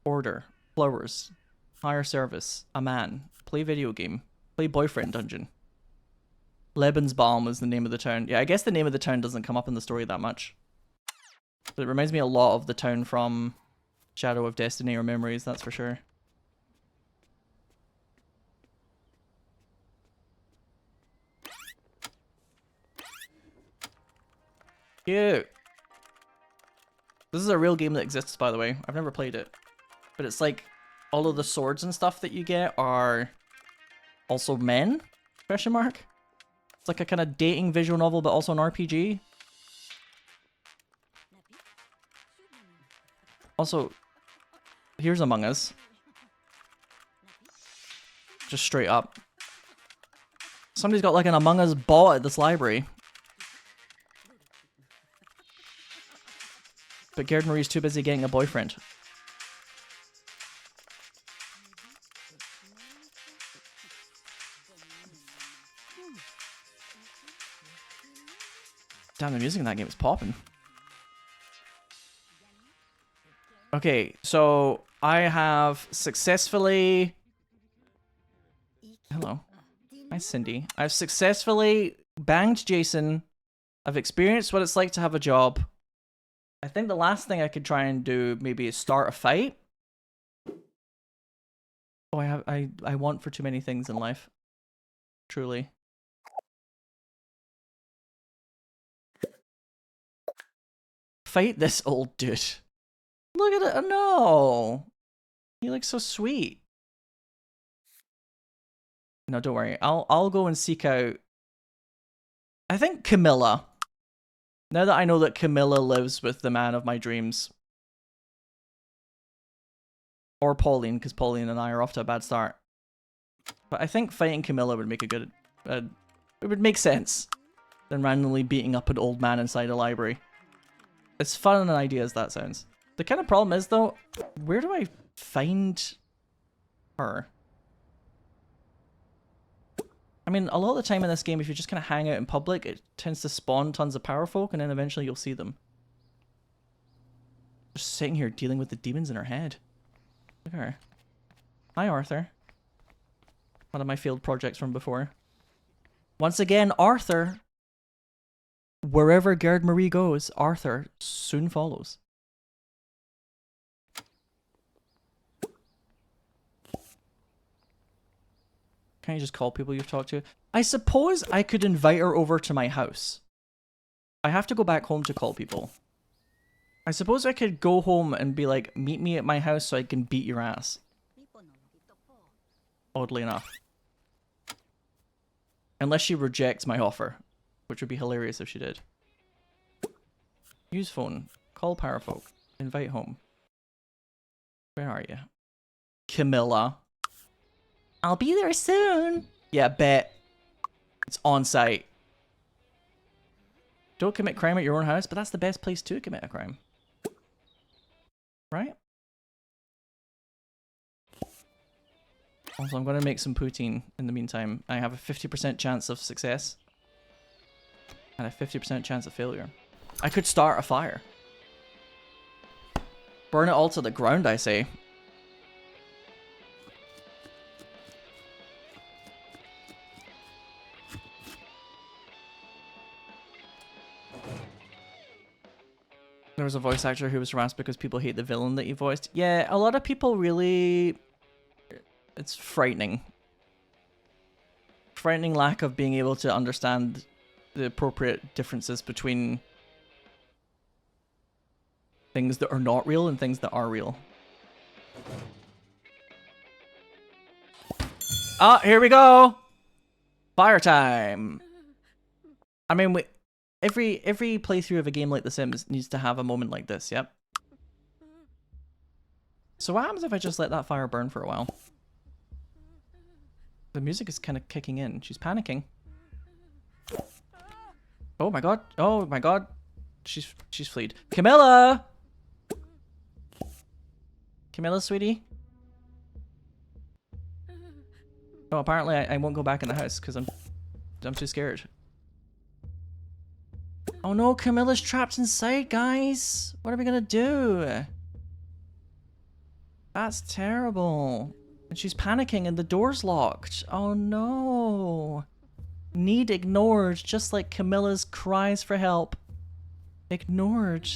Order. Flowers. Hire service. A man. Play video game. Play boyfriend dungeon. Lebensbaum is the name of the town. Yeah, I guess the name of the town doesn't come up in the story that much. But it reminds me a lot of the town from Shadow of Destiny or Memories, that's for sure. Cute. This is a real game that exists, by the way. I've never played it. But it's like all of the swords and stuff that you get are also men? Question mark? It's like a kind of dating visual novel, but also an RPG. Also, here's Among Us. Just straight up. Somebody's got like an Among Us bot at this library. But Gerd-Marie's too busy getting a boyfriend. Damn, the music in that game is popping. Okay, so I have successfully... Hello. Hi, Cindy. I've successfully banged Jason. I've experienced what it's like to have a job. I think the last thing I could try and do maybe is start a fight. Oh, I want for too many things in life. Truly. Fight this old dude. Look at it. Oh, no. He looks so sweet. No, don't worry. I'll go and seek out... I think Camilla. Now that I know that Camilla lives with the man of my dreams. Or Pauline, because Pauline and I are off to a bad start. But I think fighting Camilla would make a good... it would make sense than randomly beating up an old man inside a library. As fun an idea as that sounds. The kind of problem is, though, where do I find her? I mean, a lot of the time in this game, if you just kind of hang out in public, it tends to spawn tons of power folk, and then eventually you'll see them. Just sitting here dealing with the demons in her head. Look at her. Hi, Arthur. One of my failed projects from before. Once again, Arthur. Wherever Gerd-Marie goes, Arthur soon follows. Can't you just call people you've talked to? I suppose I could invite her over to my house. I have to go back home to call people. I suppose I could go home and be like, meet me at my house so I can beat your ass. Oddly enough. Unless she rejects my offer. Which would be hilarious if she did. Use phone. Call Parafolk. Invite home. Where are you? Camilla. I'll be there soon. Yeah, bet. It's on site. Don't commit crime at your own house, but that's the best place to commit a crime. Right? Also, I'm going to make some poutine in the meantime. I have a 50% chance of success. And a 50% chance of failure. I could start a fire. Burn it all to the ground, I say. There was a voice actor who was harassed because people hate the villain that he voiced. Yeah, a lot of people really... It's frightening. Frightening lack of being able to understand the appropriate differences between things that are not real and things that are real. Ah, here we go! Fire time! I mean, every playthrough of a game like The Sims needs to have a moment like this, yep. So what happens if I just let that fire burn for a while? The music is kind of kicking in. She's panicking. Oh my god. Oh my god. She's fleed. Camilla! Camilla, sweetie? Oh, apparently I won't go back in the house because I'm too scared. Oh no, Camilla's trapped inside, guys. What are we gonna do? That's terrible. And she's panicking and the door's locked. Oh no. Need ignored, just like Camilla's cries for help. Ignored.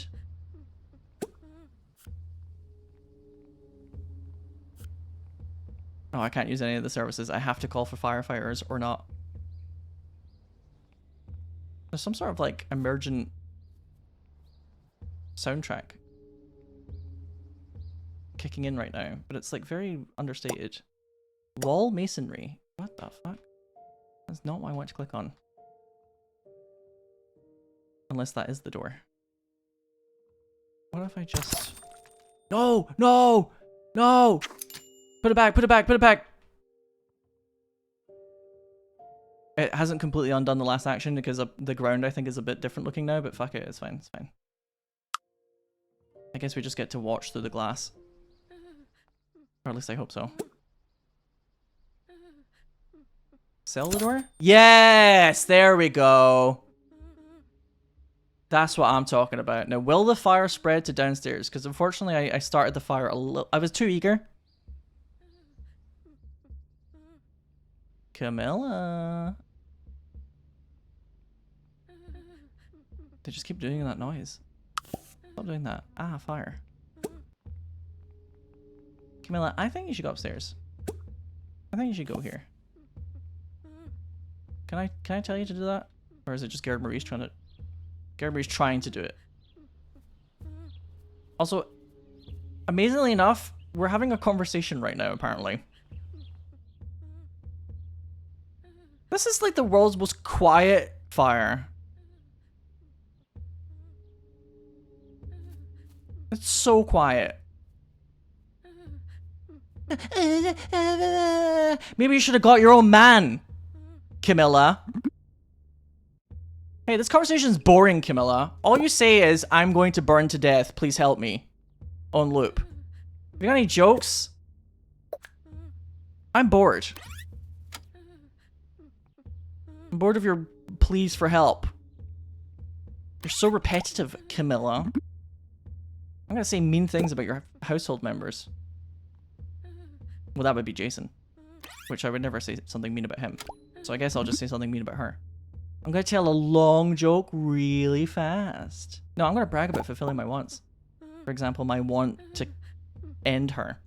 Oh, I can't use any of the services. I have to call for firefighters or not. There's some sort of like emergent soundtrack kicking in right now, but it's like very understated. Wall masonry. What the fuck? That's not what I want to click on. Unless that is the door. What if I just... No! No! No! Put it back, put it back, put it back! It hasn't completely undone the last action because the ground I think is a bit different looking now, but fuck it, it's fine, it's fine. I guess we just get to watch through the glass. Or at least I hope so. Sell the door? Yes! There we go! That's what I'm talking about. Now, will the fire spread to downstairs? Because unfortunately I started the fire a little... I was too eager. Camilla. They just keep doing that noise. Stop doing that. Ah, fire. Camilla, I think you should go upstairs. I think you should go here. Can I tell you to do that? Or is it just Gerd-Marie's trying to... Gerd-Marie's trying to do it. Also, amazingly enough, we're having a conversation right now, apparently. This is like the world's most quiet fire. It's so quiet. Maybe you should have got your own man, Camilla. Hey, this conversation's boring, Camilla. All you say is, I'm going to burn to death, please help me. On loop. Have you got any jokes? I'm bored. I'm bored of your pleas for help. You're so repetitive, Camilla. I'm gonna say mean things about your household members. Well, that would be Jason. Which I would never say something mean about him. So I guess I'll just say something mean about her. I'm gonna tell a long joke really fast. No, I'm gonna brag about fulfilling my wants. For example, my want to end her.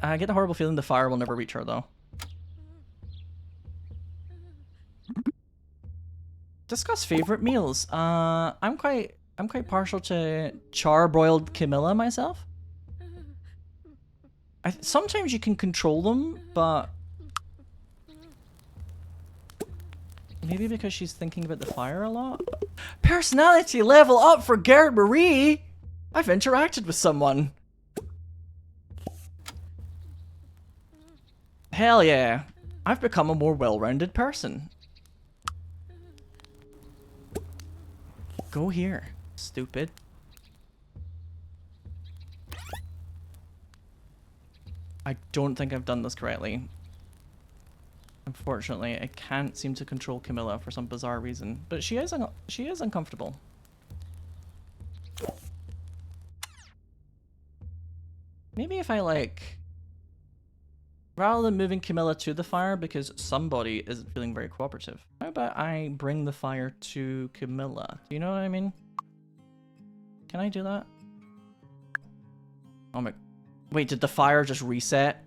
I get the horrible feeling the fire will never reach her though. Discuss favorite meals. I'm quite partial to charbroiled Camilla myself. Sometimes you can control them, but maybe because she's thinking about the fire a lot. Personality level up for Gerd-Marie. I've interacted with someone. Hell yeah. I've become a more well-rounded person. Go here, stupid. I don't think I've done this correctly. Unfortunately, I can't seem to control Camilla for some bizarre reason, but she is uncomfortable. Maybe if I like, rather than moving Camilla to the fire because somebody isn't feeling very cooperative, how about I bring the fire to Camilla? Do you know what I mean? Can I do that? Oh my, wait, did the fire just reset?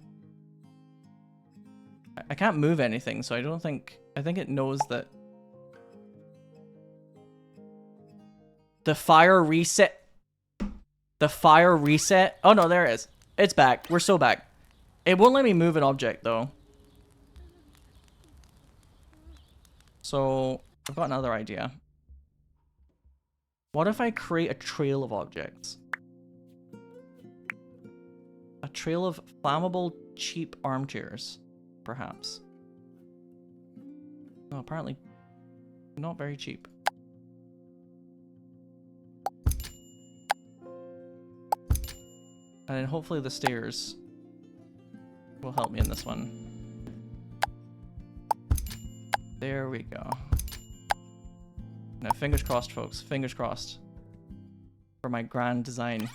I can't move anything, so I don't think, I think it knows that the fire reset. The fire reset. Oh no, there it is. It's back. We're so back. It won't let me move an object though. So I've got another idea. What if I create a trail of objects? A trail of flammable, cheap armchairs, perhaps. No, apparently not very cheap. And then hopefully the stairs will help me in this one. There we go. Now, fingers crossed, folks. Fingers crossed. For my grand design.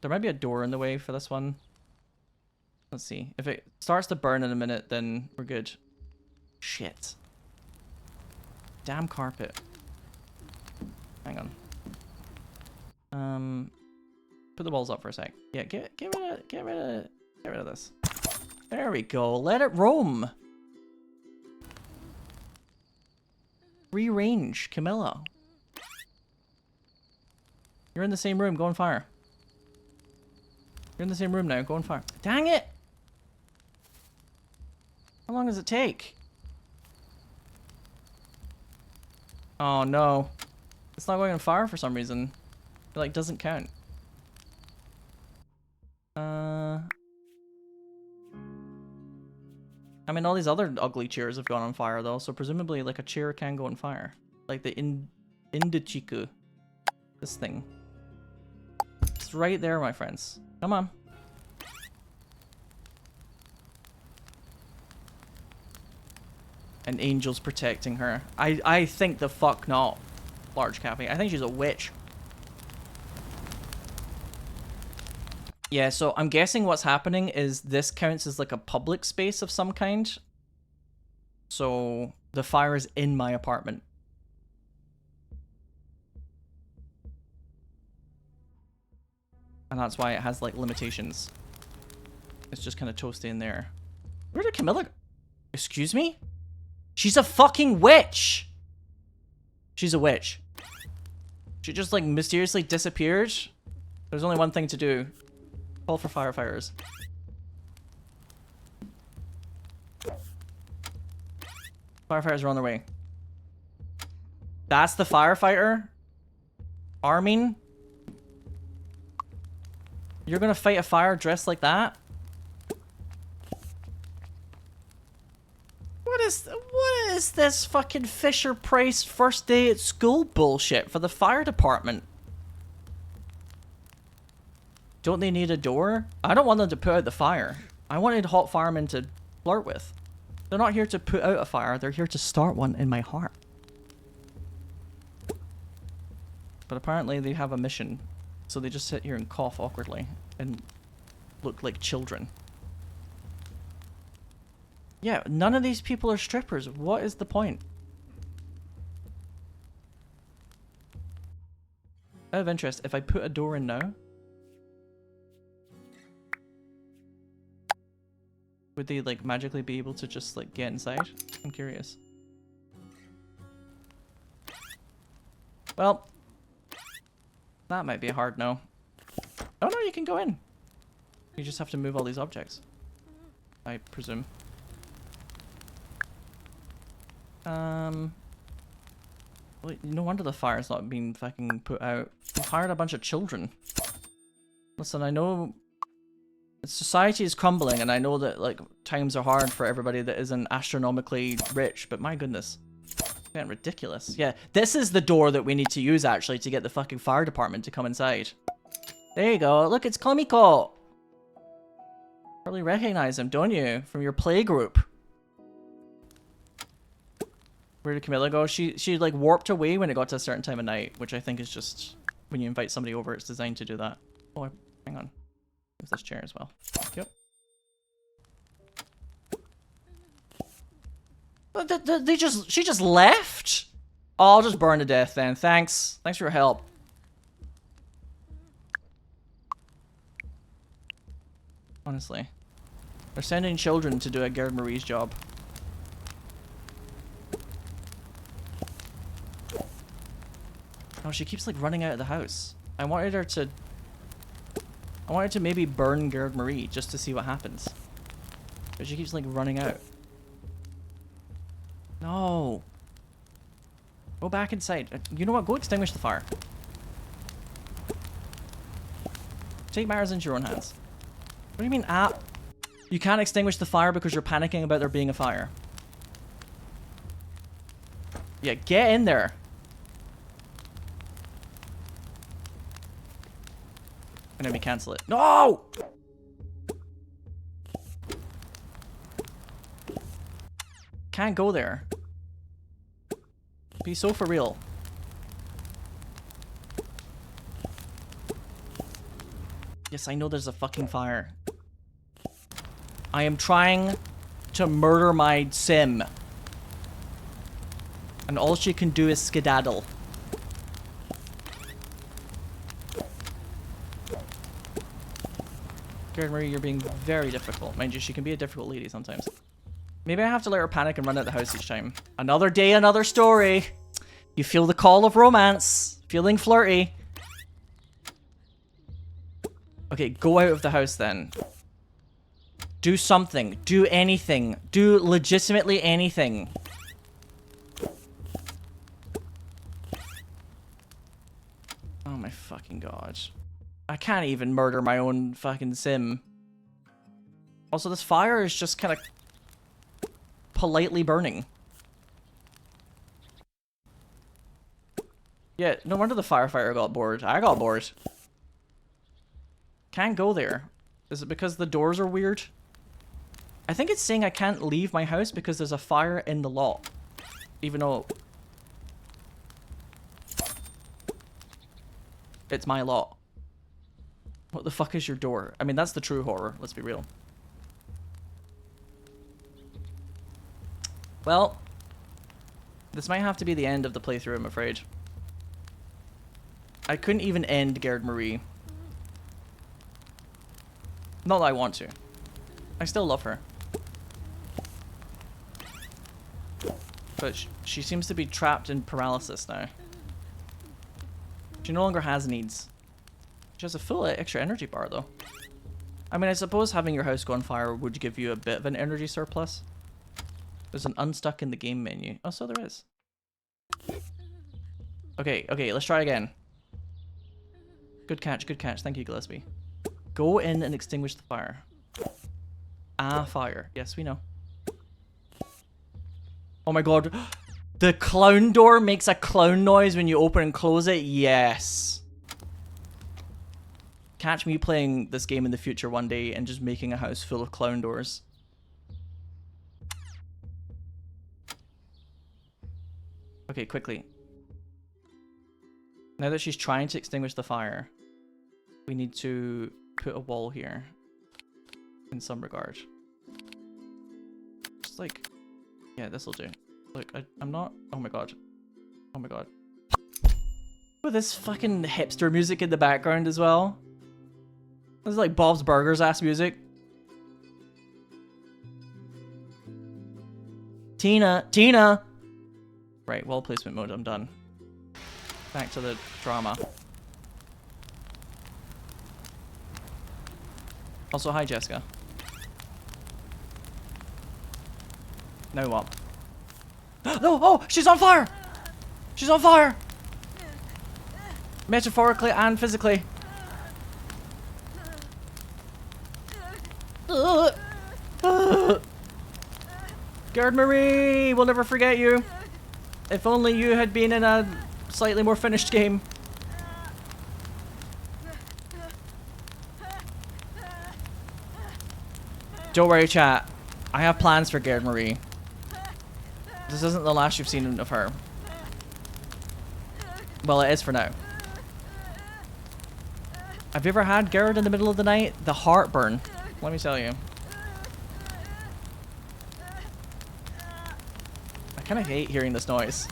There might be a door in the way for this one. Let's see. If it starts to burn in a minute, then we're good. Shit. Damn carpet. Hang on. Put the walls up for a sec. Yeah, get rid of this. There we go. Let it roam. Rearrange, Camilla. You're in the same room. Go on fire. You're in the same room now. Go on fire. Dang it! How long does it take? Oh no. It's not going on fire for some reason. It like doesn't count. I mean, all these other ugly chairs have gone on fire though, so presumably like a chair can go on fire. Like the Indichiku. This thing. It's right there, my friends. Come on. And Angel's protecting her. I think the fuck not. Large Cappy. I think she's a witch. Yeah, so I'm guessing what's happening is this counts as like a public space of some kind. So the fire is in my apartment. And that's why it has like limitations. It's just kind of toasty in there. Where did Camilla go? Excuse me? She's a fucking witch! She's a witch. She just like mysteriously disappeared. There's only one thing to do. Call for firefighters. Firefighters are on their way. That's the firefighter? Armin? You're gonna fight a fire dressed like that? What is this fucking Fisher-Price first day at school bullshit for the fire department? Don't they need a door? I don't want them to put out the fire. I wanted hot firemen to flirt with. They're not here to put out a fire, they're here to start one in my heart. But apparently they have a mission, so they just sit here and cough awkwardly and look like children. Yeah, none of these people are strippers. What is the point? Out of interest, if I put a door in now, would they like magically be able to just like get inside? I'm curious. Well, that might be a hard no. Oh no, you can go in. You just have to move all these objects, I presume. Well, no wonder the fire's not being fucking put out. They hired a bunch of children. Listen, I know society is crumbling, and I know that like times are hard for everybody that isn't astronomically rich, but my goodness. It's getting ridiculous. Yeah, this is the door that we need to use actually to get the fucking fire department to come inside. There you go. Look, it's Komiko. Probably recognize him, don't you? From your play group. Where did Camilla go? She like warped away when it got to a certain time of night, which I think is just when you invite somebody over, it's designed to do that. Oh, hang on. There's this chair as well. Yep. But she just left? Oh, I'll just burn to death then. Thanks. Thanks for your help. Honestly. They're sending children to do a Gerd-Marie's job. Oh, she keeps like running out of the house. I wanted to maybe burn Gerd-Marie just to see what happens. But she keeps like running out. No. Go back inside. You know what? Go extinguish the fire. Take matters into your own hands. What do you mean, you can't extinguish the fire because you're panicking about there being a fire. Yeah, get in there. And then we cancel it. No! Can't go there. Be so for real. Yes, I know there's a fucking fire. I am trying to murder my sim. And all she can do is skedaddle. Gerd-Marie, you're being very difficult. Mind you, she can be a difficult lady sometimes. Maybe I have to let her panic and run out the house each time. Another day, another story. You feel the call of romance. Feeling flirty. Okay, go out of the house then. Do something. Do anything. Do legitimately anything. Oh my fucking god. I can't even murder my own fucking sim. Also, this fire is just kind of politely burning. Yeah, no wonder the firefighter got bored. I got bored. Can't go there. Is it because the doors are weird? I think it's saying I can't leave my house because there's a fire in the lot. Even though it's my lot. What the fuck is your door? I mean, that's the true horror. Let's be real. Well, this might have to be the end of the playthrough, I'm afraid. I couldn't even end Gerd-Marie. Not that I want to. I still love her. But she seems to be trapped in paralysis now. She no longer has needs. She has a full extra energy bar, though. I mean, I suppose having your house go on fire would give you a bit of an energy surplus. There's an unstuck in the game menu. Oh, so there is. Okay, okay, let's try again. Good catch, good catch. Thank you, Gillespie. Go in and extinguish the fire. Ah, fire. Yes, we know. Oh my god. The clown door makes a clown noise when you open and close it? Yes. Catch me playing this game in the future one day and just making a house full of clown doors. Okay, quickly. Now that she's trying to extinguish the fire, we need to put a wall here. In some regard. Just like... Yeah, this'll do. Look, I'm not... Oh my god. Oh my god. With this fucking hipster music in the background as well. This is like Bob's Burgers ass music. Tina! Tina! Right, wall placement mode, I'm done. Back to the drama. Also, hi Jessica. Now what? No! Oh! She's on fire! She's on fire! Metaphorically and physically. Gerd-Marie! We'll never forget you. If only you had been in a slightly more finished game. Don't worry, chat. I have plans for Gerd-Marie. This isn't the last you've seen of her. Well, it is for now. Have you ever had Gerd in the middle of the night? The heartburn. Let me tell you. I kind of hate hearing this noise.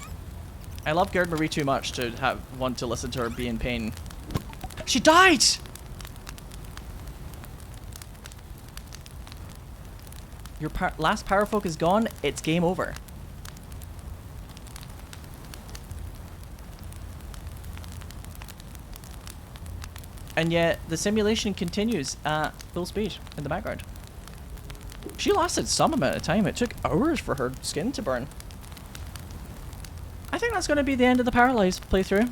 I love Gerd-Marie too much to want to listen to her be in pain. She died! Your last power folk is gone. It's game over. And yet, the simulation continues at full speed in the background. She lasted some amount of time. It took hours for her skin to burn. I think that's going to be the end of the Paralives playthrough.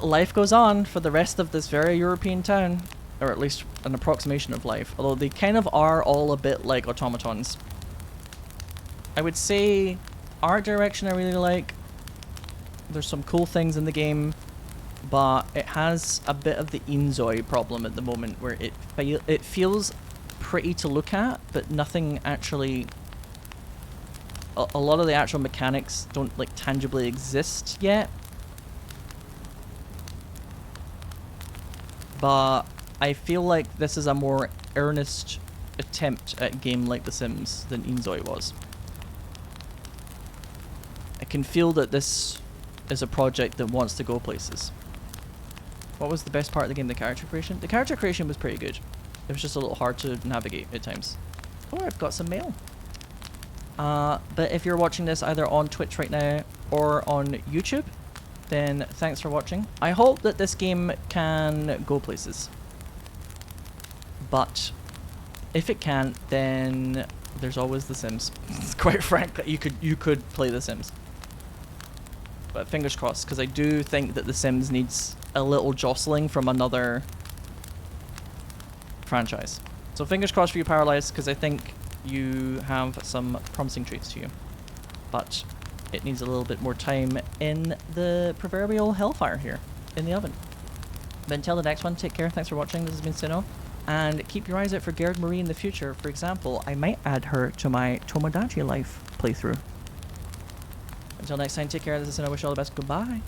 Life goes on for the rest of this very European town. Or at least an approximation of life. Although they kind of are all a bit like automatons. I would say art direction I really like. There's some cool things in the game. But it has a bit of the Inzoi problem at the moment, where it feels pretty to look at, but nothing actually... A lot of the actual mechanics don't like tangibly exist yet. But I feel like this is a more earnest attempt at a game like The Sims than Inzoi was. I can feel that this is a project that wants to go places. What was the best part of the game? The character creation? The character creation was pretty good. It was just a little hard to navigate at times. Oh, I've got some mail. But if you're watching this either on Twitch right now or on YouTube, then thanks for watching. I hope that this game can go places. But if it can't, then there's always The Sims. Quite frankly, you could play The Sims. But fingers crossed, because I do think that The Sims needs a little jostling from another franchise. So fingers crossed for you, Paralives, because I think you have some promising traits to you. But it needs a little bit more time in the proverbial hellfire here in the oven. But until the next one, take care. Thanks for watching. This has been Sinow. And keep your eyes out for Gerd-Marie in the future. For example, I might add her to my Tomodachi Life playthrough. Until next time, take care. This is Sinow. Wish you all the best. Goodbye.